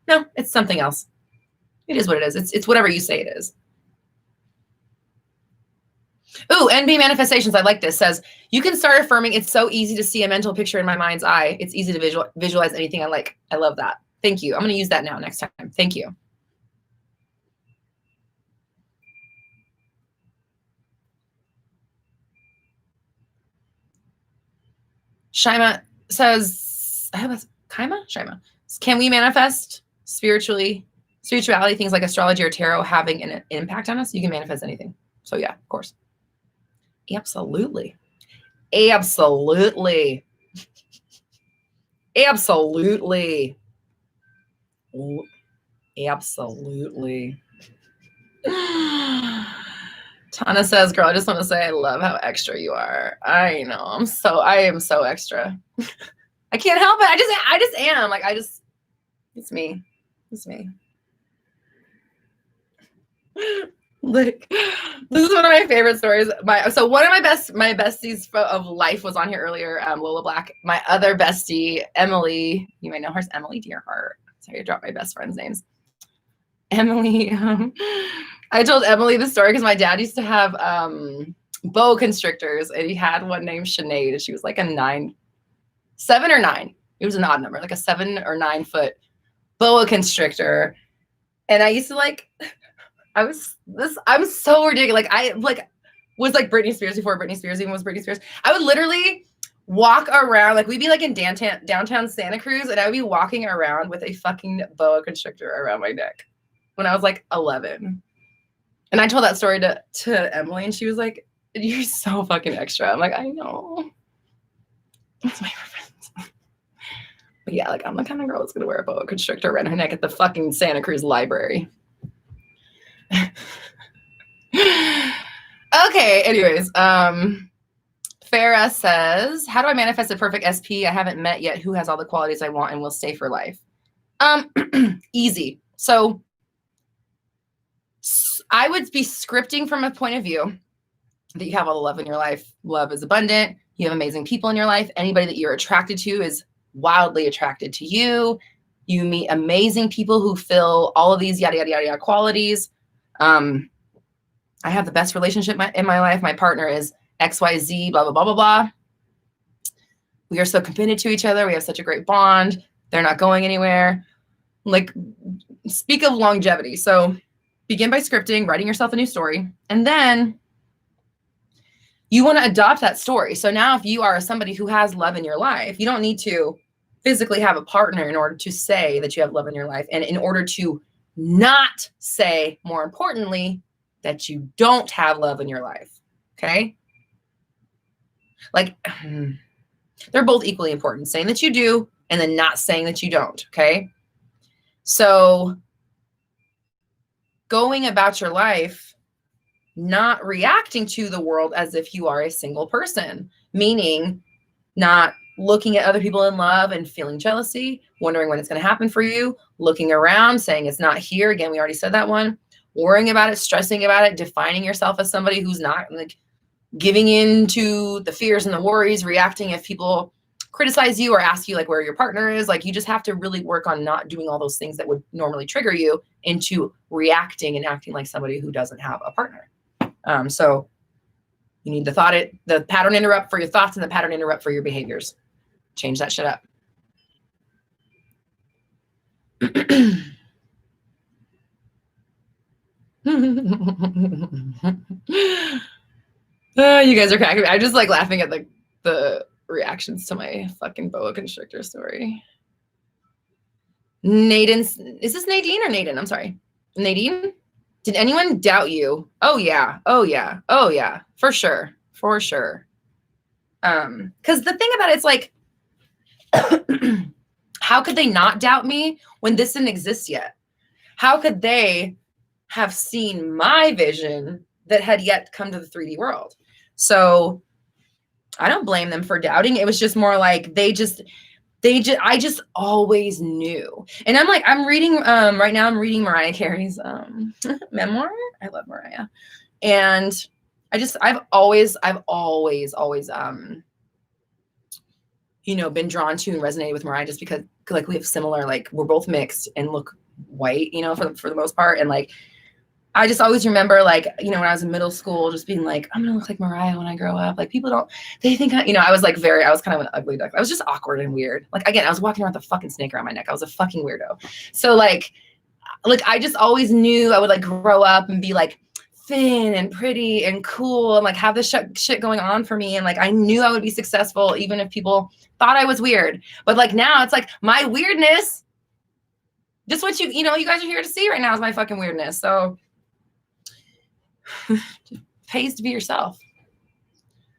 no, it's something else. It is what it is. It's whatever you say it is. Ooh, NB Manifestations, I like this, says, you can start affirming, it's so easy to see a mental picture in my mind's eye. It's easy to visualize anything I like. I love that. Thank you. I'm going to use that now next time. Thank you. Shima says, Shima, can we manifest spirituality, things like astrology or tarot having an impact on us? You can manifest anything. So yeah, of course. Absolutely. Absolutely. Absolutely. Absolutely. Tana says, girl, I just want to say I love how extra you are. I know. I am so extra. I can't help it. I just am. Like, it's me. It's me. Like, this is one of my favorite stories. So one of my besties of life was on here earlier, Lola Black. My other bestie, Emily, you might know her as Emily Dearheart. Sorry, I dropped my best friend's names. Emily, I told Emily the story because my dad used to have boa constrictors, and he had one named Sinead, and she was like a 7 or 9. It was an odd number, like a 7 or 9 foot boa constrictor. And I used to I'm so ridiculous. I was like Britney Spears before Britney Spears even was Britney Spears. I would literally walk around, like, we'd be like in downtown Santa Cruz, and I would be walking around with a fucking boa constrictor around my neck when I was like 11. And I told that story to Emily, and she was like, you're so fucking extra. I'm like, I know. That's my reference. But yeah, like, I'm the kind of girl that's gonna wear a boa constrictor around her neck at the fucking Santa Cruz library. Okay, anyways, Farah says, how do I manifest a perfect SP I haven't met yet who has all the qualities I want and will stay for life? Easy. So I would be scripting from a point of view that you have all the love in your life. Love is abundant. You have amazing people in your life. Anybody that you're attracted to is wildly attracted to you. You meet amazing people who fill all of these yada, yada, yada, yada qualities. I have the best relationship in my life. My partner is XYZ, blah, blah, blah, blah, blah. We are so committed to each other. We have such a great bond. They're not going anywhere. Like, speak of longevity. So begin by scripting, writing yourself a new story, and then you want to adopt that story. So now if you are somebody who has love in your life, you don't need to physically have a partner in order to say that you have love in your life. And in order to not say, more importantly, that you don't have love in your life. Okay? Like, they're both equally important. Saying that you do and then not saying that you don't. Okay? So going about your life, not reacting to the world as if you are a single person, meaning not looking at other people in love and feeling jealousy, wondering when it's going to happen for you, looking around, saying it's not here. Again, we already said that one. Worrying about it, stressing about it, defining yourself as somebody who's not, like, giving in to the fears and the worries, reacting if people criticize you or ask you like where your partner is. Like, you just have to really work on not doing all those things that would normally trigger you into reacting and acting like somebody who doesn't have a partner. So you need the pattern interrupt for your thoughts and the pattern interrupt for your behaviors. Change that shit up. You guys are cracking me. I'm just like laughing at the reactions to my fucking boa constrictor story. Is this Nadine or Naden? I'm sorry. Nadine? Did anyone doubt you? Oh yeah. Oh yeah. Oh yeah. For sure. For sure. Because the thing about it's like, how could they not doubt me when this didn't exist yet? How could they have seen my vision that had yet come to the 3D world? So I don't blame them for doubting. It was just more like I just always knew. And I'm reading, right now I'm reading Mariah Carey's memoir. I love Mariah. And I've always, been drawn to and resonated with Mariah just because like we have similar, like we're both mixed and look white, for the most part. And like, I just always remember like, when I was in middle school, just being like, I'm going to look like Mariah when I grow up. Like they think, I was like I was kind of an ugly duck. I was just awkward and weird. Like, again, I was walking around with a fucking snake around my neck. I was a fucking weirdo. So like I just always knew I would like grow up and be like thin and pretty and cool and like have this shit going on for me. And like, I knew I would be successful even if people thought I was weird. But like now it's like my weirdness, just what you guys are here to see right now is my fucking weirdness. So pays to be yourself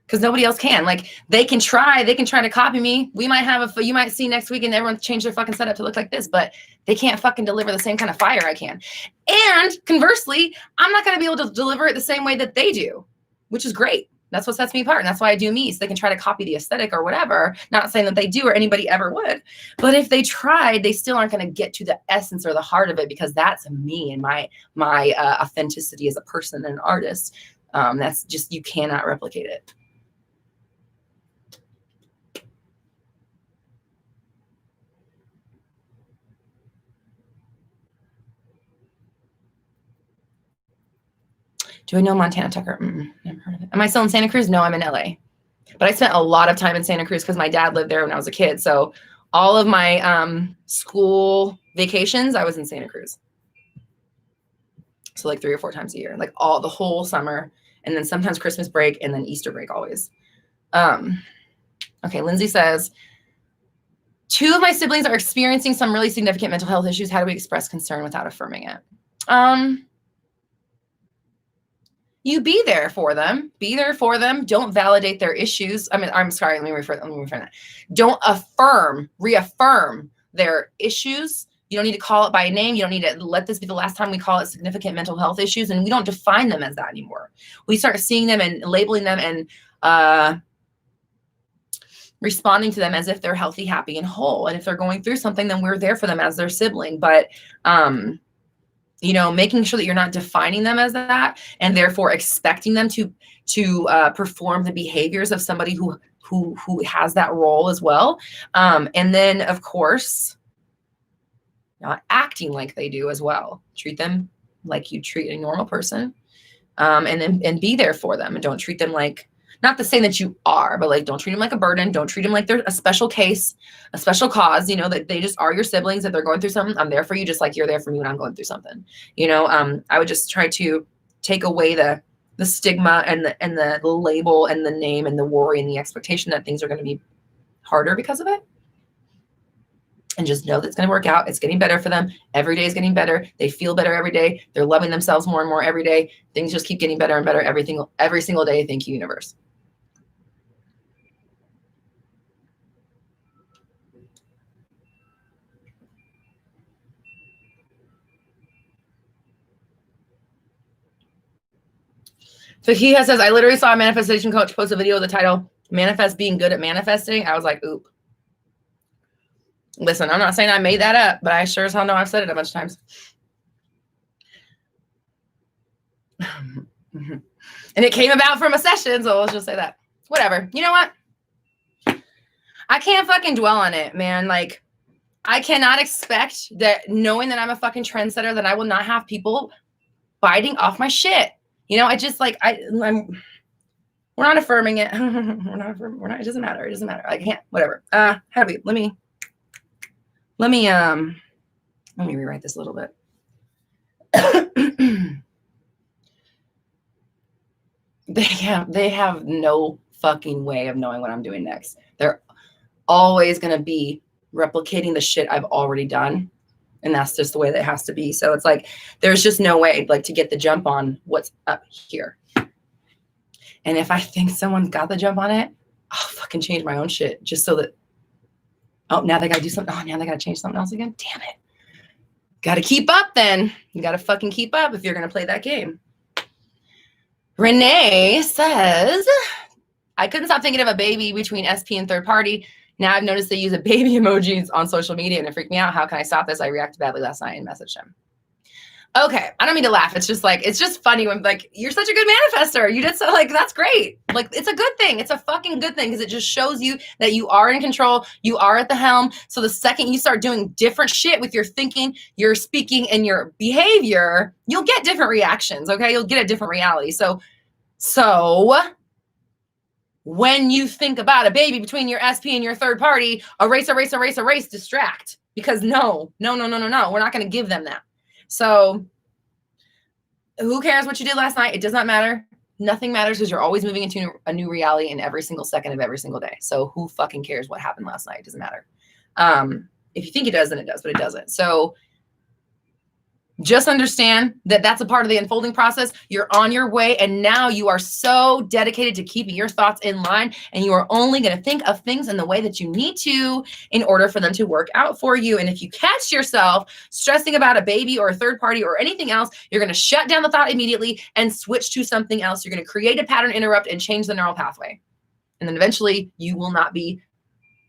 because nobody else can. Like they can try to copy me. We might you might see next week and everyone change their fucking setup to look like this, but they can't fucking deliver the same kind of fire I can. And conversely, I'm not going to be able to deliver it the same way that they do, which is great. That's what sets me apart. And that's why I do me. So they can try to copy the aesthetic or whatever. Not saying that they do or anybody ever would. But if they tried, they still aren't going to get to the essence or the heart of it because that's me and my authenticity as a person and an artist. That's just, you cannot replicate it. Do I know Montana Tucker? Never heard of it. Am I still in Santa Cruz? No, I'm in LA. But I spent a lot of time in Santa Cruz because my dad lived there when I was a kid. So all of my school vacations, I was in Santa Cruz. So like 3 or 4 times a year, like the whole summer. And then sometimes Christmas break and then Easter break always. Okay, Lindsay says, 2 of my siblings are experiencing some really significant mental health issues. How do we express concern without affirming it? You be there for them. Be there for them. Don't validate their issues. I'm sorry. Let me reframe that. Don't reaffirm their issues. You don't need to call it by name. You don't need to let this be the last time we call it significant mental health issues. And we don't define them as that anymore. We start seeing them and labeling them and responding to them as if they're healthy, happy, and whole. And if they're going through something, then we're there for them as their sibling. But making sure that you're not defining them as that and therefore expecting them to perform the behaviors of somebody who who has that role as well. And then of course, not acting like they do as well. Treat them like you treat a normal person. And be there for them, and don't treat them like, not the same that you are, but like, don't treat them like a burden. Don't treat them like they're a special case, a special cause, you know, that they just are your siblings. If they're going through something, I'm there for you, just like you're there for me when I'm going through something, you know. I would just try to take away the stigma and the label and the name and the worry and the expectation that things are going to be harder because of it. And just know that it's going to work out. It's getting better for them. Every day is getting better. They feel better every day. They're loving themselves more and more every day. Things just keep getting better and better every single day. Thank you, universe. So he says, I literally saw a manifestation coach post a video with the title, Manifest Being Good at Manifesting. I was like, oop. Listen, I'm not saying I made that up, but I sure as hell know I've said it a bunch of times. And it came about from a session, so let's just say that. Whatever. You know what? I can't fucking dwell on it, man. Like, I cannot expect that, knowing that I'm a fucking trendsetter, that I will not have people biting off my shit. You know, I just like, we're not affirming it. We're not, it doesn't matter. It doesn't matter. I can't, whatever. How do we, let me rewrite this a little bit. They have no fucking way of knowing what I'm doing next. They're always going to be replicating the shit I've already done. And that's just the way that it has to be. So it's like, there's just no way like to get the jump on what's up here. And if I think someone's got the jump on it, I'll fucking change my own shit just so that, oh, now they got to do something. Oh, now they got to change something else again. Damn it. Got to keep up then. You got to fucking keep up if you're going to play that game. Renee says, I couldn't stop thinking of a baby between SP and third party. Now I've noticed they use a baby emojis on social media and it freaked me out. How can I stop this? I reacted badly last night and messaged him. Okay. I don't mean to laugh. It's just like, it's just funny when like, you're such a good manifester. You did so, like, that's great. Like, it's a good thing. It's a fucking good thing because it just shows you that you are in control. You are at the helm. So the second you start doing different shit with your thinking, your speaking, and your behavior, you'll get different reactions. Okay. You'll get a different reality. So when you think about a baby between your SP and your third party, erase, distract. Because no. We're not going to give them that. So who cares what you did last night? It does not matter. Nothing matters because you're always moving into a new reality in every single second of every single day. So who fucking cares what happened last night? It doesn't matter. If you think it does, then it does, but it doesn't. So just understand that that's a part of the unfolding process. You're on your way. And now you are so dedicated to keeping your thoughts in line. And you are only going to think of things in the way that you need to in order for them to work out for you. And if you catch yourself stressing about a baby or a third party or anything else, you're going to shut down the thought immediately and switch to something else. You're going to create a pattern interrupt and change the neural pathway. And then eventually you will not be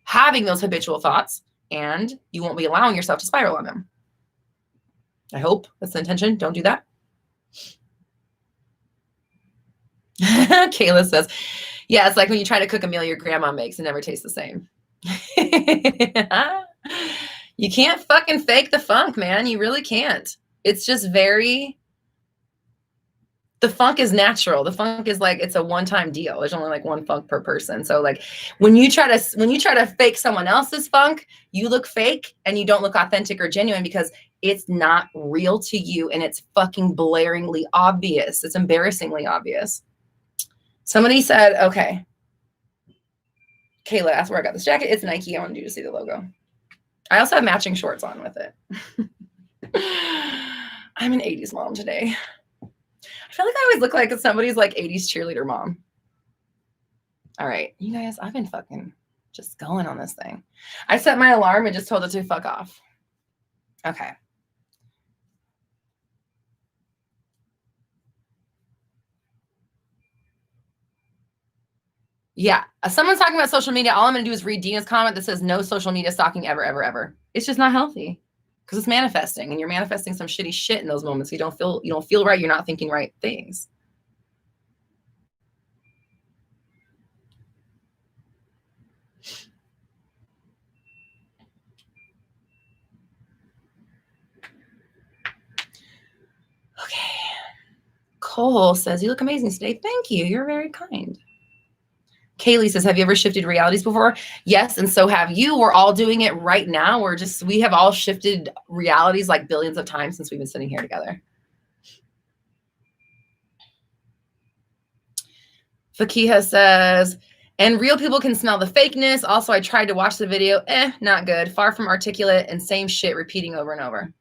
having those habitual thoughts and you won't be allowing yourself to spiral on them. I hope that's the intention. Don't do that. Kayla says, yeah, it's like when you try to cook a meal your grandma makes, it never tastes the same. You can't fucking fake the funk, man. You really can't. It's just the funk is natural. The funk is like, it's a one-time deal. There's only like one funk per person. So like when you try to fake someone else's funk, you look fake and you don't look authentic or genuine because it's not real to you and it's fucking blaringly obvious. It's embarrassingly obvious. Somebody said, okay, Kayla, that's where I got this jacket. It's Nike. I want you to see the logo. I also have matching shorts on with it. I'm an 80s mom today. I feel like I always look like somebody's like 80s cheerleader mom. All right, you guys, I've been fucking just going on this thing. I set my alarm and just told it to fuck off. Okay. Yeah, someone's talking about social media. All I'm going to do is read Dina's comment that says no social media stalking ever, ever, ever. It's just not healthy because it's manifesting and you're manifesting some shitty shit in those moments. You don't feel right. You're not thinking right things. Okay. Cole says, you look amazing today. Thank you. You're very kind. Kaylee says, have you ever shifted realities before? Yes, and so have you. We're all doing it right now. We have all shifted realities like billions of times since we've been sitting here together. Fakiha says, and real people can smell the fakeness. Also, I tried to watch the video. Not good. Far from articulate and same shit repeating over and over.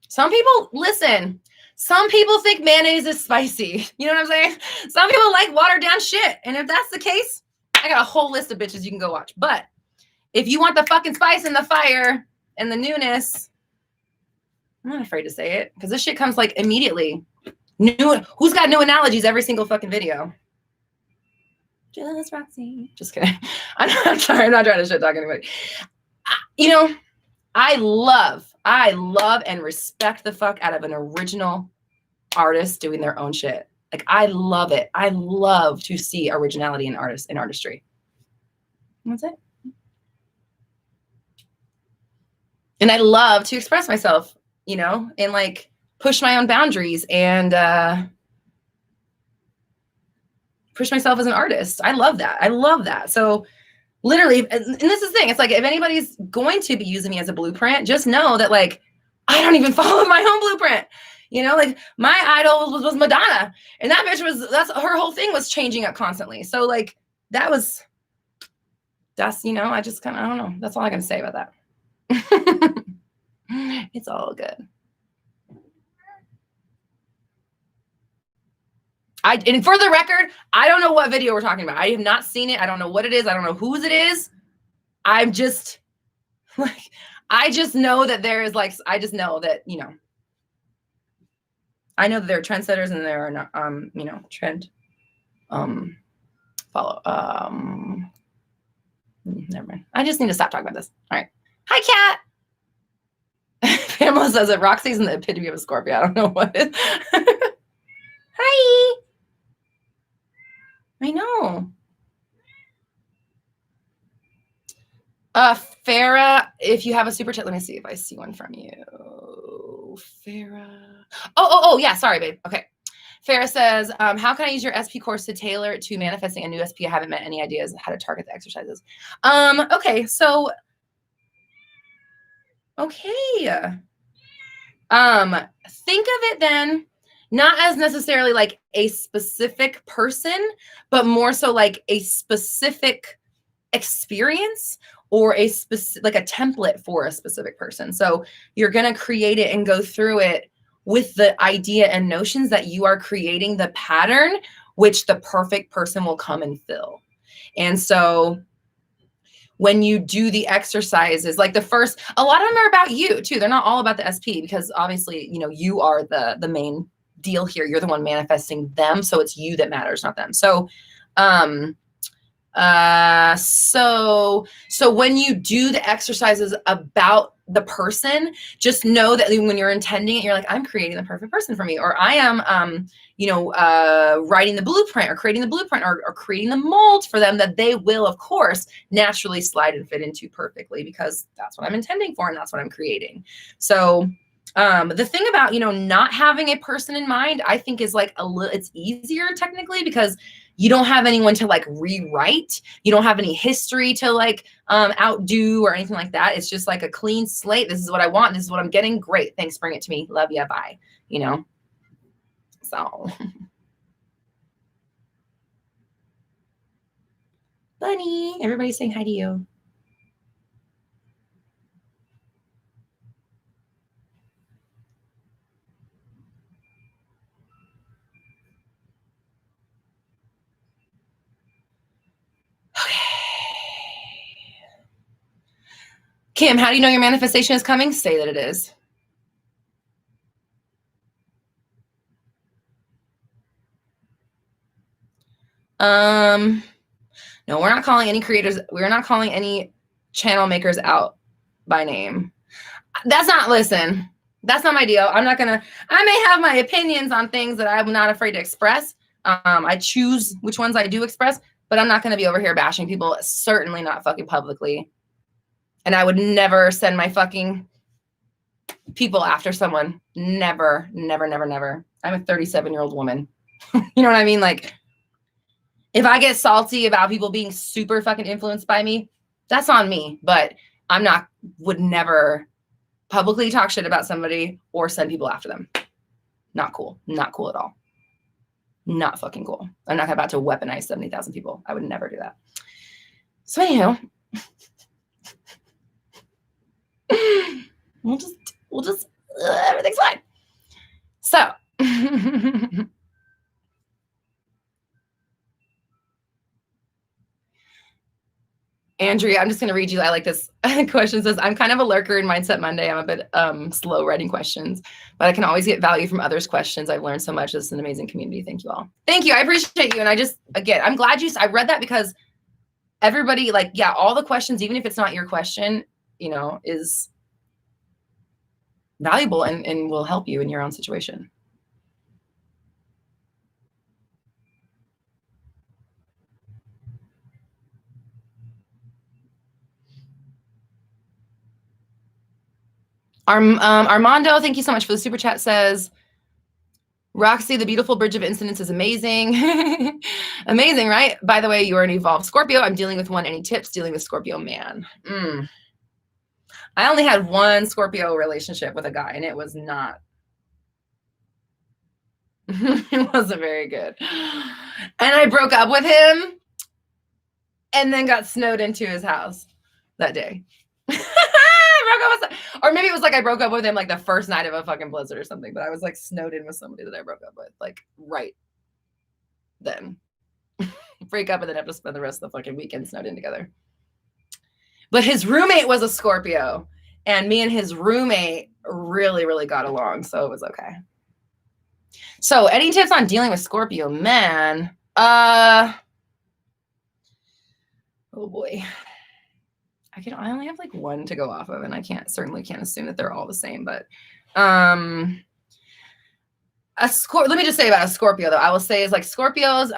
Some people, listen, some people think mayonnaise is spicy. You know what I'm saying? Some people like watered down shit. And if that's the case, I got a whole list of bitches you can go watch. But if you want the fucking spice and the fire and the newness, I'm not afraid to say it because this shit comes like immediately. Who's got new analogies every single fucking video? Just Roxy. Just kidding. I'm sorry. I'm not trying to shit talk anybody. You know, I love and respect the fuck out of an original artist doing their own shit. Like, I love it. I love to see originality in artistry. That's it. And I love to express myself, you know, and like push my own boundaries and push myself as an artist. I love that. I love that. So literally, and this is the thing, it's like, if anybody's going to be using me as a blueprint, just know that like, I don't even follow my own blueprint. You know, like my idol was Madonna, and that bitch that's her whole thing was changing up constantly. So like, that's, you know, I just kind of, I don't know. That's all I can say about that. It's all good. And for the record, I don't know what video we're talking about. I have not seen it. I don't know what it is. I don't know whose it is. I'm just like, I just know that there is like, I just know that, you know, I know that there are trendsetters and there are not, you know, trend, follow, never mind. I just need to stop talking about this. All right. Hi, Kat. Pamela says that Roxy's in the epitome of a Scorpio. I don't know what it is. Hi. I know. Farah, if you have a super chat, let me see if I see one from you. Farah. Oh, yeah. Sorry, babe. Okay. Farah says, how can I use your SP course to tailor it to manifesting a new SP? I haven't met any ideas how to target the exercises. Okay. So, okay. Think of it then, not as necessarily like a specific person, but more so like a specific experience or a specific, like a template for a specific person. So you're going to create it and go through it with the idea and notions that you are creating the pattern, which the perfect person will come and fill. And so when you do the exercises, like a lot of them are about you too. They're not all about the SP because obviously, you know, you are the main deal here. You're the one manifesting them. So it's you that matters, not them. So, so when you do the exercises about the person, just know that when you're intending it, you're like, I'm creating the perfect person for me, or I am, you know, writing the blueprint or creating the blueprint or creating the mold for them that they will, of course, naturally slide and fit into perfectly because that's what I'm intending for and that's what I'm creating. So the thing about, you know, not having a person in mind, I think is like it's easier technically because you don't have anyone to like rewrite. You don't have any history to like outdo or anything like that. It's just like a clean slate. This is what I want. This is what I'm getting. Great. Thanks. Bring it to me. Love ya. Bye. You know? So. Bunny. Everybody's saying hi to you. Kim, how do you know your manifestation is coming? Say that it is. No, we're not calling any creators. We're not calling any channel makers out by name. That's not my deal. I may have my opinions on things that I'm not afraid to express. I choose which ones I do express, but I'm not going to be over here bashing people. Certainly not fucking publicly. And I would never send my fucking people after someone. Never, never, never, never. I'm a 37-year-old woman. You know what I mean? Like, if I get salty about people being super fucking influenced by me, that's on me. But would never publicly talk shit about somebody or send people after them. Not cool. Not cool at all. Not fucking cool. I'm not about to weaponize 70,000 people. I would never do that. So anyhow, we'll just everything's fine. So Andrea, I'm just going to read you. I like this question. Says, I'm kind of a lurker in Mindset Monday. I'm a bit slow writing questions, but I can always get value from others' questions. I've learned so much. This is an amazing community. Thank you all. Thank you. I appreciate you. And I'm glad I read that because everybody, like, yeah, all the questions, even if it's not your question, is valuable and will help you in your own situation. Armando, thank you so much for the super chat. Says, Roxy, the beautiful bridge of incidents is amazing. Amazing, right? By the way, you're an evolved Scorpio. I'm dealing with one. Any tips dealing with Scorpio man? I only had one Scorpio relationship with a guy, and it was not. It wasn't very good. And I broke up with him and then got snowed into his house that day. Or maybe it was like I broke up with him like the first night of a fucking blizzard or something, but I was like snowed in with somebody that I broke up with like right then. Break up and then have to spend the rest of the fucking weekend snowed in together. But his roommate was a Scorpio, and me and his roommate really, really got along, so it was okay. So any tips on dealing with Scorpio men? Oh boy. I only have like one to go off of, and I certainly can't assume that they're all the same, but let me just say about a Scorpio though. I will say is like Scorpios,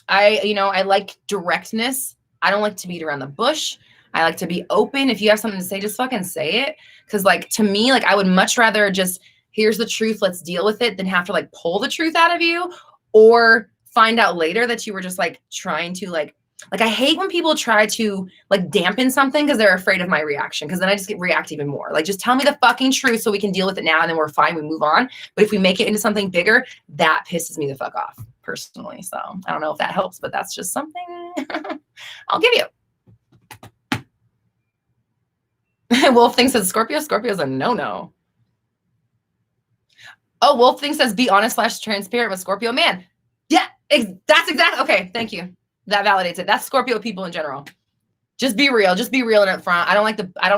I like directness. I don't like to beat around the bush. I like to be open. If you have something to say, just fucking say it. Cause like to me, like I would much rather just here's the truth, let's deal with it, than have to like pull the truth out of you or find out later that you were just like trying to like I hate when people try to like dampen something because they're afraid of my reaction. Cause then I just react even more. Like just tell me the fucking truth so we can deal with it now and then we're fine. We move on. But if we make it into something bigger, that pisses me the fuck off personally. So I don't know if that helps, but that's just something I'll give you. Wolf thinks says Scorpio's a no-no. Oh, Wolf thinks says be honest / transparent with Scorpio man. Yeah, that's exactly. Okay, thank you. That validates it. That's Scorpio people in general. Just be real. Just be real and up front. I don't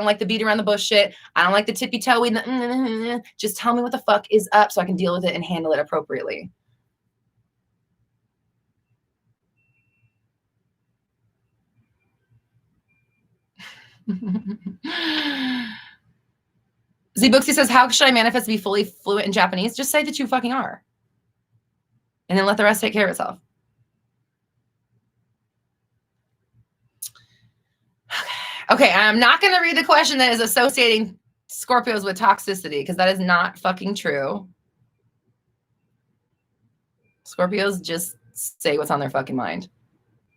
like the beat around the bush shit. I don't like the tippy toey. Just tell me what the fuck is up so I can deal with it and handle it appropriately. Z-Booksy says, how should I manifest to be fully fluent in Japanese? Just say that you fucking are. And then let the rest take care of itself. Okay, I'm not going to read the question that is associating Scorpios with toxicity because that is not fucking true. Scorpios just say what's on their fucking mind.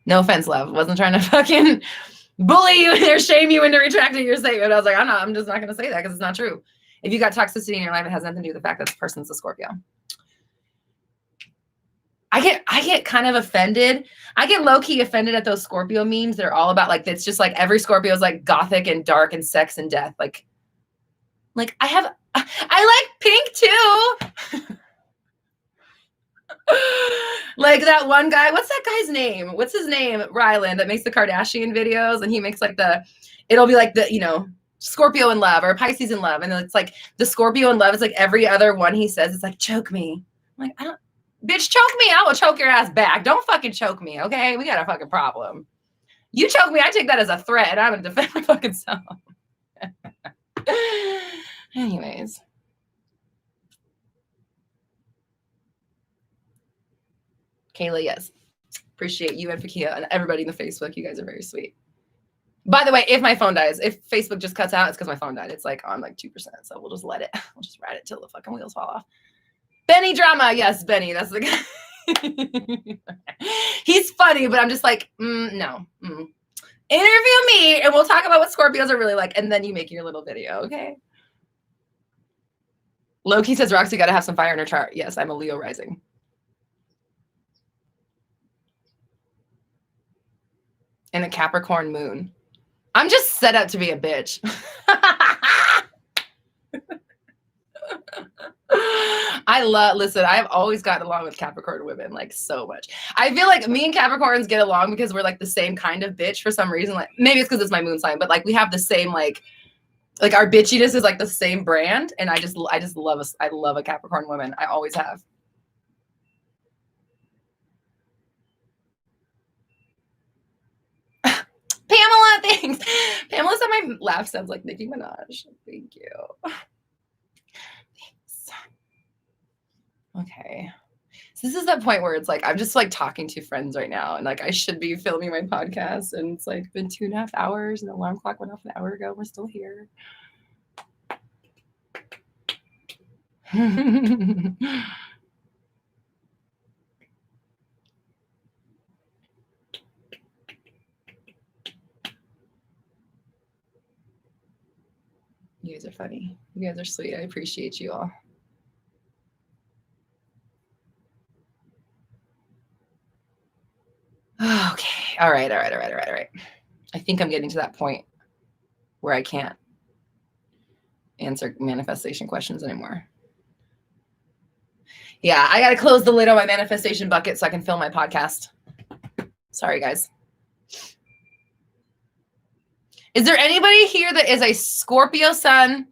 No offense, love. Wasn't trying to fucking bully you or shame you into retracting your statement. I was like, I'm just not going to say that because it's not true. If you got toxicity in your life, it has nothing to do with the fact that the person's a Scorpio. I get kind of offended. I get low-key offended at those Scorpio memes. They're all about like, it's just like every Scorpio is like gothic and dark and sex and death. Like I like pink too. Like that one guy, what's that guy's name? What's his name? Ryland, that makes the Kardashian videos. And he makes like it'll be like the, Scorpio in love or Pisces in love. And it's like the Scorpio in love is like every other one he says, it's like, choke me. I'm like, bitch, choke me. I will choke your ass back. Don't fucking choke me, okay? We got a fucking problem. You choke me, I take that as a threat, and I'm going to defend my fucking self. Anyways. Kayla, yes. Appreciate you and Fakia and everybody in the Facebook. You guys are very sweet. By the way, if my phone dies, if Facebook just cuts out, it's because my phone died. It's like on like 2%. So we'll just let it. We'll just ride it till the fucking wheels fall off. Benny Drama. Yes, Benny. That's the guy. He's funny, but I'm just like, no. Interview me and we'll talk about what Scorpios are really like. And then you make your little video, okay? Loki says, Roxy got to have some fire in her chart. Yes, I'm a Leo rising. And a Capricorn moon. I'm just set up to be a bitch. Listen, I've always gotten along with Capricorn women like so much. I feel like me and Capricorns get along because we're like the same kind of bitch for some reason. Like maybe it's because it's my moon sign, but like we have the same like our bitchiness is like the same brand. And I just love us. I love a Capricorn woman. I always have. Pamela, thanks. Pamela said my laugh sounds like Nicki Minaj. Thank you. Thanks. Okay. So this is that point where it's like, I'm just like talking to friends right now. And like, I should be filming my podcast. And it's like been 2.5 hours and the alarm clock went off an hour ago. We're still here. You guys are funny. You guys are sweet. I appreciate you all. Okay. All right. I think I'm getting to that point where I can't answer manifestation questions anymore. Yeah, I got to close the lid on my manifestation bucket so I can film my podcast. Sorry, guys. Is there anybody here that is a Scorpio sun,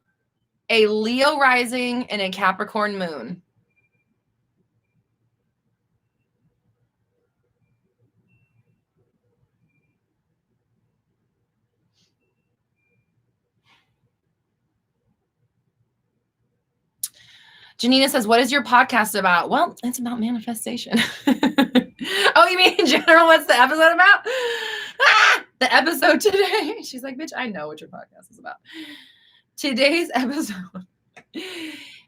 a Leo rising, and a Capricorn moon? Janina says, what is your podcast about? Well, it's about manifestation. Oh, you mean in general? What's the episode about? The episode today. She's like, bitch, I know what your podcast is about. Today's episode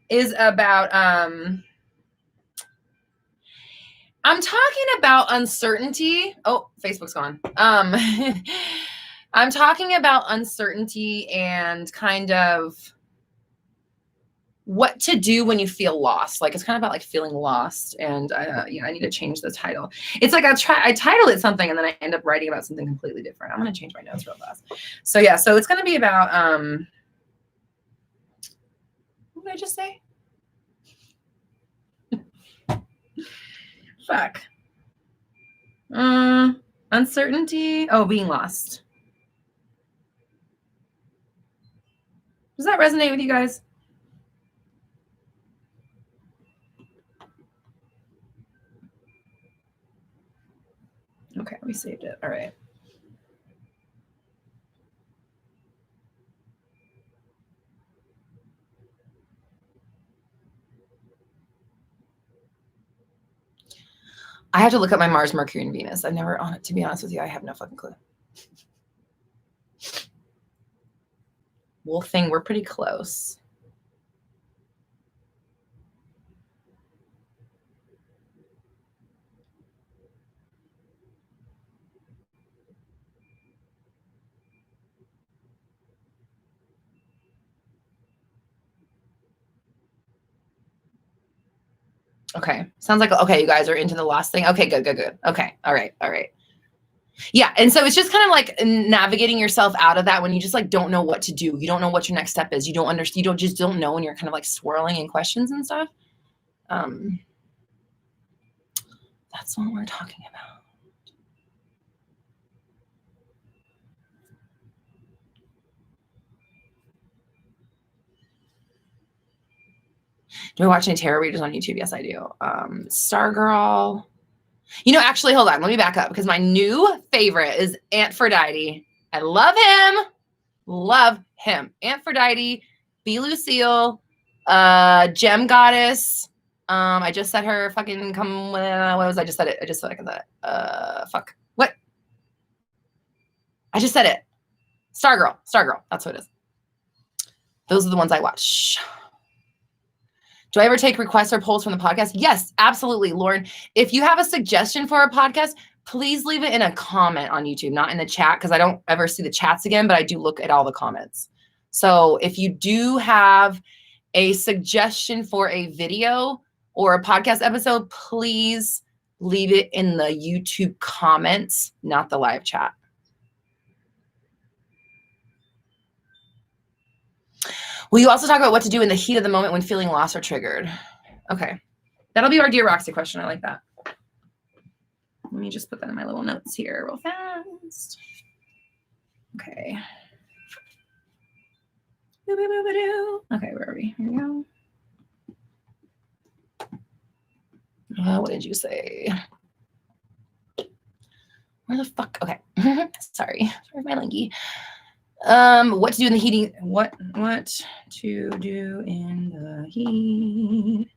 is about, I'm talking about uncertainty. Oh, Facebook's gone. I'm talking about uncertainty and kind of what to do when you feel lost. Like it's kind of about like feeling lost. And I need to change the title. It's like I titled it something and then I end up writing about something completely different. I'm going to change my notes real fast. So yeah, so it's going to be about, what did I just say? Fuck. Uncertainty. Oh, being lost. Does that resonate with you guys? Okay, we saved it. All right. I have to look up my Mars, Mercury, and Venus. I've never on it. To be honest with you, I have no fucking clue. Wolf thing, we're pretty close. Okay. Sounds like, okay, you guys are into the lost thing. Okay, good. Okay. All right. Yeah. And so it's just kind of like navigating yourself out of that when you just like don't know what to do. You don't know what your next step is. You don't understand. You don't know when you're kind of like swirling in questions and stuff. That's what we're talking about. Do I watch any tarot readers on YouTube? Yes, I do. Stargirl. You know, actually, hold on. Let me back up because my new favorite is Aphrodite. I love him. Love him. Aphrodite, B. Lucille, Gem Goddess. I just said her fucking come. What was I just said it? I just said I can say it. Fuck. What? I just said it. Stargirl. That's what it is. Those are the ones I watch. Do I ever take requests or polls from the podcast? Yes, absolutely, Lauren. If you have a suggestion for a podcast, please leave it in a comment on YouTube, not in the chat, because I don't ever see the chats again, but I do look at all the comments. So if you do have a suggestion for a video or a podcast episode, please leave it in the YouTube comments, not the live chat. Will you also talk about what to do in the heat of the moment when feeling lost or triggered? Okay. That'll be our Dear Roxy question. I like that. Let me just put that in my little notes here real fast. Okay. Okay, where are we? Here we go. What did you say? Where the fuck? Okay. Sorry for my linky. What to do in the heating? What to do in the heat?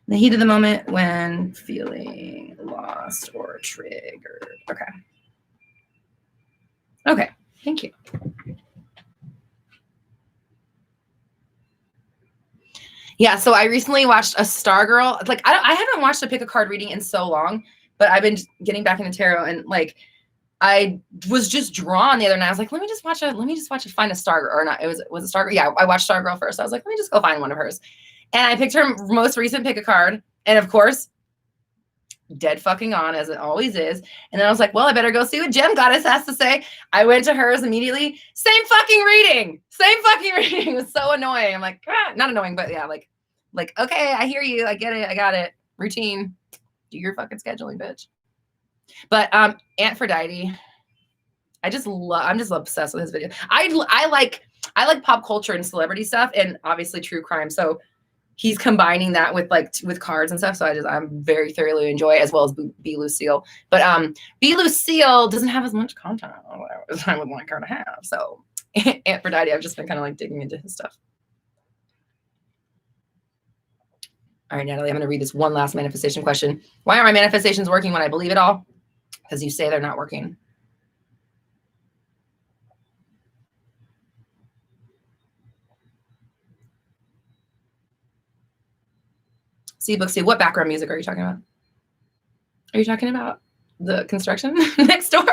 The heat of the moment when feeling lost or triggered. Okay. Okay. Thank you. Yeah, so I recently watched a Stargirl. Like I haven't watched a pick a card reading in so long, but I've been getting back into tarot, and like I was just drawn the other night. I was like, let me just watch it, find a Stargirl or not. Was it Stargirl? Yeah, I watched Stargirl first. I was like, let me just go find one of hers. And I picked her most recent pick a card, and of course, dead fucking on, as it always is. And then I was like, well, I better go see what Gem Goddess has to say. I went to hers immediately. Same fucking reading. It was so annoying. I'm like, not annoying, but yeah, like, okay, I hear you. I get it. I got it. Routine. Do your fucking scheduling, bitch. But Affirmations, I'm just obsessed with his video. I like pop culture and celebrity stuff, and obviously true crime. So he's combining that with with cards and stuff. So I'm very thoroughly enjoy it, as well as B. Lucille. But B. Lucille doesn't have as much content as I would like her to have. So Affirmations, I've just been kind of like digging into his stuff. All right, Natalie, I'm going to read this one last manifestation question. Why are my manifestations working when I believe it all? Because you say they're not working. See, Booksy, what background music are you talking about? Are you talking about the construction next door?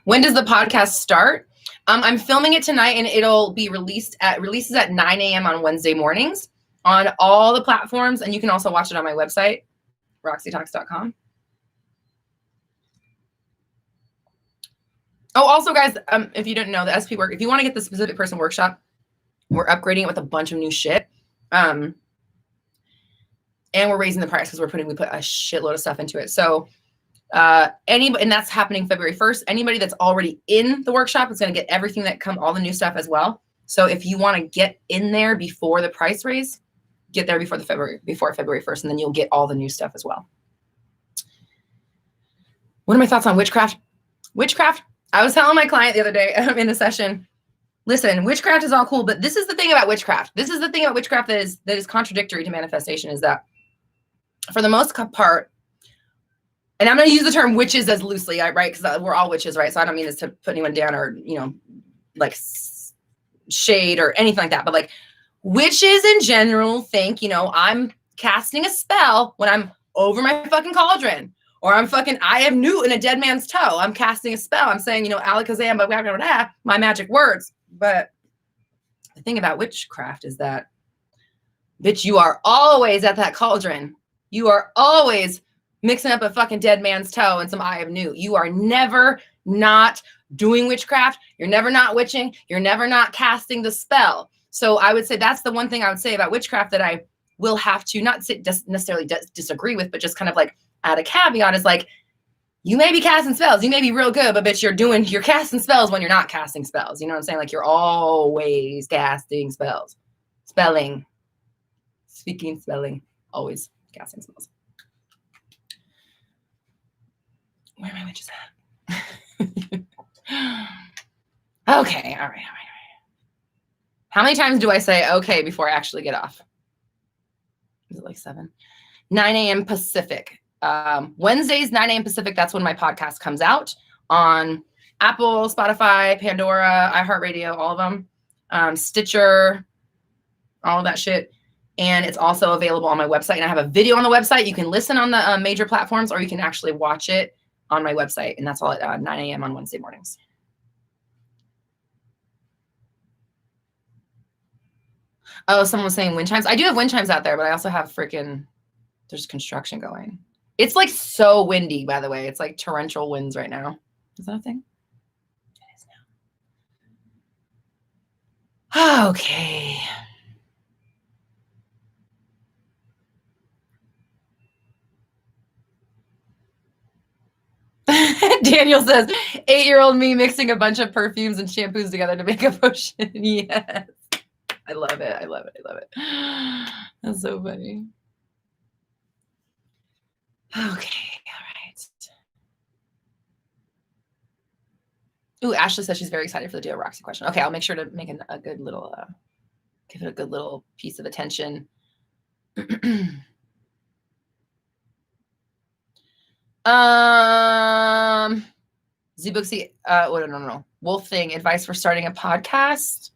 When does the podcast start? I'm filming it tonight, and it'll be releases at 9 a.m. on Wednesday mornings on all the platforms. And you can also watch it on my website, roxytalks.com. Oh, also, guys, if you didn't know, the SP work, if you want to get the specific person workshop, we're upgrading it with a bunch of new shit. And we're raising the price because we put a shitload of stuff into it. So and that's happening February 1st. Anybody that's already in the workshop is going to get everything all the new stuff as well. So if you want to get in there before the price raise, get there before February 1st, and then you'll get all the new stuff as well. What are my thoughts on witchcraft? Witchcraft, I was telling my client the other day in a session, listen, witchcraft is all cool, but this is the thing about witchcraft. This is the thing about witchcraft that is contradictory to manifestation, is that for the most part, and I'm going to use the term witches as loosely, right? Because we're all witches, right? So I don't mean this to put anyone down or, like shade or anything like that. But like witches in general think, I'm casting a spell when I'm over my fucking cauldron, or I have Newt in a dead man's toe. I'm casting a spell. I'm saying, alakazam, blah, blah, blah, blah, my magic words. But the thing about witchcraft is that, bitch, you are always at that cauldron. You are always mixing up a fucking dead man's toe and some eye of Newt. You are never not doing witchcraft. You're never not witching. You're never not casting the spell. So I would say that's the one thing I would say about witchcraft that I will have to not necessarily disagree with, but just kind of like add a caveat is like, you may be casting spells. You may be real good, but bitch, you're casting spells when you're not casting spells. You know what I'm saying? Like you're always casting spells. Spelling. Speaking, spelling. Always casting spells. Where are my witches at? Okay, all right. How many times do I say okay before I actually get off? Is it like 7? 9 a.m. Pacific. Wednesdays, 9 a.m. Pacific. That's when my podcast comes out on Apple, Spotify, Pandora, iHeartRadio, all of them, Stitcher, all of that shit. And it's also available on my website. And I have a video on the website. You can listen on the major platforms, or you can actually watch it on my website. And that's all at 9 a.m. on Wednesday mornings. Oh, someone was saying wind chimes. I do have wind chimes out there, but I also have there's construction going. It's like so windy, by the way. It's like torrential winds right now. Is that a thing? It is now. Okay. Daniel says, 8-year-old me mixing a bunch of perfumes and shampoos together to make a potion. Yes. I love it. I love it. I love it. That's so funny. Okay. All right. Ooh, Ashley says she's very excited for the Dear Roxy question. Okay. I'll make sure to make a good little, give it a good little piece of attention. Zbooksy, no. Wolf thing, advice for starting a podcast.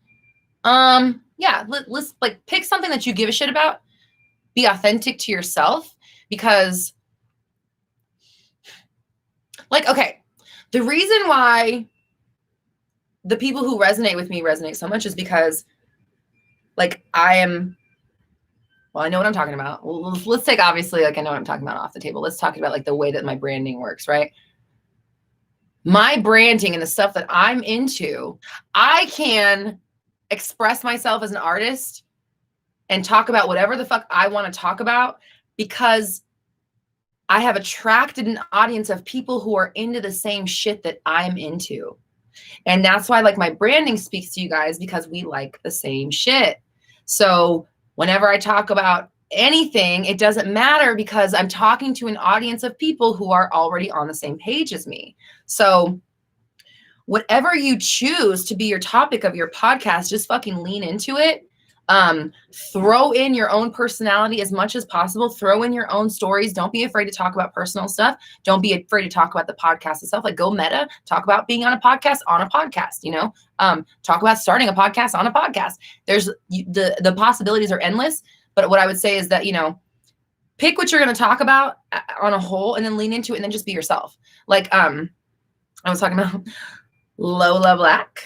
Yeah, let's like pick something that you give a shit about. Be authentic to yourself, because like, okay, the reason why the people who resonate with me resonate so much is because like I know what I'm talking about. Well, let's take, obviously, like I know what I'm talking about off the table. Let's talk about like the way that my branding works, right? My branding and the stuff that I'm into, I can express myself as an artist and talk about whatever the fuck I want to talk about, because I have attracted an audience of people who are into the same shit that I'm into. And that's why like my branding speaks to you guys, because we like the same shit. So whenever I talk about anything, it doesn't matter, because I'm talking to an audience of people who are already on the same page as me. So whatever you choose to be your topic of your podcast, just fucking lean into it. Throw in your own personality as much as possible. Throw in your own stories. Don't be afraid to talk about personal stuff. Don't be afraid to talk about the podcast itself. Like, go meta, talk about being on a podcast, you know, talk about starting a podcast on a podcast. There's the possibilities are endless. But what I would say is that, you know, pick what you're going to talk about on a whole, and then lean into it, and then just be yourself. Like, I was talking about Lola Black.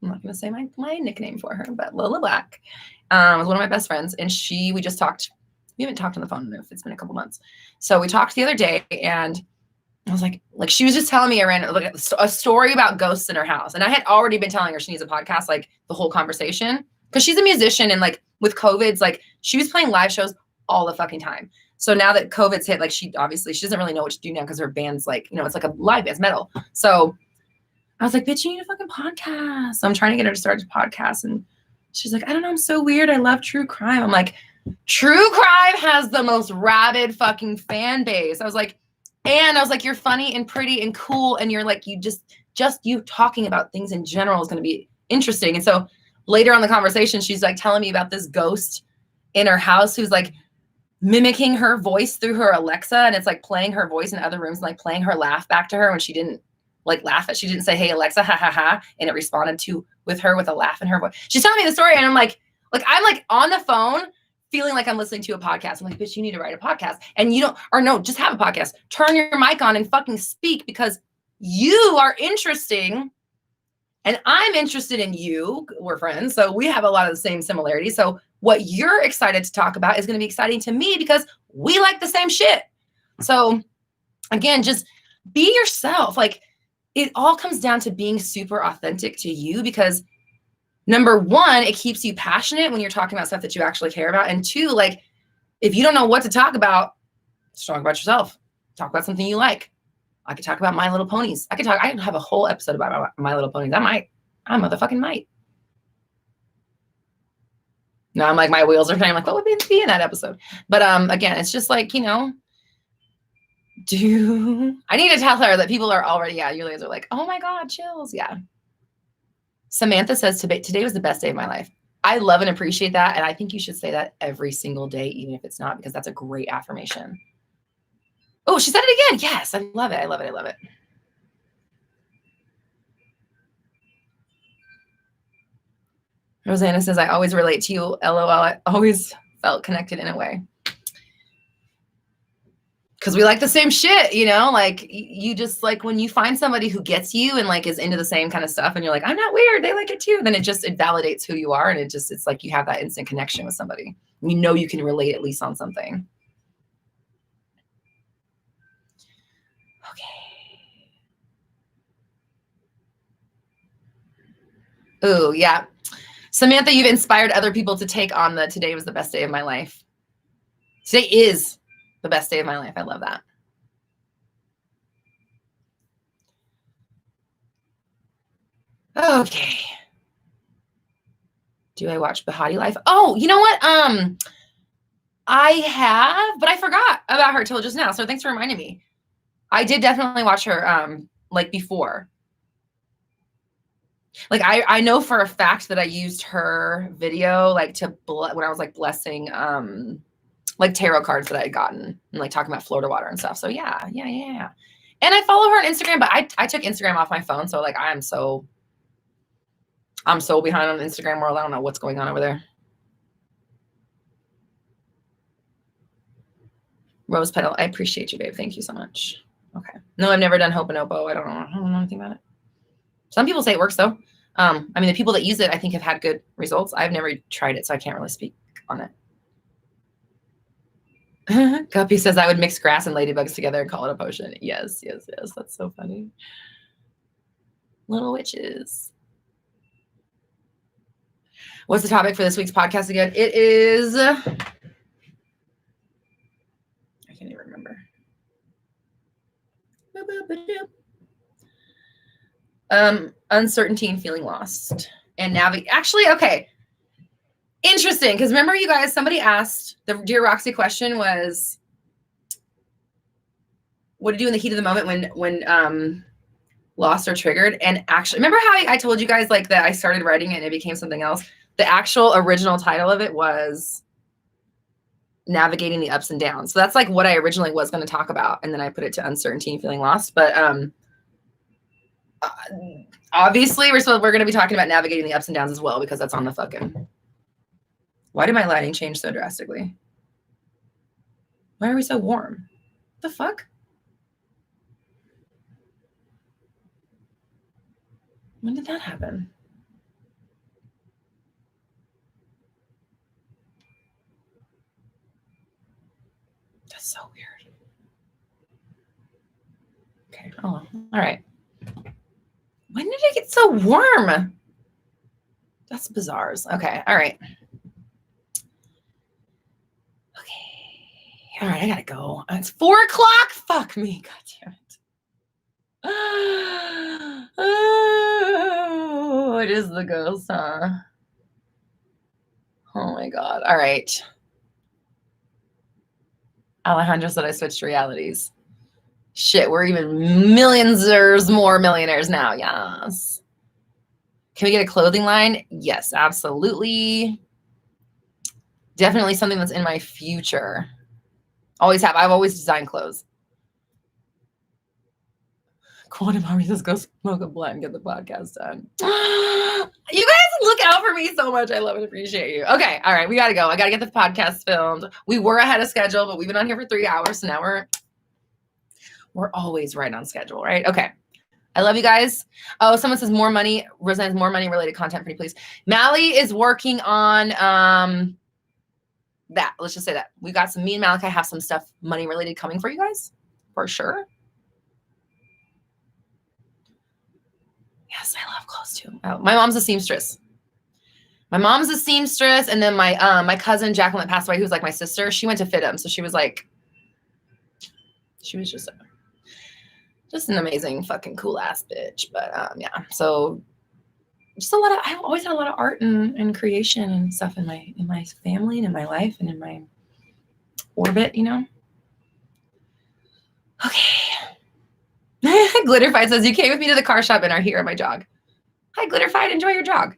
I'm not going to say my nickname for her, but Lola Black was one of my best friends. And we just talked. We haven't talked on the phone if it's been a couple months. So we talked the other day, and I was like she was just telling me a story about ghosts in her house. And I had already been telling her she needs a podcast, like the whole conversation, because she's a musician. And like with COVID's, like she was playing live shows all the fucking time. So now that COVID's hit, like she doesn't really know what to do now, because her band's like, you know, it's like a live band's metal. So I was like, bitch, you need a fucking podcast. So I'm trying to get her to start a podcast. And she's like, I don't know, I'm so weird. I love true crime. I'm like, true crime has the most rabid fucking fan base. I was like, you're funny and pretty and cool. And you're like, you just you talking about things in general is going to be interesting. And so later on the conversation, she's like telling me about this ghost in her house who's like mimicking her voice through her Alexa. And it's like playing her voice in other rooms, and like playing her laugh back to her when she didn't like laugh at, she didn't say, hey, Alexa, ha, ha, ha. And it responded with her with a laugh in her voice. She's telling me the story. And I'm like on the phone feeling like I'm listening to a podcast. I'm like, bitch, you need to write a podcast. And just have a podcast. Turn your mic on and fucking speak, because you are interesting. And I'm interested in you. We're friends. So we have a lot of the same similarities. So what you're excited to talk about is going to be exciting to me, because we like the same shit. So again, just be yourself. Like, it all comes down to being super authentic to you, because number one, it keeps you passionate when you're talking about stuff that you actually care about. And two, like, if you don't know what to talk about, just talk about yourself. Talk about something you like. I could talk about My Little Ponies. I could have a whole episode about My Little Ponies. I motherfucking might. No, I'm like, my wheels are turning. I'm like, what would be in that episode? But again, it's just like, you know, I need to tell her that people are already, you guys are like, oh my God, chills. Yeah. Samantha says, today was the best day of my life. I love and appreciate that. And I think you should say that every single day, even if it's not, because that's a great affirmation. Oh, she said it again. Yes, I love it. I love it. I love it. Rosanna says, I always relate to you. LOL. I always felt connected in a way. Because we like the same shit, you know, like you just like when you find somebody who gets you and like is into the same kind of stuff and you're like, I'm not weird, they like it too. Then it validates who you are. And it's like you have that instant connection with somebody. You know, you can relate at least on something. Okay. Oh, yeah. Samantha, you've inspired other people to take on the today was the best day of my life. Today is the best day of my life. I love that. Okay. Do I watch Bahati Life? Oh, you know what? I have, but I forgot about her till just now. So thanks for reminding me. I did definitely watch her like before. Like I know for a fact that I used her video like to when I was like blessing like tarot cards that I had gotten and like talking about Florida water and stuff. So yeah. And I follow her on Instagram, but I took Instagram off my phone. So like I'm so behind on the Instagram world. I don't know what's going on over there. Rose Petal, I appreciate you, babe. Thank you so much. Okay. No, I've never done Ho'oponopo. I don't know anything about it. Some people say it works though. I mean, the people that use it, I think have had good results. I've never tried it, so I can't really speak on it. Guppy says I would mix grass and ladybugs together and call it a potion. Yes. That's so funny. Little witches. What's the topic for this week's podcast again? It is, I can't even remember. Uncertainty and feeling lost and navigate. Actually, okay. Interesting. Because remember you guys, somebody asked, the Dear Roxy question was, what do you do in the heat of the moment when lost or triggered? And actually, remember how I told you guys like that I started writing it and it became something else? The actual original title of it was Navigating the Ups and Downs. So that's like what I originally was going to talk about. And then I put it to uncertainty and feeling lost. But obviously we're going to be talking about navigating the ups and downs as well, because that's on the fucking. Why did my lighting change so drastically? Why are we so warm? The fuck? When did that happen? That's so weird. Okay. Oh, all right. When did it get so warm? That's bizarre. Okay. All right. Okay. All right. I gotta go. It's 4 o'clock. Fuck me. God damn it. Oh, it is the ghost, huh? Oh my God. All right. Alejandro said I switched realities. Shit, we're even millions more millionaires now. Yes. Can we get a clothing line? Yes, absolutely. Definitely something that's in my future. Always have. I've always designed clothes. Quantum Harvey says, go smoke a blunt and get the podcast done. You guys look out for me so much. I love and appreciate you. Okay. All right. We got to go. I got to get the podcast filmed. We were ahead of schedule, but we've been on here for 3 hours. So now we're always right on schedule, right? Okay. I love you guys. Oh, someone says more money. Roseanne's more money related content for you, please. Mally is working on that. Let's just say that. We got me and Malachi have some stuff money related coming for you guys for sure. Yes, I love clothes too. Oh, my mom's a seamstress. And then my cousin Jacqueline that passed away, who's like my sister, she went to fit him. So she was just an amazing fucking cool ass bitch. But yeah. So just I always had a lot of art and creation and stuff in my family and in my life and in my orbit, you know. Okay. Glitterfied says, you came with me to the car shop and are here on my jog. Hi, Glitterfied. Enjoy your jog.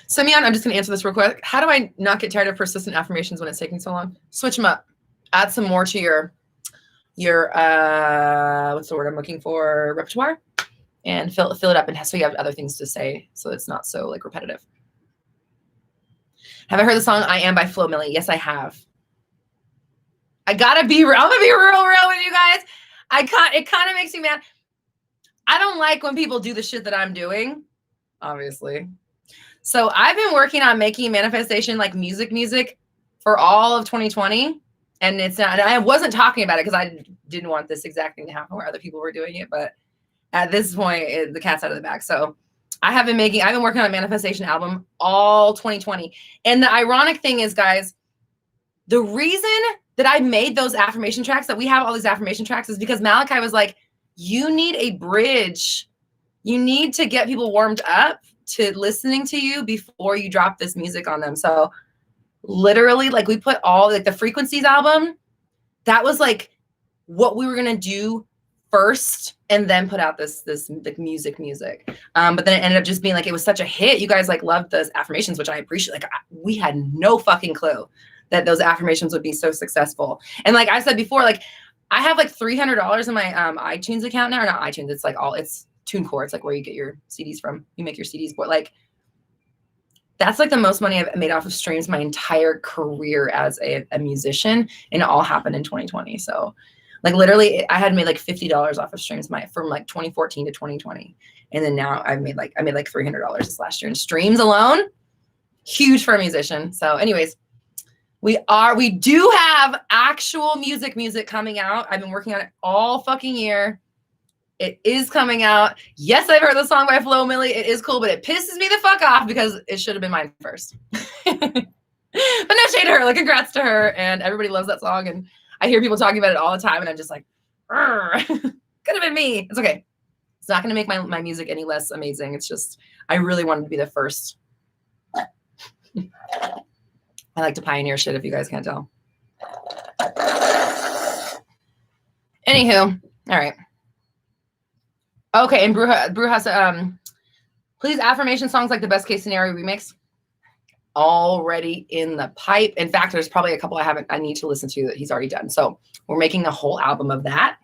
Simeon, I'm just going to answer this real quick. How do I not get tired of persistent affirmations when it's taking so long? Switch them up. Add some more to your what's the word I'm looking for? Repertoire, and fill it up, and so you have other things to say, so it's not so like repetitive. Have I heard the song "I Am" by Flo Milli? Yes, I have. I'm gonna be real with you guys. It kind of makes me mad. I don't like when people do the shit that I'm doing, obviously. So I've been working on making manifestation like music for all of 2020. And it's not, and I wasn't talking about it because I didn't want this exact thing to happen where other people were doing it. But at this point, the cat's out of the bag. So I've been working on a manifestation album all 2020. And the ironic thing is, guys, the reason that I made those affirmation tracks, that we have all these affirmation tracks, is because Malachi was like, you need a bridge. You need to get people warmed up to listening to you before you drop this music on them. So literally, like, we put all like the Frequencies album, that was like what we were gonna do first, and then put out this like music. But then it ended up just being like, it was such a hit. You guys like loved those affirmations, which I appreciate. Like, we had no fucking clue that those affirmations would be so successful. And like I said before, like I have like $300 in my iTunes account now, or not iTunes. It's like it's TuneCore. It's like where you get your CDs from. You make your CDs, but like, that's like the most money I've made off of streams my entire career as a musician, and it all happened in 2020. So like literally I had made like $50 off of streams from like 2014 to 2020. And then now I made like $300 this last year in streams alone. Huge for a musician. So anyways, we do have actual music coming out. I've been working on it all fucking year. It is coming out. Yes, I've heard the song by Flo Milli. It is cool, but it pisses me the fuck off because it should have been mine first. But no shade to her. Like, congrats to her. And everybody loves that song. And I hear people talking about it all the time. And I'm just like, could have been me. It's okay. It's not going to make my music any less amazing. It's just, I really wanted to be the first. I like to pioneer shit, if you guys can't tell. Anywho, all right. Okay, and Bruja, please, affirmation songs like the Best Case Scenario remix. Already in the pipe. In fact, there's probably a couple I need to listen to that he's already done. So we're making a whole album of that.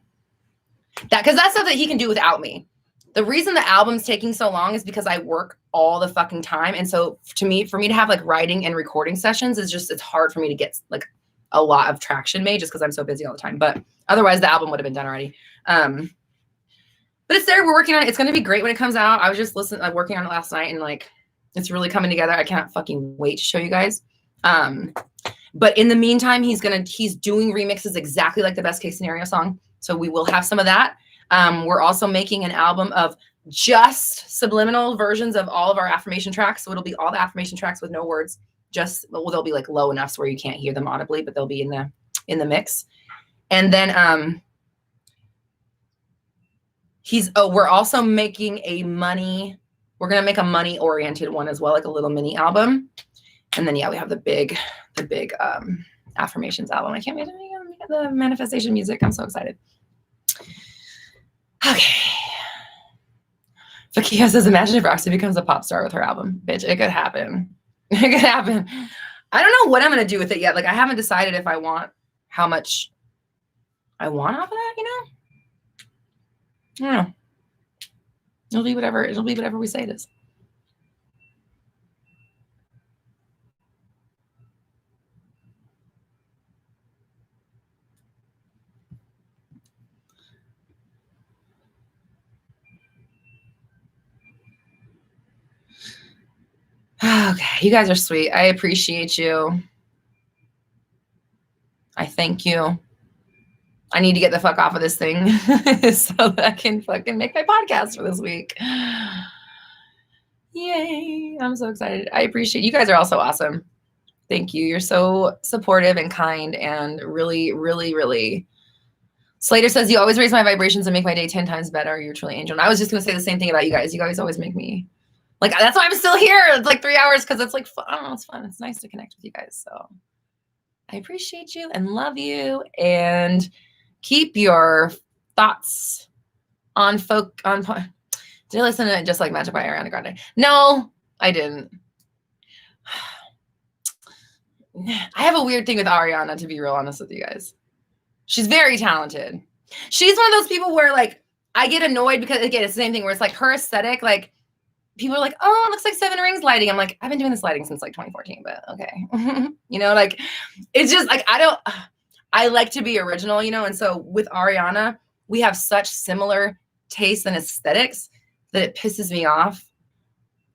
Because that's stuff that he can do without me. The reason the album's taking so long is because I work all the fucking time. And so for me to have like writing and recording sessions is just, it's hard for me to get like a lot of traction made just because I'm so busy all the time. But otherwise the album would have been done already. But it's there. We're working on it. It's going to be great when it comes out. I was just working on it last night, and like, it's really coming together. I can't fucking wait to show you guys. But in the meantime, he's doing remixes exactly like the Best Case Scenario song. So we will have some of that. We're also making an album of just subliminal versions of all of our affirmation tracks. So it'll be all the affirmation tracks with no words. They'll be like low enough so where you can't hear them audibly, but they'll be in the mix. And then we're also making we're going to make a money oriented one as well, like a little mini album. And then, yeah, we have the big affirmations album. I can't wait to make the manifestation music. I'm so excited. Okay. Fakia says, imagine if Roxy becomes a pop star with her album. Bitch, it could happen. It could happen. I don't know what I'm going to do with it yet. Like, I haven't decided if I want how much I want off of that, you know? I don't know. It'll be whatever we say it is. Okay, you guys are sweet. I appreciate you. I thank you. I need to get the fuck off of this thing so that I can fucking make my podcast for this week. Yay. I'm so excited. I appreciate you guys are also awesome. Thank you. You're so supportive and kind and really, really, really. Slater says, you always raise my vibrations and make my day 10 times better. You're truly angel. And I was just going to say the same thing about you guys. You guys always make me like, that's why I'm still here. It's like 3 hours because it's like fun. I don't know, it's fun. It's nice to connect with you guys. So I appreciate you and love you, and keep your thoughts on Did I listen to Just Like Magic by Ariana Grande? No, I didn't. I have a weird thing with Ariana, to be real honest with you guys. She's very talented. She's one of those people where like I get annoyed because again, it's the same thing where it's like her aesthetic, like people are like, oh, it looks like Seven Rings lighting. I'm like, I've been doing this lighting since like 2014, but okay. You know, like it's just like I like to be original, you know, and so with Ariana, we have such similar tastes and aesthetics that it pisses me off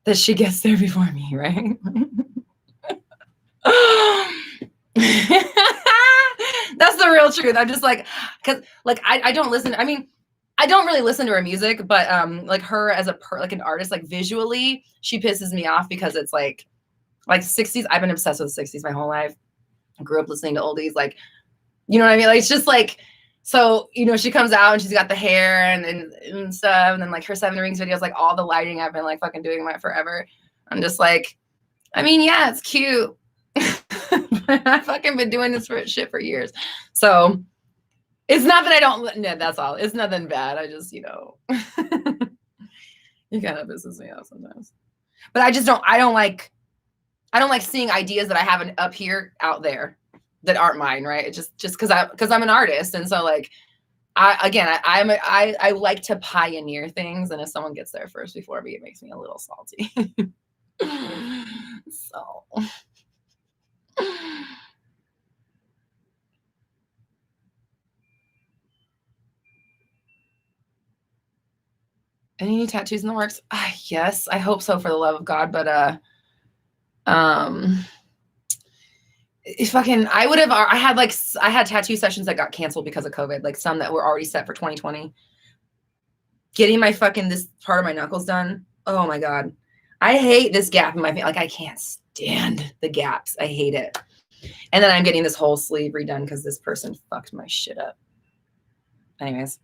that she gets there before me, right? That's the real truth. I'm just like, because like I don't listen. I mean, I don't really listen to her music, but like her as like an artist, like visually, she pisses me off because it's like 60s. I've been obsessed with the 60s my whole life. I grew up listening to oldies, like, you know what I mean? Like it's just like, so you know, she comes out and she's got the hair and stuff, and then like her Seven Rings videos, like all the lighting, I've been like fucking doing that forever. I'm just like, I mean, yeah, it's cute. I've fucking been doing this shit for years. So it's not that I don't, no, that's all. It's nothing bad. I just, you know, it kind of pisses me off sometimes. But I don't like seeing ideas that I have up here out there that aren't mine, right? It just because I'm an artist. And so like, I like to pioneer things. And if someone gets there first before me, it makes me a little salty. So. Any tattoos in the works? Yes, I hope so, for the love of God. But I had tattoo sessions that got canceled because of COVID, like some that were already set for 2020. Getting my fucking this part of my knuckles done. Oh my God. I hate this gap in my face. Like I can't stand the gaps. I hate it. And then I'm getting this whole sleeve redone because this person fucked my shit up. Anyways,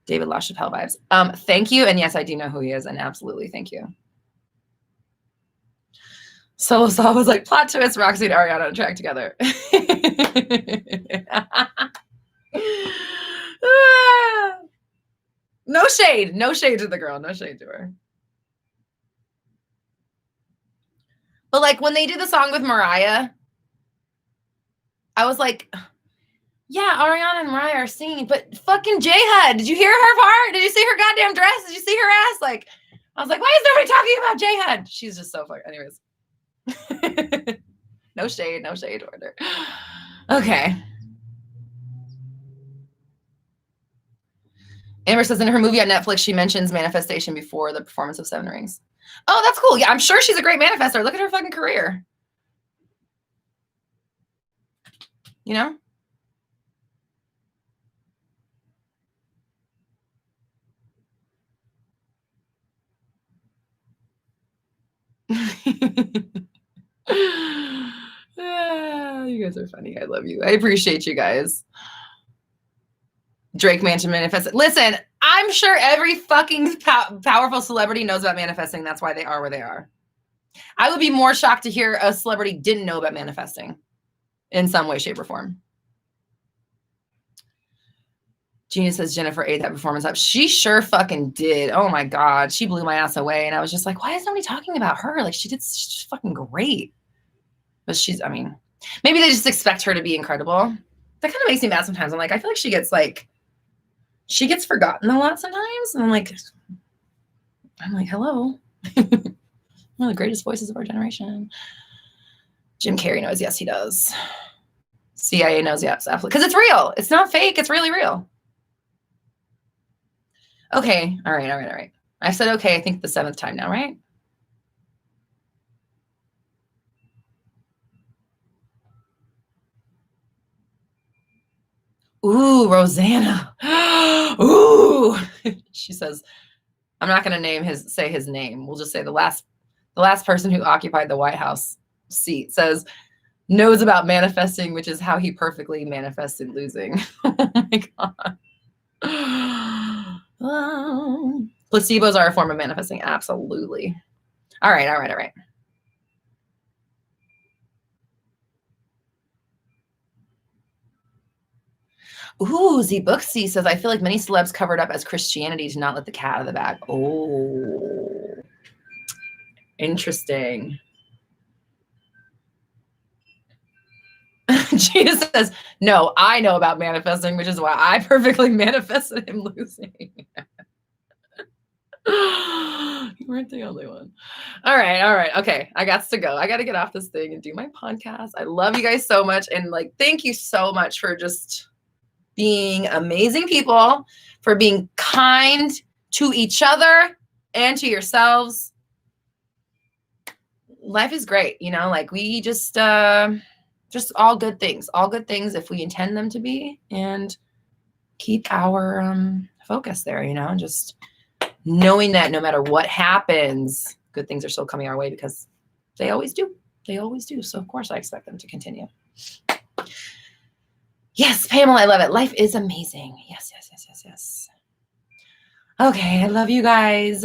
David LaChapelle vibes. Thank you. And yes, I do know who he is. And absolutely thank you. So Saul was like, plot twist, Roxy and Ariana on track together. No shade. No shade to the girl. No shade to her. But like when they did the song with Mariah, I was like, yeah, Ariana and Mariah are singing, but fucking Deja, did you hear her part? Did you see her goddamn dress? Did you see her ass? Like, I was like, why is nobody talking about Deja? She's just so fucking, anyways. No shade toward her. Okay. Amber says in her movie on Netflix, she mentions manifestation before the performance of Seven Rings. Oh, that's cool. Yeah, I'm sure she's a great manifestor. Look at her fucking career. You know? You guys are funny. I love you. I appreciate you guys. Drake Mansion manifested. Listen, I'm sure every fucking powerful celebrity knows about manifesting. That's why they are where they are. I would be more shocked to hear a celebrity didn't know about manifesting in some way, shape, or form. Gina says Jennifer ate that performance up. She sure fucking did. Oh my God. She blew my ass away. And I was just like, why is nobody talking about her? Like she's fucking great. But I mean, maybe they just expect her to be incredible. That kind of makes me mad sometimes. I'm like, I feel like she gets forgotten a lot sometimes. And I'm like, hello. One of the greatest voices of our generation. Jim Carrey knows. Yes, he does. CIA knows. Yes, absolutely. Because it's real. It's not fake. It's really real. Okay. All right. I said okay, I think the 7th time now, right? Ooh, Rosanna. Ooh. She says, I'm not going to say his name. We'll just say the last person who occupied the White House seat says knows about manifesting, which is how he perfectly manifested losing. Oh my God. Placebos are a form of manifesting. Absolutely. All right. Ooh, Z Booksy says, I feel like many celebs covered up as Christianity to not let the cat out of the bag. Oh, interesting. Jesus says, no, I know about manifesting, which is why I perfectly manifested him losing. You weren't the only one. All right. Okay. I got to go. I got to get off this thing and do my podcast. I love you guys so much. And like, thank you so much for just being amazing people, for being kind to each other and to yourselves. Life is great. You know, like we just all good things if we intend them to be, and keep our focus there, you know, just knowing that no matter what happens, good things are still coming our way, because they always do. They always do. So of course I expect them to continue. Yes, Pamela, I love it. Life is amazing. Yes. Okay, I love you guys.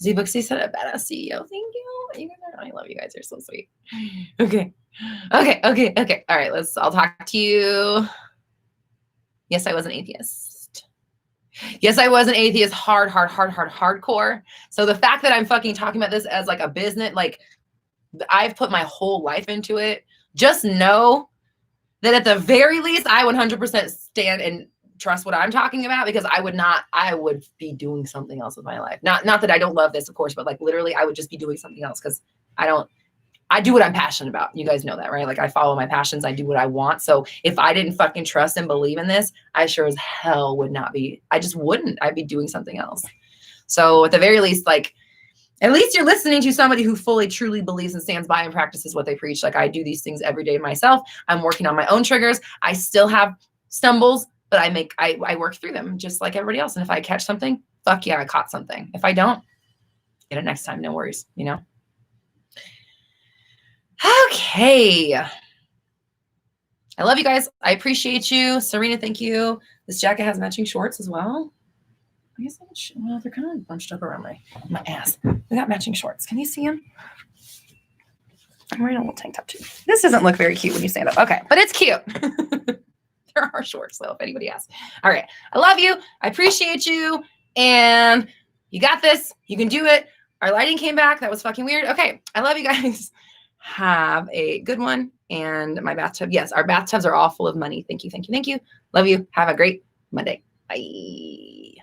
Z-Booksy said a badass CEO. Thank you. I love you guys. You're so sweet. Okay. All right, I'll talk to you. Yes, I was an atheist. Yes, I was an atheist. Hardcore. So the fact that I'm fucking talking about this as like a business, like I've put my whole life into it. Just know that at the very least, I 100% stand and trust what I'm talking about, because I would be doing something else with my life. Not that I don't love this, of course, but like literally I would just be doing something else, because I do what I'm passionate about. You guys know that, right? Like I follow my passions. I do what I want. So if I didn't fucking trust and believe in this, I sure as hell would not be. I just wouldn't. I'd be doing something else. So at the very least, like, at least you're listening to somebody who fully, truly believes and stands by and practices what they preach. Like I do these things every day myself. I'm working on my own triggers. I still have stumbles, but I work through them just like everybody else. And if I catch something, fuck yeah, I caught something. If I don't, get it next time. No worries, you know? Okay. I love you guys. I appreciate you. Serena, thank you. This jacket has matching shorts as well. I guess they're kind of bunched up around my ass. We got matching shorts. Can you see them? I'm wearing a little tank top too. This doesn't look very cute when you stand up. Okay, but it's cute. There are shorts though, if anybody asks. All right. I love you. I appreciate you. And you got this. You can do it. Our lighting came back. That was fucking weird. Okay. I love you guys. Have a good one. And my bathtub. Yes, our bathtubs are all full of money. Thank you. Love you. Have a great Monday. Bye.